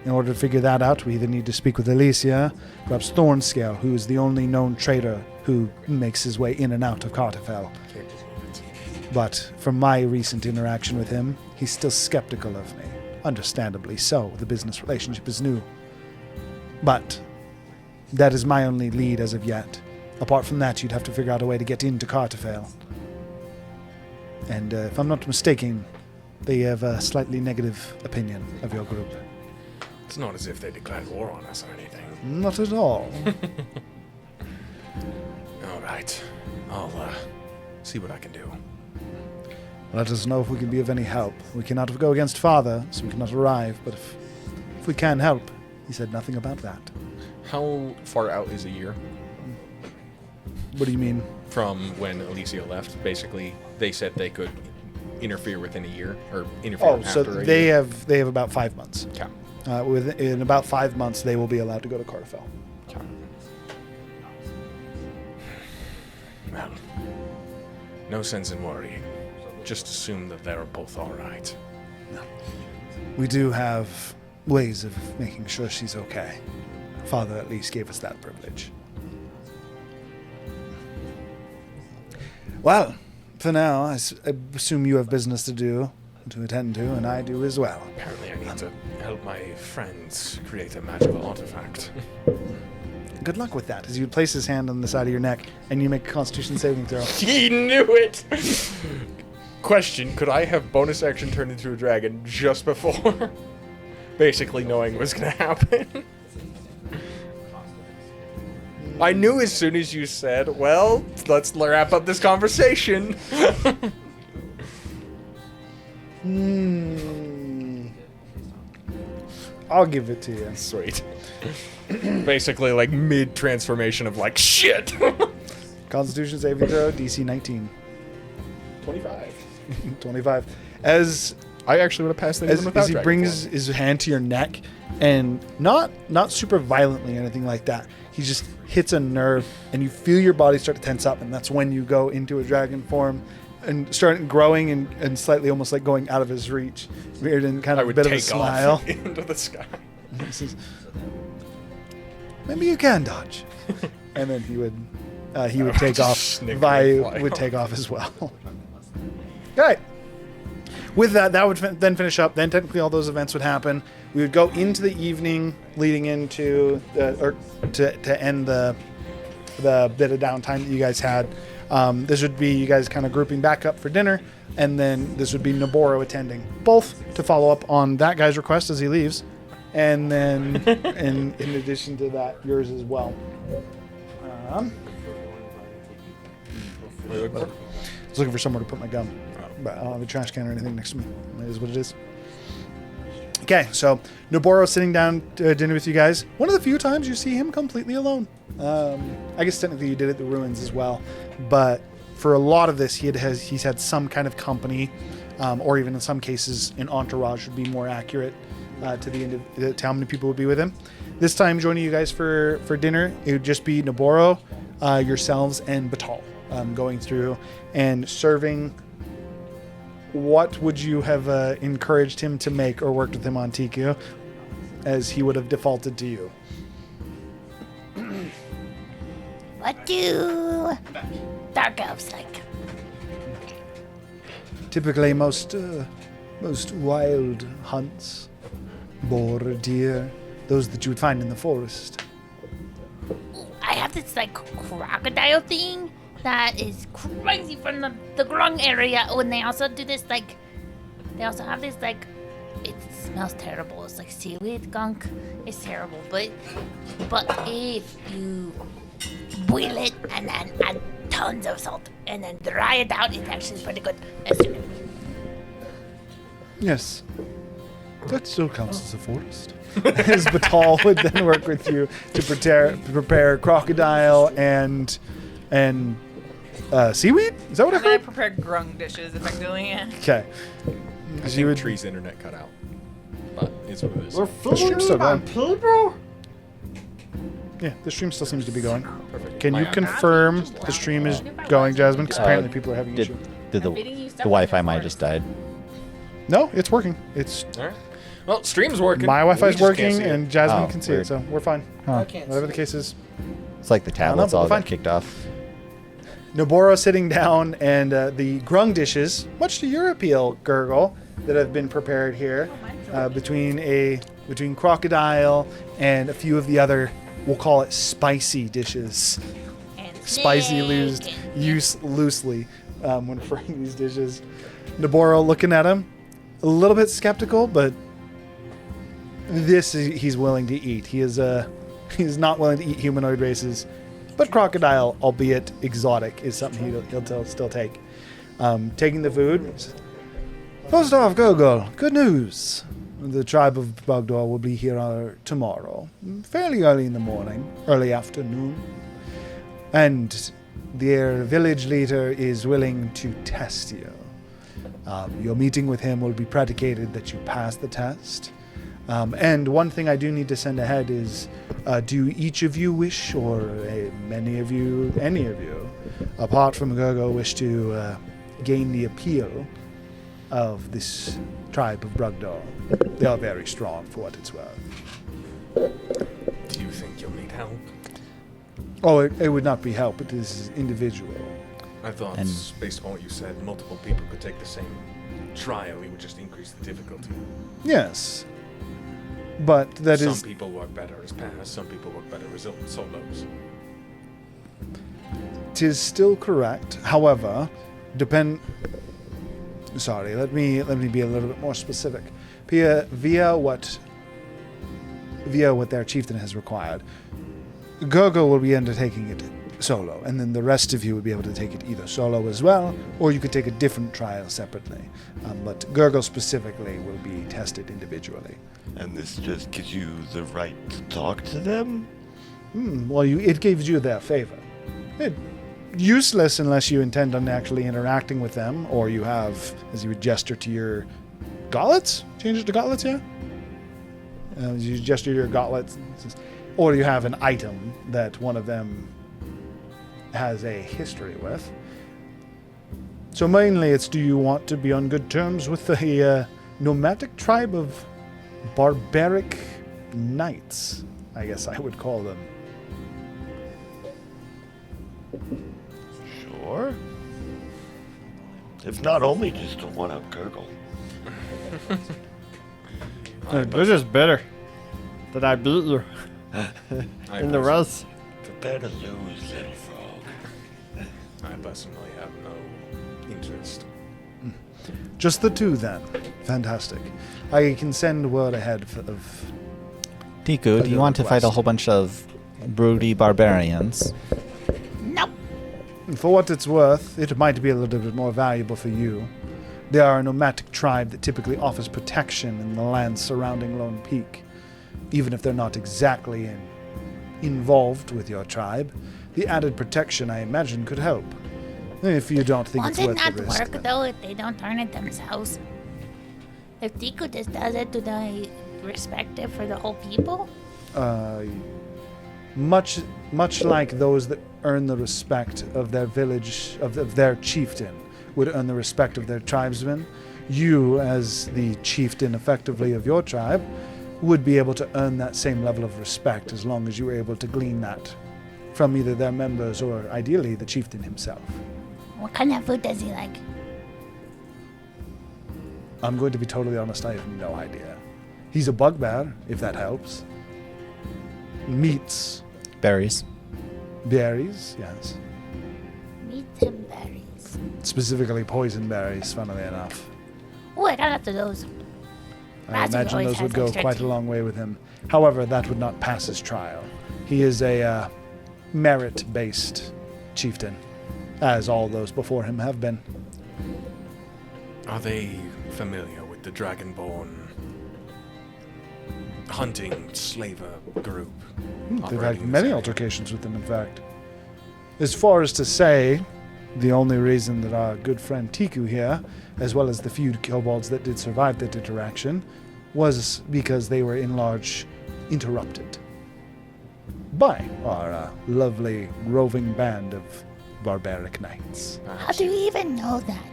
In order to figure that out, we either need to speak with Alicia, perhaps Thornscale, who is the only known trader who makes his way in and out of Carterfell. But from my recent interaction with him, he's still skeptical of me. Understandably so, the business relationship is new. But that is my only lead as of yet. Apart from that, you'd have to figure out a way to get into Carterfell. And if I'm not mistaken, they have a slightly negative opinion of your group. It's not as if they declared war on us or anything. Not at all. All right. I'll see what I can do. Let us know if we can be of any help. We cannot go against Father, so we cannot arrive, but if we can help, he said nothing about that. How far out is a year? What do you mean? From when Alicia left, basically, they said they could interfere within a year, or interfere Oh, so after a they year. have about 5 months. Okay. In about 5 months, they will be allowed to go to Carterfell. Okay. Well, no sense in worrying. Just assume that they're both all right. We do have ways of making sure she's okay. Father at least gave us that privilege. Well, for now, I assume you have business to attend to, and I do as well. Apparently I need to help my friends create a magical artifact. Good luck with that. As you place his hand on the side of your neck, and you make a Constitution saving throw. He knew it! Question, could I have bonus action turned into a dragon just before? Basically knowing what's going to happen. I knew as soon as you said, well, let's wrap up this conversation. I'll give it to you. Sweet. Basically, like, mid-transformation of, like, shit! Constitution saving throw, DC 19. 25. 25. As I actually would have passed that even without as he dragon brings form. his hand to your neck, and not super violently or anything like that. He just hits a nerve, and you feel your body start to tense up, and that's when you go into a dragon form and start growing and slightly almost like going out of his reach. Weird and kind of a bit of a smile. Off into the sky. He says, Maybe you can dodge. and then he would take off. Snicker Vi and fly would off. take off as well. All right. With that would then finish up. Then technically all those events would happen. We would go into the evening, leading into to end the bit of downtime that you guys had. This would be you guys kind of grouping back up for dinner, and then this would be Noboro attending, both to follow up on that guy's request as he leaves, and then in addition to that, yours as well. I was looking for somewhere to put my gum, but I don't have a trash can or anything next to me. It is what it is. Okay, so Noboro sitting down to dinner with you guys. One of the few times you see him completely alone. I guess technically you did it at the ruins as well, but for a lot of this, he's had some kind of company, or even in some cases, an entourage would be more accurate to how many people would be with him. This time, joining you guys for dinner, it would just be Noboro, yourselves, and Batal going through and serving. What would you have encouraged him to make or worked with him on, TQ, as he would have defaulted to you? What do dark elves like? Typically, most wild hunts, boar, deer, those that you would find in the forest. I have this like crocodile thing that is crazy from the Grung area. Oh, and they also do this like, they also have this like, it smells terrible. It's like seaweed gunk. It's terrible, but if you boil it and then add tons of salt and then dry it out, it's actually pretty good. Yes, that still counts as a forest. As Batal would then work with you to prepare crocodile and seaweed? Is that what I I'm gonna heard? prepare grung dishes effectively. Yeah. Okay. I think Tree's internet cut out. But it's what it is. The stream's still going. people? Yeah, the stream still seems to be going. Perfect. Can you My confirm the stream is going, Jasmine? Because apparently people are having Did issues. the Wi-Fi might have just died? No, it's working. It's Alright. Well, stream's working. my We Wi-Fi's just can't working see it. and Jasmine Oh, can see weird. it, so we're fine. Huh. Whatever the case is. It's like the don't know, tablets but all we're fine. got kicked off. Noboro sitting down, and the grung dishes, much to your appeal, Gurgle, that have been prepared here, between crocodile and a few of the other, we'll call it spicy dishes. Spicy used loosely when referring to these dishes. Noboro looking at him, a little bit skeptical, but he's willing to eat. He's not willing to eat humanoid races, but crocodile, albeit exotic, is something he'll still take. Taking the food. First off, Gurgle, good news. The tribe of Bogdor will be here tomorrow, fairly early in the morning, early afternoon. And their village leader is willing to test you. Your meeting with him will be predicated that you pass the test. And one thing I do need to send ahead is, do each of you wish, or many of you, any of you, apart from Gurgo, wish to gain the appeal of this tribe of Brugdor? They are very strong, for what it's worth. Do you think you'll need help? Oh, it would not be help. It is individual. I thought, based upon what you said, multiple people could take the same trial. It would just increase the difficulty. Yes. But that some is... people work better as pairs, some people work better as solos. It is still correct. However, Sorry, let me be a little bit more specific. Via what their chieftain has required, Gurgo will be undertaking it solo, and then the rest of you would be able to take it either solo as well, or you could take a different trial separately. But Gurgo specifically will be tested individually. And this just gives you the right to talk to them? Well, it gives you their favor. Useless unless you intend on actually interacting with them, or you have, as you would gesture to your gauntlets? Change it to gauntlets, yeah? You gesture to your gauntlets, or you have an item that one of them has a history with. So mainly it's, do you want to be on good terms with the nomadic tribe of barbaric knights, I guess I would call them. Sure. If not only just to one-up Gurgle. They're just bitter that I beat you in the race. Prepare to lose, little frog. I personally have no interest. Just the two, then. Fantastic. I can send word ahead of... Tiku, do you want to fight a whole bunch of broody barbarians? Nope. For what it's worth, it might be a little bit more valuable for you. They are a nomadic tribe that typically offers protection in the lands surrounding Lone Peak. Even if they're not exactly involved with your tribe, the added protection, I imagine, could help. If you don't think Won't it's it worth the not risk. work, though, if they don't turn it themselves? If Tiku just does it, do they respect it for the whole people? Much like those that earn the respect of their village, of their chieftain, would earn the respect of their tribesmen, you, as the chieftain effectively of your tribe, would be able to earn that same level of respect as long as you were able to glean that from either their members or, ideally, the chieftain himself. What kind of food does he like? I'm going to be totally honest, I have no idea. He's a bugbear, if that helps. Meats. Berries. Berries, yes. Meats and berries. Specifically poison berries, funnily enough. Oh, I got lots of those. I imagine those would go quite a long way with him. However, that would not pass his trial. He is a merit-based chieftain, as all those before him have been. Are they familiar with the Dragonborn hunting slaver group? They've had many altercations with them, in fact. As far as to say, the only reason that our good friend Tiku here, as well as the few kobolds that did survive that interaction, was because they were in large interrupted by our lovely roving band of barbaric knights. How do you even know that?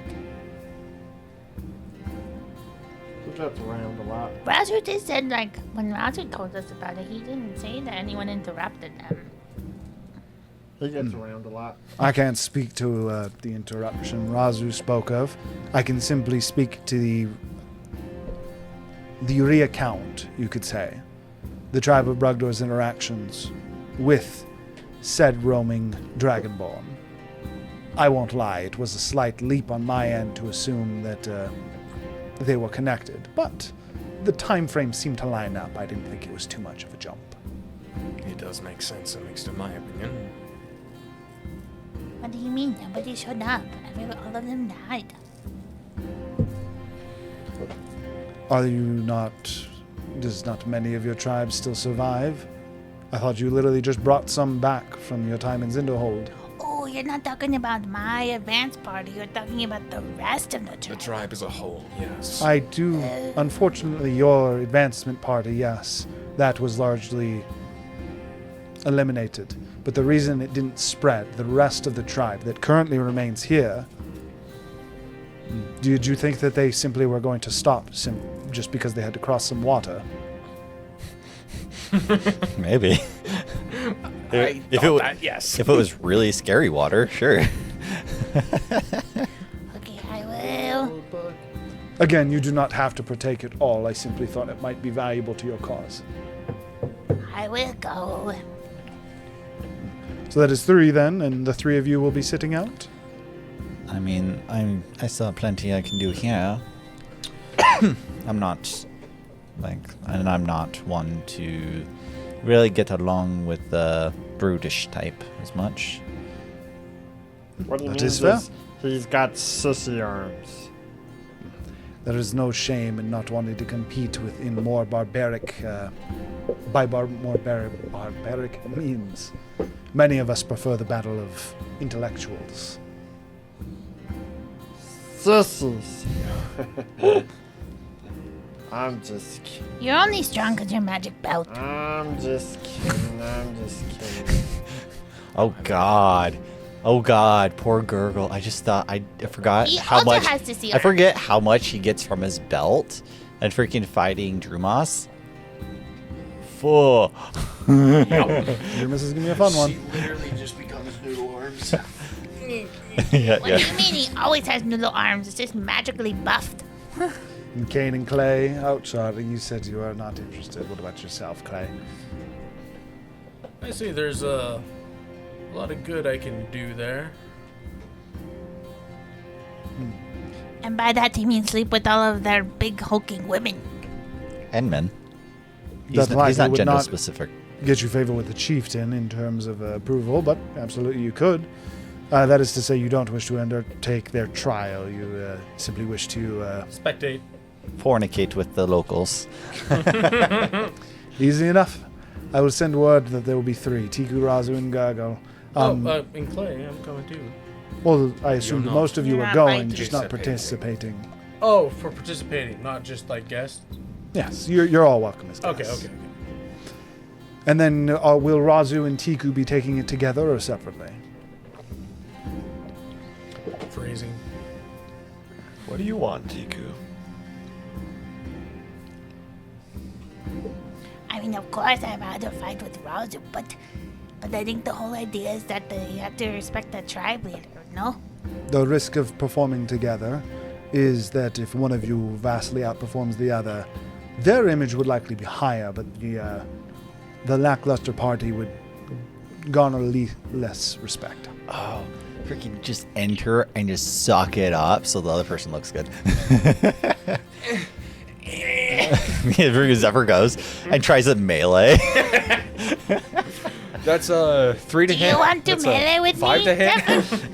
That's around a lot. Razu just said, like, when Razu told us about it, he didn't say that anyone interrupted them. He gets around a lot. I can't speak to the interruption Razu spoke of. I can simply speak to the recount, you could say, the tribe of Brugdor's interactions with said roaming Dragonborn. I won't lie, it was a slight leap on my end to assume that they were connected, but the time frame seemed to line up. I didn't think it was too much of a jump. It does make sense, at least in my opinion. What do you mean? Nobody showed up. All of them died. Are you not... Does not many of your tribes still survive? I thought you literally just brought some back from your time in Zinderhold. Oh, you're not talking about my advanced party. You're talking about the rest of the The tribe. tribe as a whole, yes. I do. Unfortunately, your advancement party, yes, that was largely eliminated. But the reason it didn't spread, the rest of the tribe that currently remains here, did you think that they simply were going to stop just because they had to cross some water? Maybe. I if thought it that, yes. If it was really scary water, sure. Okay, I will. Again, you do not have to partake at all. I simply thought it might be valuable to your cause. I will go. So that is 3 then, and the 3 of you will be sitting out? I mean, I still have plenty I can do here. I'm not one to really get along with the brutish type as much. What he That means is fair. he's got sissy arms. There is no shame in not wanting to compete within more barbaric, barbaric means. Many of us prefer the battle of intellectuals. Sissies. I'm just kidding. You're only strong because your magic belt. I'm just kidding. Oh God. Oh God, poor Gurgle. I just thought I forgot He how also much has to see I her. forget how much he gets from his belt and freaking fighting Drumas. Full. Drumas is gonna be a fun one. She literally just becomes noodle arms. Yeah, What do you mean he always has noodle arms? It's just magically buffed. And Kane and Clay, outside, you said you are not interested. What about yourself, Clay? I see there's a lot of good I can do there. And by that he means sleep with all of their big hulking women. And men. That He's likely not would gender not specific. get you favor with the chieftain in terms of approval, but absolutely you could. That is to say, you don't wish to undertake their trial. You simply wish to Spectate. Fornicate with the locals. Easy enough. I will send word that there will be 3: Tiku, Razu, and Gargle. In Clay, I'm coming too. Well, I assume that not. most of you You're are not going, fighting. just not participating. Oh, for participating, not just like guests. Yes, you're all welcome as Okay, guests. okay. And then will Razu and Tiku be taking it together or separately? Phrasing. What do you want, Tiku? I mean, of course I'd rather fight with Razu, but I think the whole idea is that you have to respect the tribe leader, no? The risk of performing together is that if one of you vastly outperforms the other, their image would likely be higher, but the lackluster party would garner less respect. Oh, freaking just enter and just suck it up so the other person looks good. Freaking Zephyr goes and tries a melee. That's 3 to Do hit. you want to That's melee with 5 me? to hit. Zephyr?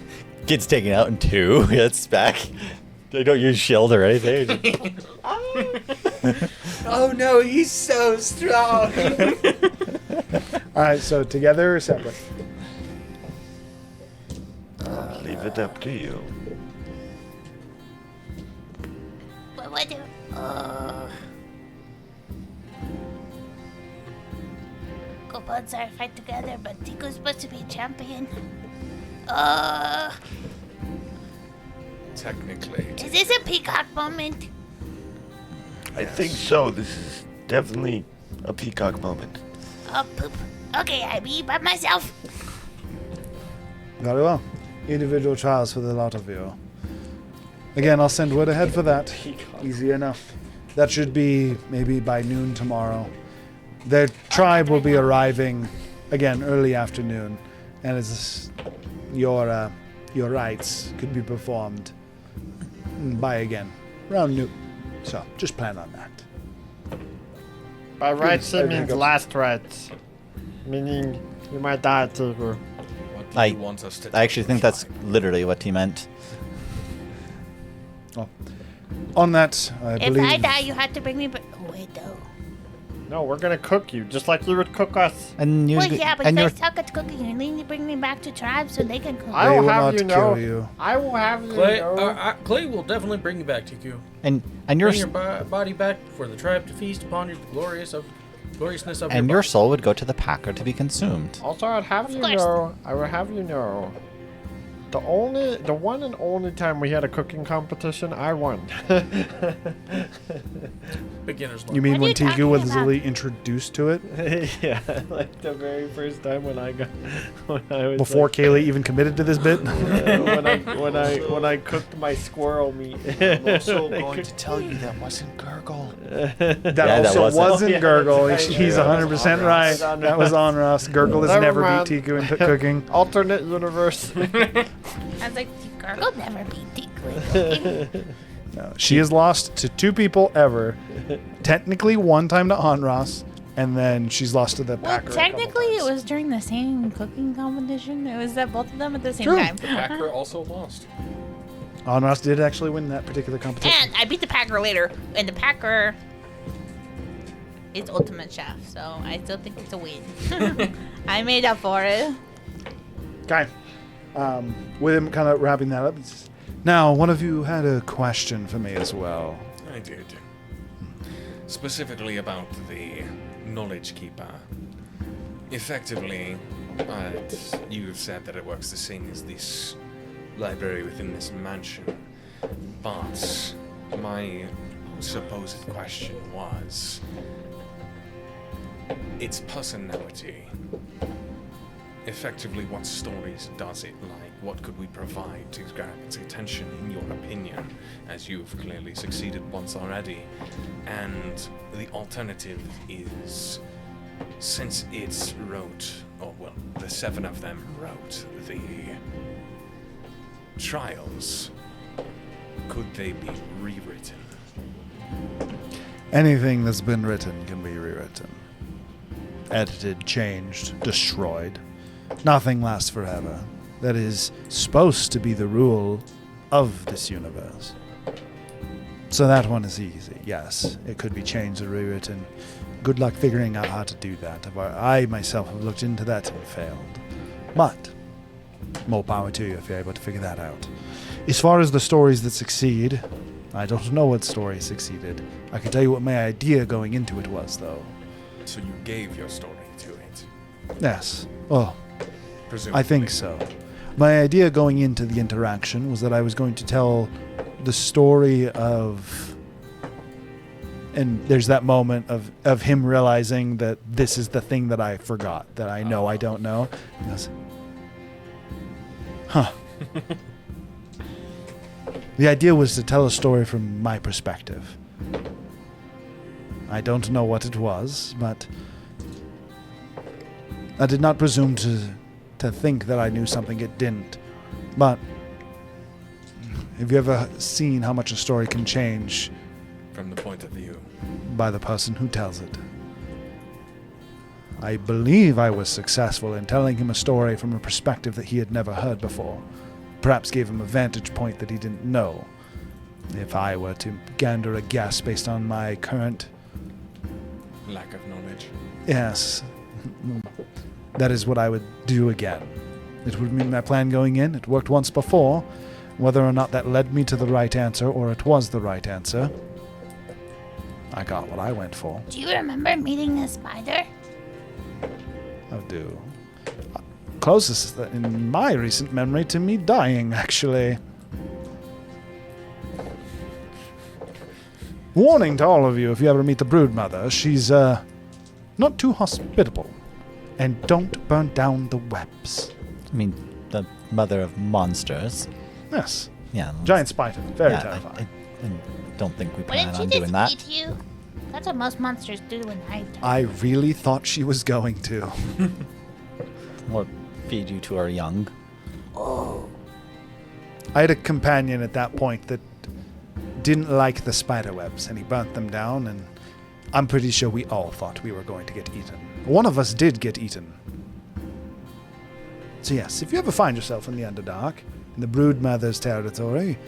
Gets taken out in 2. It's back. They don't use shield or anything. Oh no, he's so strong. All right, so together or separate? I'll leave it up to you. But what do... Kobolds are fight together, but Tiku's supposed to be champion. Technically. Is this a peacock moment? I think so. This is definitely a peacock moment. Oh, poop. Okay, I be by myself. Very well. Individual trials for the lot of you. Again, I'll send word ahead for that. Easy enough. That should be maybe by noon tomorrow. Their tribe will be arriving again early afternoon, and as your rites could be performed by again around noon. So just plan on that. By rights, Good. it means last rights. Meaning you might die, Tiku. What do I you want us to I actually think that's literally what he meant. On that, I If believe. I die, you have to bring me back. Oh, wait, though. No, we're gonna cook you, just like you would cook us. And you Well, yeah, but and you you're guys suck at cooking. You need to bring me back to tribe so they can cook. I They will will have not you know. kill you. I will have you Clay, know. Clay will definitely bring you back, TQ. and you're Bring your body back for the tribe to feast upon your gloriousness of and your your body. soul would go to the packer to be consumed. Also, I'd have you course. know. I will have you know. The one and only time we had a cooking competition, I won. Beginner's luck. You mean What are when you talking Tiku was about? really introduced to it? Yeah, like the very first time when I was Before like, Kaylee even committed to this bit? when I cooked my squirrel meat. I'm also going to tell you that wasn't Gurgle. That also wasn't. wasn't Yeah, Gurgle. that's He's right. 100% right. That was on Ross. Gurgle has Never never mind. beat Tiku in cooking. Alternate universe. I was like, Gargle never beat Tiku. No, she has lost to 2 people ever. Technically, 1 time to Onros, and then she's lost to the Well, Packer. technically, it was during the same cooking competition. It was both of them at the same True. time. The Packer also lost. Onros did actually win that particular competition. And I beat the Packer later, and the Packer is ultimate chef, so I still think it's a win. I made up for it. Okay. With him kind of wrapping that up, he says, now, one of you had a question for me as well. I did. Specifically about the Knowledge Keeper. Effectively, you've said that it works the same as this library within this mansion. But my supposed question was its personality. Effectively, what stories does it like? What could we provide to grab its attention, in your opinion, as you've clearly succeeded once already? And the alternative is, since it wrote, or well, the 7 of them wrote the trials, could they be rewritten? Anything that's been written can be rewritten. Edited, changed, destroyed. Nothing lasts forever. That is supposed to be the rule of this universe. So that one is easy. Yes, it could be changed or rewritten. Good luck figuring out how to do that. I myself have looked into that and failed. But more power to you if you're able to figure that out. As far as the stories that succeed, I don't know what story succeeded. I can tell you what my idea going into it was, though. So you gave your story to it? Yes. Well, Presumably. I think so. My idea going into the interaction was that I was going to tell the story of... And there's that moment of him realizing that this is the thing that I forgot, that I know I don't know. He goes, huh. The idea was to tell a story from my perspective. I don't know what it was, but I did not presume to think that I knew something it didn't. But have you ever seen how much a story can change From the point of view. by the person who tells it? I believe I was successful in telling him a story from a perspective that he had never heard before. Perhaps gave him a vantage point that he didn't know. If I were to gander a guess based on my current... Lack of knowledge. Yes. That is what I would do again. It would be my plan going in. It worked once before. Whether or not that led me to the right answer or it was the right answer, I got what I went for. Do you remember meeting the spider? I do. Closest in my recent memory to me dying, actually. Warning to all of you if you ever meet the broodmother, she's not too hospitable. And don't burn down the webs. I mean, the mother of monsters. Yes. Yeah. Giant spider. Very yeah, terrifying. I don't think we Wouldn't plan she on just doing that. eat you? That's what most monsters do in night. I really thought she was going to. Or feed you to our young. Oh. I had a companion at that point that didn't like the spider webs, and he burnt them down, and I'm pretty sure we all thought we were going to get eaten. One of us did get eaten. So yes, if you ever find yourself in the Underdark, in the Broodmother's territory,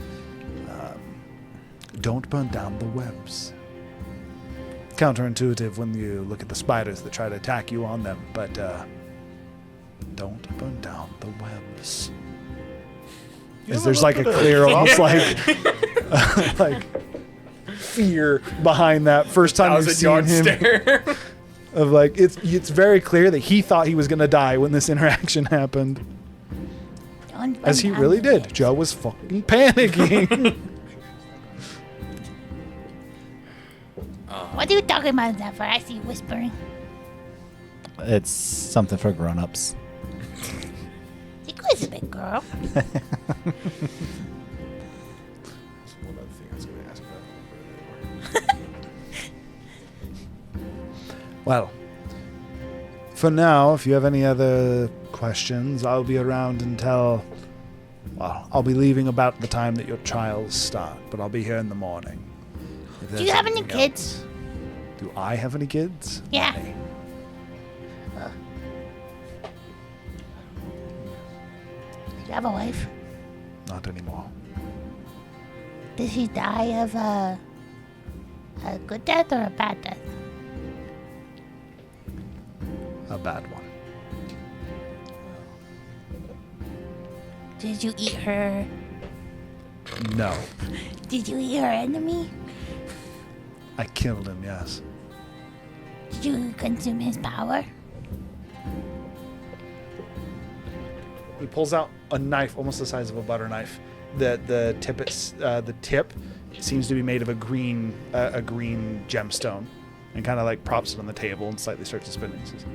don't burn down the webs. counterintuitive when you look at the spiders that try to attack you on them, but don't burn down the webs. As there's like a clear, almost like fear behind that first time you've seen him. Of like it's very clear that he thought he was gonna die when this interaction happened. As he really did. Joe was fucking panicking. What are you talking about, Zephyr? I see you whispering. It's something for grown-ups. Zico is a big girl. One other thing I was going to ask about. Well, for now, if you have any other questions, I'll be around until, well, I'll be leaving about the time that your trials start, but I'll be here in the morning. Do you have any kids? Do I have any kids? Yeah. Money. Do you have a wife? Not anymore. Did she die of a good death or a bad death? A bad one. Did you eat her? No. Did you eat her enemy? I killed him, yes. Did you consume his power? He pulls out a knife, almost the size of a butter knife. The tip seems to be made of a green gemstone, and kind of like props it on the table and slightly starts to spin it. He says,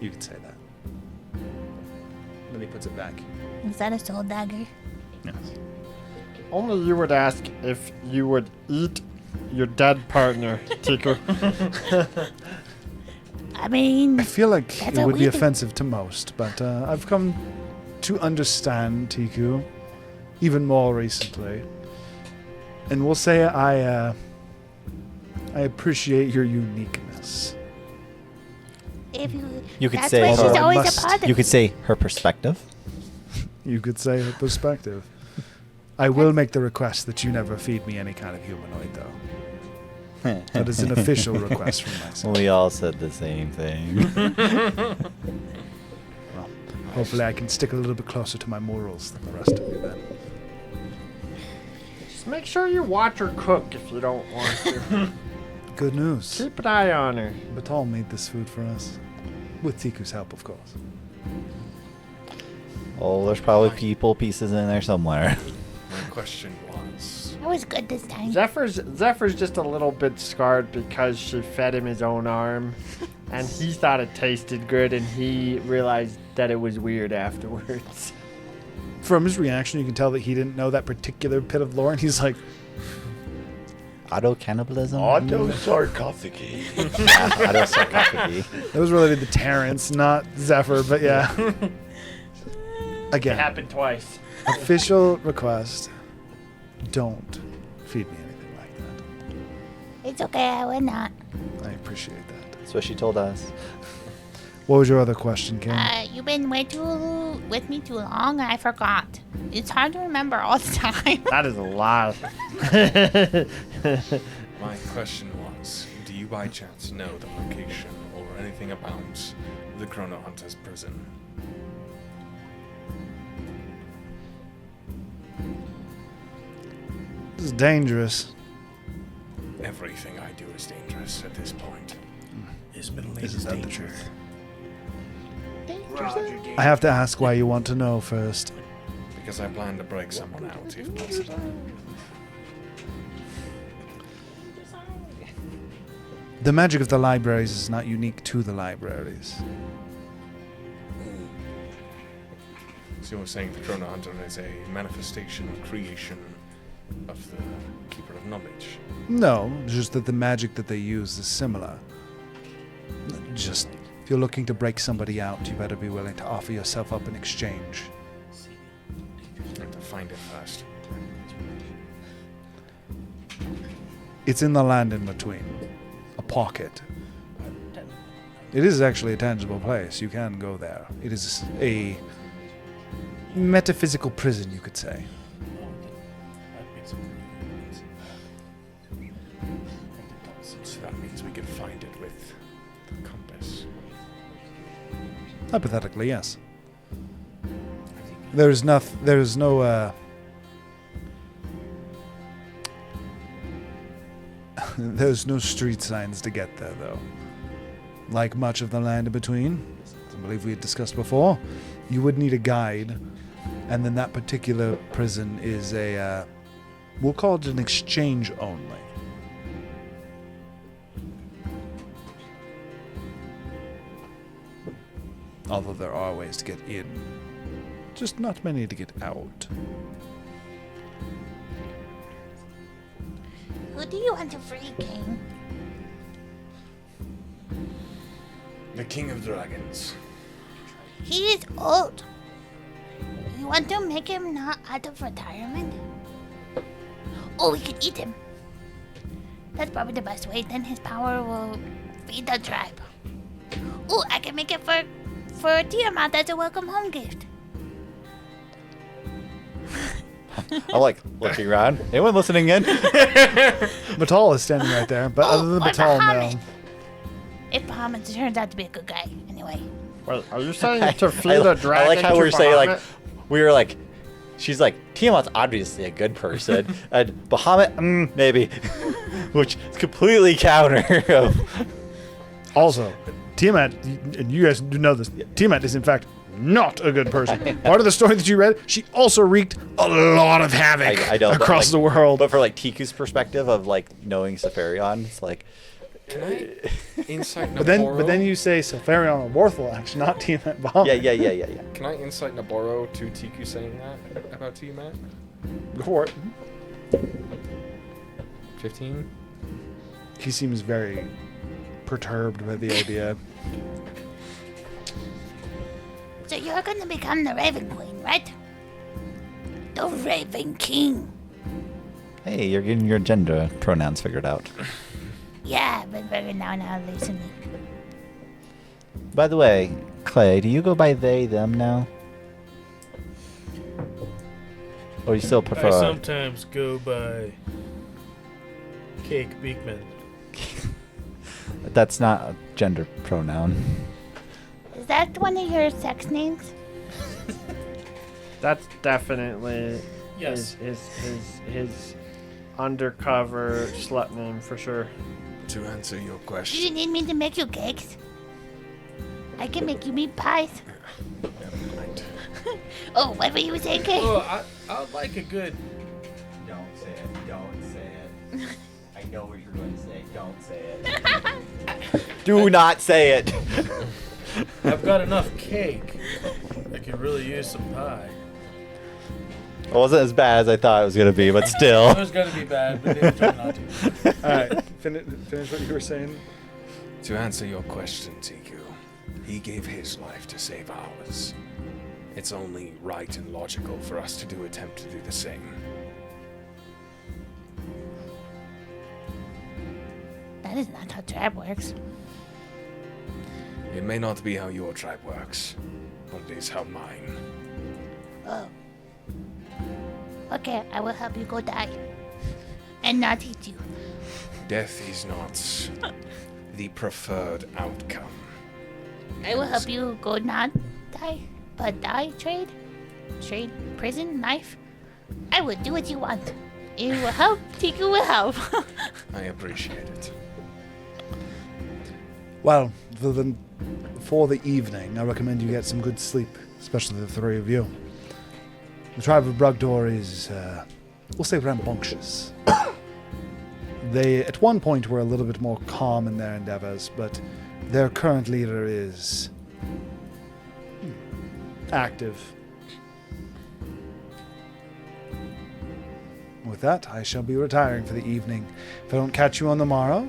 "You could say that." Then he puts it back. Is that a soul dagger? Yes. Only you would ask if you would eat your dead partner, Tiku. I mean, I feel like that's it what would we be do. offensive to most, but I've come to understand Tiku even more recently. And we'll say I appreciate your uniqueness. If You could that's say why she's her- always a part of You could say her perspective. You could say her perspective. I will make the request that you never feed me any kind of humanoid, though. That is an official request from myself. We all said the same thing. Well, hopefully I can stick a little bit closer to my morals than the rest of you then. Just make sure you watch her cook if you don't want to. Good news. Keep an eye on her. Batal made this food for us. With Tiku's help, of course. Oh, there's probably people pieces in there somewhere. My question was... It was good this time. Zephyr's just a little bit scarred because she fed him his own arm, and he thought it tasted good, and he realized that it was weird afterwards. From his reaction, you can tell that he didn't know that particular bit of lore, and he's like, Auto cannibalism? Auto-sarcophagi. Yeah, auto-sarcophagi. that was related to Terrence, not Zephyr, but yeah. It Again, happened twice. official request. Don't feed me anything like that. It's okay, I would not. I appreciate that. That's what she told us. What was your other question, Kim? You've been with me too long, and I forgot. It's hard to remember all the time. That is a lie. My question was, do you by chance know the location or anything about the Chrono Hunter's prison? This is dangerous. Everything I do is dangerous at this point. His middle name Isn't is that the Danger. truth? I have to ask why you want to know first. Because I plan to break someone out if possible. The magic of the libraries is not unique to the libraries. So you're saying the Chrono Hunter is a manifestation or creation of the Keeper of Knowledge? No, just that the magic that they use is similar. Just, if you're looking to break somebody out, you better be willing to offer yourself up in exchange. And to find it first. It's in the land in between. A pocket. It is actually a tangible place. You can go there. It is a metaphysical prison, you could say. So that means we can find it with the compass. Hypothetically, there's no there's no street signs to get there, though. Like much of the land in between, as I believe we had discussed before, you would need a guide, and then that particular prison is a, we'll call it an exchange only. Although there are ways to get in, just not many to get out. Who do you want to free, King? The King of Dragons. He is old. You want to make him not out of retirement? Oh, we could eat him. That's probably the best way. Then his power will feed the tribe. Oh, I can make it for Tiamat as a welcome home gift. I'm like looking around. Anyone listening in? Batal is standing right there, but other than or Batal, Bahamut. no. If Bahamut turns out to be a good guy, anyway. Wait, are you saying to feed a dragon? I like how to we're saying like, Bahamut? we were like, she's like, Tiamat's obviously a good person, and Bahamut, maybe, which is completely counter of. Also, Tiamat, and you guys do know this, Tiamat is in fact not a good person. Part of the story that you read, she also wreaked a lot of havoc I know, but, across like, the world. But for like Tiku's perspective of like knowing Safarion, it's like. Can I insight But then you say Safarion or Warthalax, not Tiamat Bahamut. Yeah. Can I insight Naboro to Tiku saying that about Tiamat? Go for it. 15? He seems very perturbed by the idea. So you're gonna become the Raven Queen, right? The Raven King. Hey, you're getting your gender pronouns figured out. Yeah, I've been figuring out now recently. By the way, Clay, do you go by they, them now? Or you still prefer? I sometimes go by Cake Beekman. That's not a gender pronoun. Is that one of your sex names? That's definitely Yes. his undercover slut name for sure. To answer your Do you question, need me to make you cakes? I can make you meat pies. never mind. Oh, what were you saying, Kate? Oh, I'd like a good. Don't say it. Don't say it. I know what you're going to say. Don't say it. Do not say it. I've got enough cake. I could really use some pie. It wasn't as bad as I thought it was going to be, but It still. was gonna be bad, but they tried not to. Alright, finish what you were saying. To answer your question, Tiku, he gave his life to save ours. It's only right and logical for us to attempt to do the same. That is not how tribe works. It may not be how your tribe works, but it is how mine. Oh. Okay, I will help you go die. And not eat you. Death is not the preferred outcome. I will help you go not die, but die trade? Trade, prison, knife? I will do what you want. You will help, Tiku will help. I appreciate it. Well, for the evening, I recommend you get some good sleep, especially the three of you. The tribe of Brugdor is, we'll say, rambunctious. They, at one point, were a little bit more calm in their endeavors, but their current leader is active. With that, I shall be retiring for the evening. If I don't catch you on the morrow,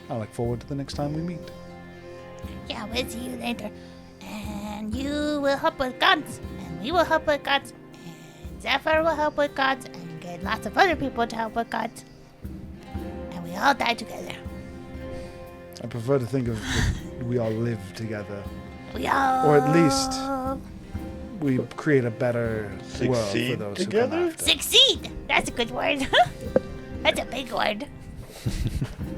I look forward to the next time we meet. Yeah, we'll see you later. And you will help with gods, and we will help with gods, and Zephyr will help with gods, and get lots of other people to help with gods. And we all die together. I prefer to think of we all live together. We all... Or at least we create a better world for those who come after. Succeed! That's a good word. That's a big word.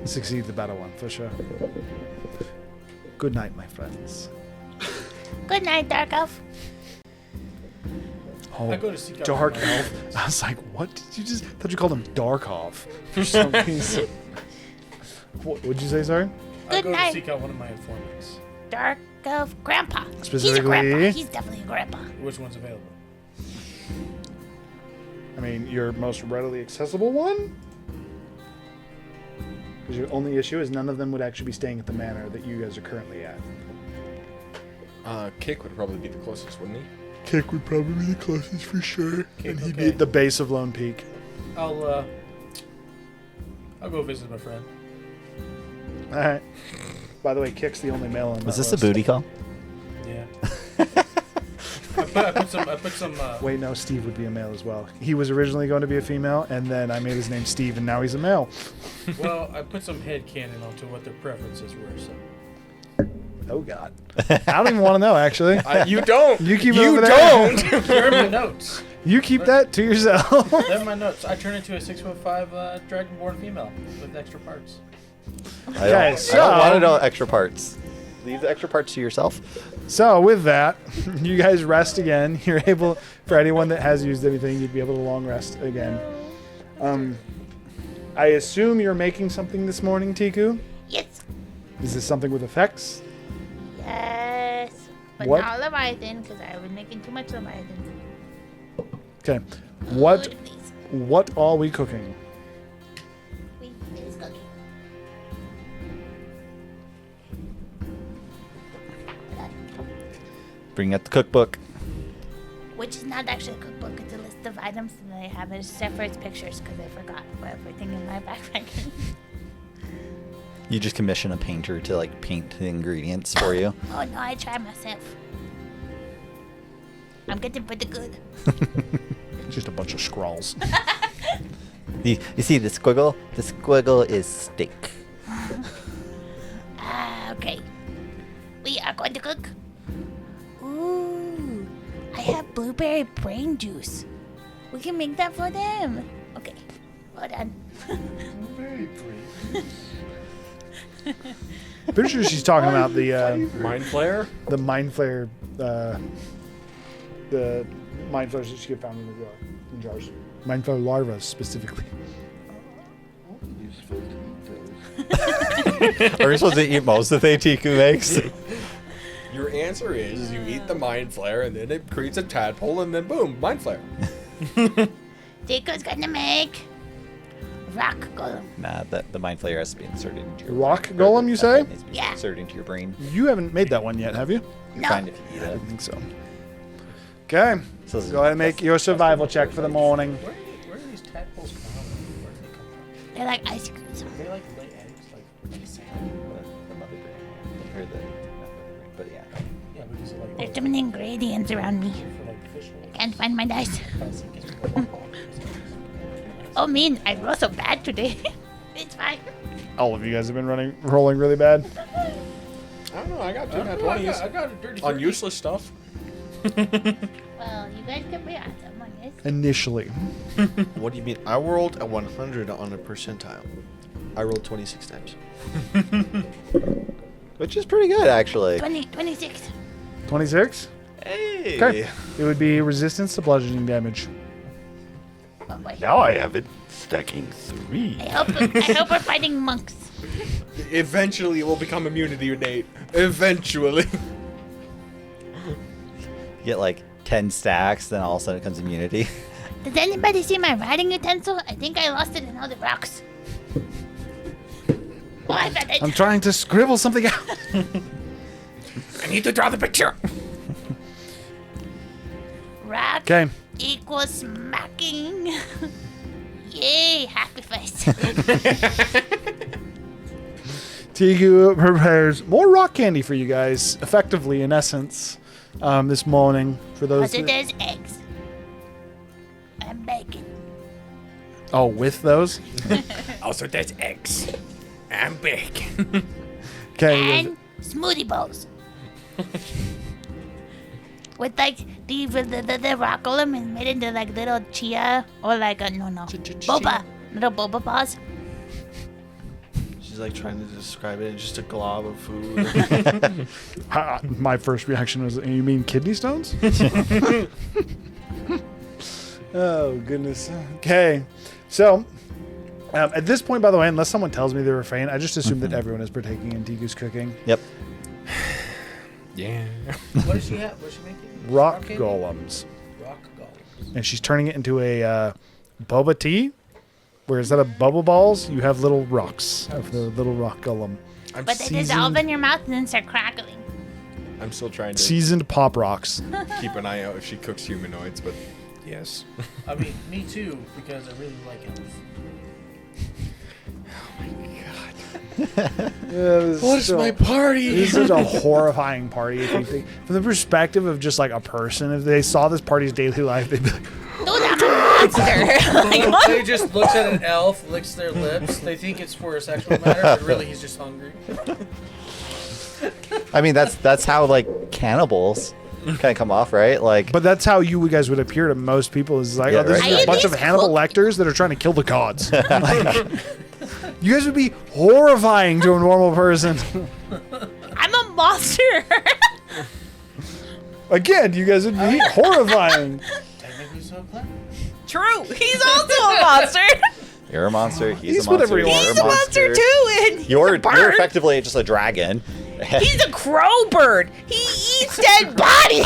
Succeed the better one, for sure. Good night, my friends. Good night, Dark Elf. Oh, I go to seek out Dark my- Elf. I was like, what did you just... I thought you called him Darkov for some reason. What would you say, sorry? I Good go night. to seek out one of my informants. Dark Elf Grandpa. He's a Specifically- grandpa. He's definitely a grandpa. Which one's available? I mean, your most readily accessible one? Because your only issue is none of them would actually be staying at the manor that you guys are currently at. Kick would probably be the closest, wouldn't he? Kick would probably be the closest for sure. Kick, And he'd be okay. at the base of Lone Peak. I'll go visit my friend. Alright. By the way, Kick's the only male on Was that this a list. booty call? Yeah. I put some. Wait, no, Steve would be a male as well. He was originally going to be a female, and then I made his name Steve, and now he's a male. Well, I put some headcanon onto what their preferences were. So. Oh, God. I don't even want to know, actually. You don't. You keep it You over there. don't. Here are my notes. You keep that to yourself. They're my notes. I turn into a 6'5" dragonborn female with extra parts. I don't want to know extra parts. Leave the extra parts to yourself. So with that, you guys rest again. You're able, for anyone that has used anything, you'd be able to long rest again. I assume you're making something this morning, Tiku? Yes. Is this something with effects? Yes. But What? not Leviathan, because I was making too much Leviathan. Okay. What Good, please. what are we cooking? Wait, it's cooking. Bring out the cookbook. Which is not actually a cookbook. It's a list of items that I have except for its pictures because I forgot everything in my backpack. You just commission a painter to like paint the ingredients for you. Oh no, I try myself. I'm getting pretty good. Just a bunch of scrawls. You see the squiggle? The squiggle is steak. Okay. We are going to cook. Ooh, I have blueberry brain juice. We can make that for them. Okay, hold on. Pretty sure she's talking about the Mind Flayer? the Mind Flayer, the Mind Flayers that she get found in the jar, in jars. Mind Flayer larvae specifically. Are we supposed to eat most of the thing Tiku makes? Your answer is you eat the Mind Flayer and then it creates a tadpole and then boom, Mind Flayer. Tiku's gonna make rock golem. Nah, the mind flayer has to be inserted into your Rock brain. golem, you say? It needs to be Yeah. inserted into your brain. You haven't made that one yet, have you? You're No. fine if you eat I it. think so. Okay. So Go ahead and make your survival check for the morning. Where are these tadpoles found? Where do they come from? They're like ice creams. They like lay eggs, like salmon. The mother brain. Or the, not mother brain, but yeah. Yeah, because of like. There's too many ingredients around me. For like fish rolls. Can't find my dice. Oh, mean, I roll so bad today. It's fine. All of you guys have been rolling really bad. I don't know, I got two nat I 20s got a dirty on 30. useless stuff. Well, you guys can be awesome, I guess. Initially. What do you mean? I rolled a 100 on a percentile. I rolled 26 times. Which is pretty good, actually. 26. 26? Hey! Okay. It would be resistance to bludgeoning damage. Oh boy. Now I have it stacking 3. I hope we're fighting monks. Eventually it will become immunity, Nate. Eventually. You get like 10 stacks, then all of a sudden it comes immunity. Does anybody see my writing utensil? I think I lost it in all the rocks. Oh, I found it. I'm trying to scribble something out. I need to draw the picture. Rock Okay. equals smacking. Yay, happy face. Tigu prepares more rock candy for you guys, effectively, in essence, this morning. For those Also, that- there's eggs. And bacon. Oh, with those? Also, there's eggs. And bacon. Okay. And smoothie bowls. With like the rock golem is made into like little chia or like a no boba, little boba paws. She's like trying to describe it. It's just a glob of food. My first reaction was, you mean kidney stones? Oh, goodness. Okay. So, at this point, by the way, unless someone tells me they refrain, I just assume that everyone is partaking in Tiku's cooking. Yep. Yeah. What does she have? What's she making? Rock candy? golems. Rock golems. And she's turning it into a boba tea, where instead of bubble balls, you have little rocks of the little rock golem. But they dissolve in your mouth and then start crackling. I'm still trying to Seasoned pop rocks. keep an ey out if she cooks humanoids, but yes. I mean, me too, because I really like elves. What's my party? This is such a horrifying party. If you think, from the perspective of just like a person, if they saw this party's daily life, they'd be like, They just looks at an elf, licks their lips. They think it's for a sexual matter, but really he's just hungry. I mean, that's how like cannibals kind of come off, right? Like, but that's how you guys would appear to most people. Is like, Yeah, oh, this right. is a bunch of Hannibal Lecters that are trying to kill the gods. Like, you guys would be horrifying to a normal person. I'm a monster. Again, you guys would be horrifying. Technically so clever. True. He's also a monster. you're a monster. He's He's a monster. whatever he wants. You're He's a monster too, and he's You're a bird. you're effectively just a dragon. He's a crow bird. He eats dead bodies.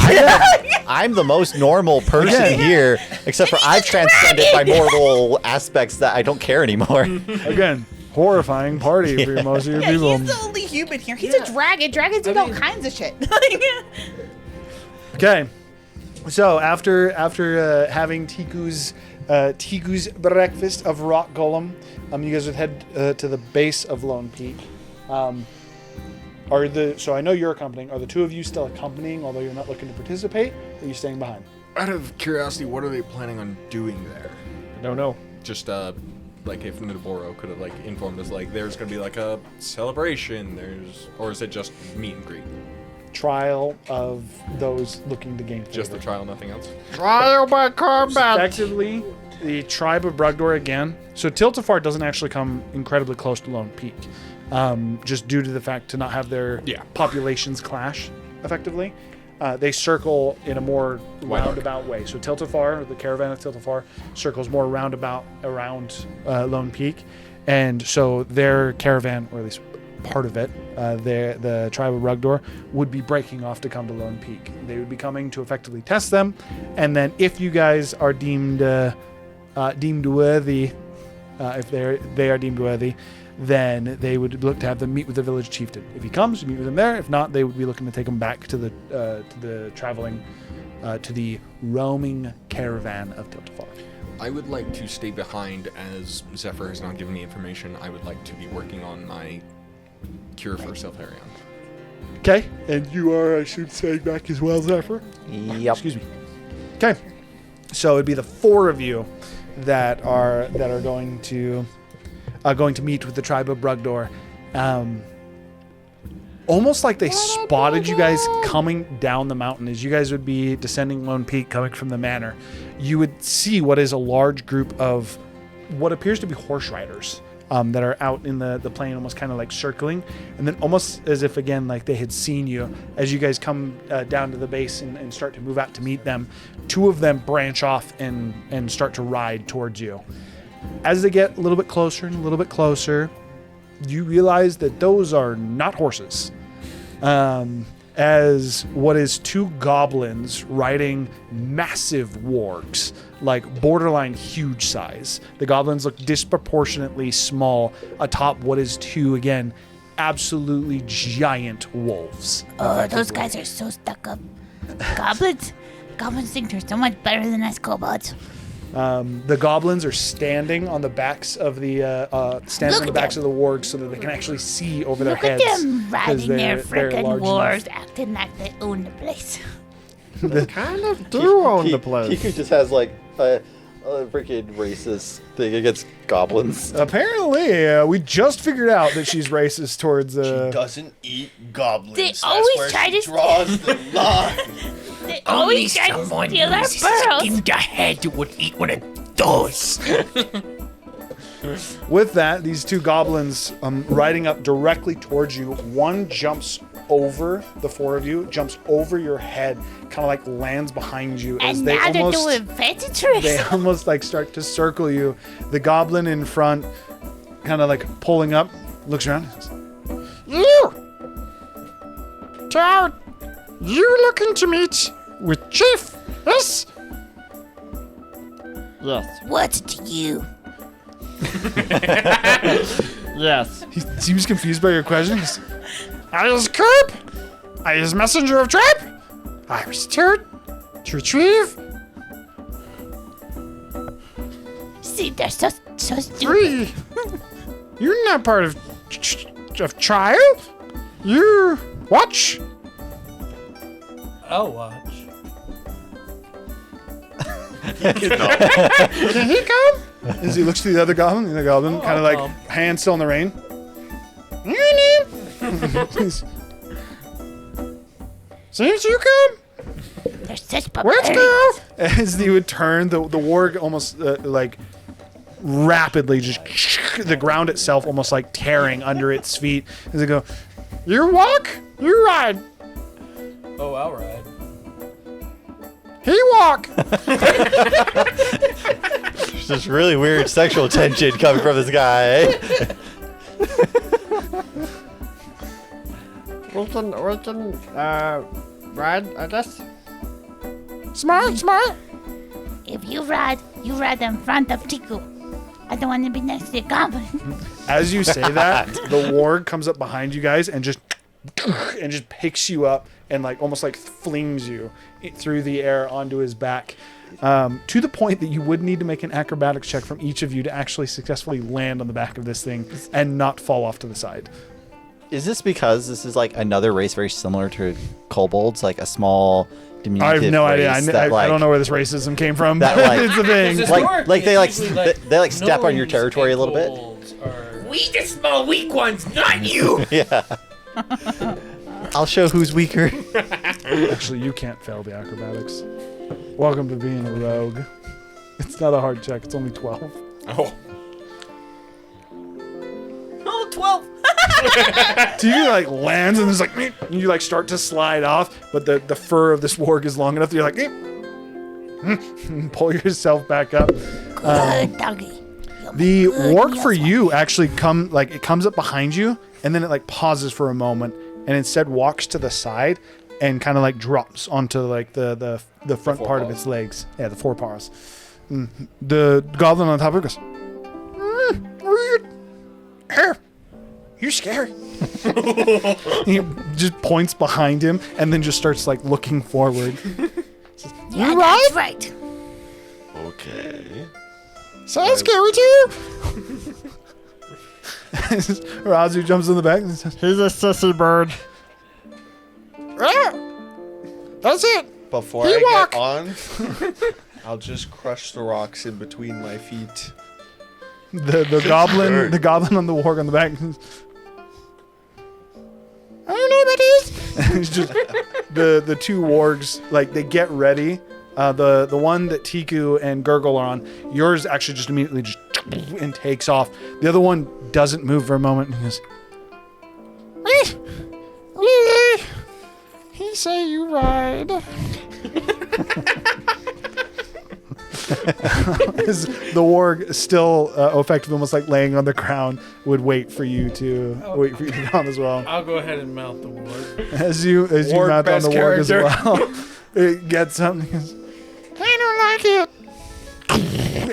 I'm the most normal person Again. here, except for I've transcended my mortal aspects that I don't care anymore. Again, horrifying party for most of your Yeah, people. he's the only human here. He's a dragon. Dragons do all kinds of shit. Okay, so after having Tiku's breakfast of rock golem, you guys would head to the base of Lone Peak. So I know you're accompanying. Are the two of you still accompanying, although you're not looking to participate? Or are you staying behind? Out of curiosity, what are they planning on doing there? I don't know. Just like if Nidoboro could have like informed us, like there's gonna be like a celebration. Or is it just meet and greet? Trial of those looking to gain favor. Just the trial, nothing else. Trial by combat. Effectively, the tribe of Brugdor again. So Tiltifar doesn't actually come incredibly close to Lone Peak, just due to the fact to not have their populations clash. Effectively, they circle in a more roundabout way. So Tiltifar, the caravan of Tiltifar, circles more roundabout around Lone Peak, and so their caravan, or at least part of it, the tribe of Brugdor, would be breaking off to come to Lone Peak. They would be coming to effectively test them, and then if you guys are deemed worthy, if they are deemed worthy, then they would look to have them meet with the village chieftain. If he comes, you meet with him there. If not, they would be looking to take him back to the traveling, to the roaming caravan of Tiltifar. I would like to stay behind as Zephyr has not given me information. I would like to be working on my cure for Seltharion. Okay, and you are, I should say, back as well, Zephyr? Yep. Excuse me. Okay, so it'd be the four of you that are going to meet with the tribe of Brugdor. Almost like they spotted you guys coming down the mountain. As you guys would be descending Lone Peak, coming from the manor, you would see what is a large group of what appears to be horse riders that are out in the plain, almost kind of like circling, and then almost as if again like they had seen you as you guys come down to the base and start to move out to meet them. Two of them branch off and start to ride towards you. As they get a little bit closer and a little bit closer, you realize that those are not horses. As what is two goblins riding massive wargs, like borderline huge size. The goblins look disproportionately small atop what is two, again, absolutely giant wolves. Oh, those guys are so stuck up. Goblins think they're so much better than us kobolds. The goblins are standing on the backs of the of the wargs so that they can actually see over their Look at heads. them 'cause riding their they're frickin' large wars, enough. acting like they own the place. They kind of do own the place. Kiku just has like a freaking racist thing against goblins. Apparently, we just figured out that she's racist towards. She doesn't eat goblins. They That's always where try she to draws the line. They always try to steal our burrows. the head would eat one of those. With that, these two goblins riding up directly towards you. One jumps over the four of you, jumps over your head, kind of like lands behind you as And they now they're almost doing fancy tricks. they almost like start to circle you. The goblin in front, kind of like pulling up, looks around. And says, You! Toad, you looking to meet with Chief? Yes? Yes. What's to you? Yes. He seems confused by your question. I is Coop. I is messenger of Trap. I was here to retrieve See, they're so stupid. 3. You're not part of trial. You watch. I'll watch. Can he come? As he looks to the other goblin, and the goblin kind of like hand still in the rain. Please. Seems you come. They're such Let's barbarians. go. As he would turn, the warg almost like rapidly just the ground itself almost like tearing under its feet. As they go, You walk, you ride. Oh, I'll ride. He walk. There's this really weird sexual tension coming from this guy. We can ride, I guess. Smart. If you ride in front of Tiku. I don't want to be next to the goblin. as you say that, the warg comes up behind you guys and just picks you up and like almost like flings you through the air onto his back, to the point that you would need to make an acrobatics check from each of you to actually successfully land on the back of this thing and not fall off to the side. Is this because this is like another race very similar to kobolds, like a small I diminutive have no idea. race I that, like, don't know where this racism came from. That, like- it's the thing. Like they step on your territory a little bit. We the small weak ones, not you. Yeah. I'll show who's weaker. Actually, you can't fail the acrobatics. Welcome to being a rogue. It's not a hard check. It's only 12. Oh. Oh, 12. So you like lands and there's like and you like start to slide off, but the fur of this warg is long enough that you're like pull yourself back up. Good doggy. The warg for you actually it comes up behind you and then it like pauses for a moment and instead walks to the side and kind of like drops onto like the front part of its legs. Yeah, the forepaws. The goblin on top of it goes, "Here, you're scary." He just points behind him and then just starts like looking forward. Yeah, that's right. Okay. Sounds scary too. Razu jumps in the back and says, He's a sissy bird. That's it. Before He I walk. get on, I'll just crush the rocks in between my feet. the goblin on the warg on the back. I don't know what that is. It's just the two wargs, like they get ready. The one that Tiku and Gurgle are on, yours actually just immediately just and takes off. The other one doesn't move for a moment and he goes, He say you ride. the warg still effectively almost like laying on the ground would wait for you to get on as well. I'll go ahead and mount the warg. As you Warg mount on best the warg as character. well, it gets something. I don't like it.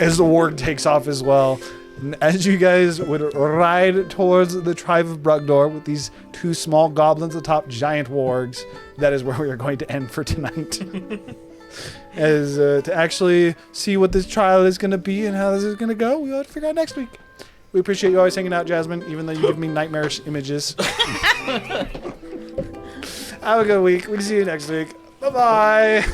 As the warg takes off as well. And as you guys would ride towards the tribe of Brugdor with these two small goblins atop giant wargs, that is where we are going to end for tonight. As to actually see what this trial is going to be and how this is going to go, we'll have to figure out next week. We appreciate you always hanging out, Jasmine, even though you give me nightmarish images. Have a good week. We'll see you next week. Bye-bye.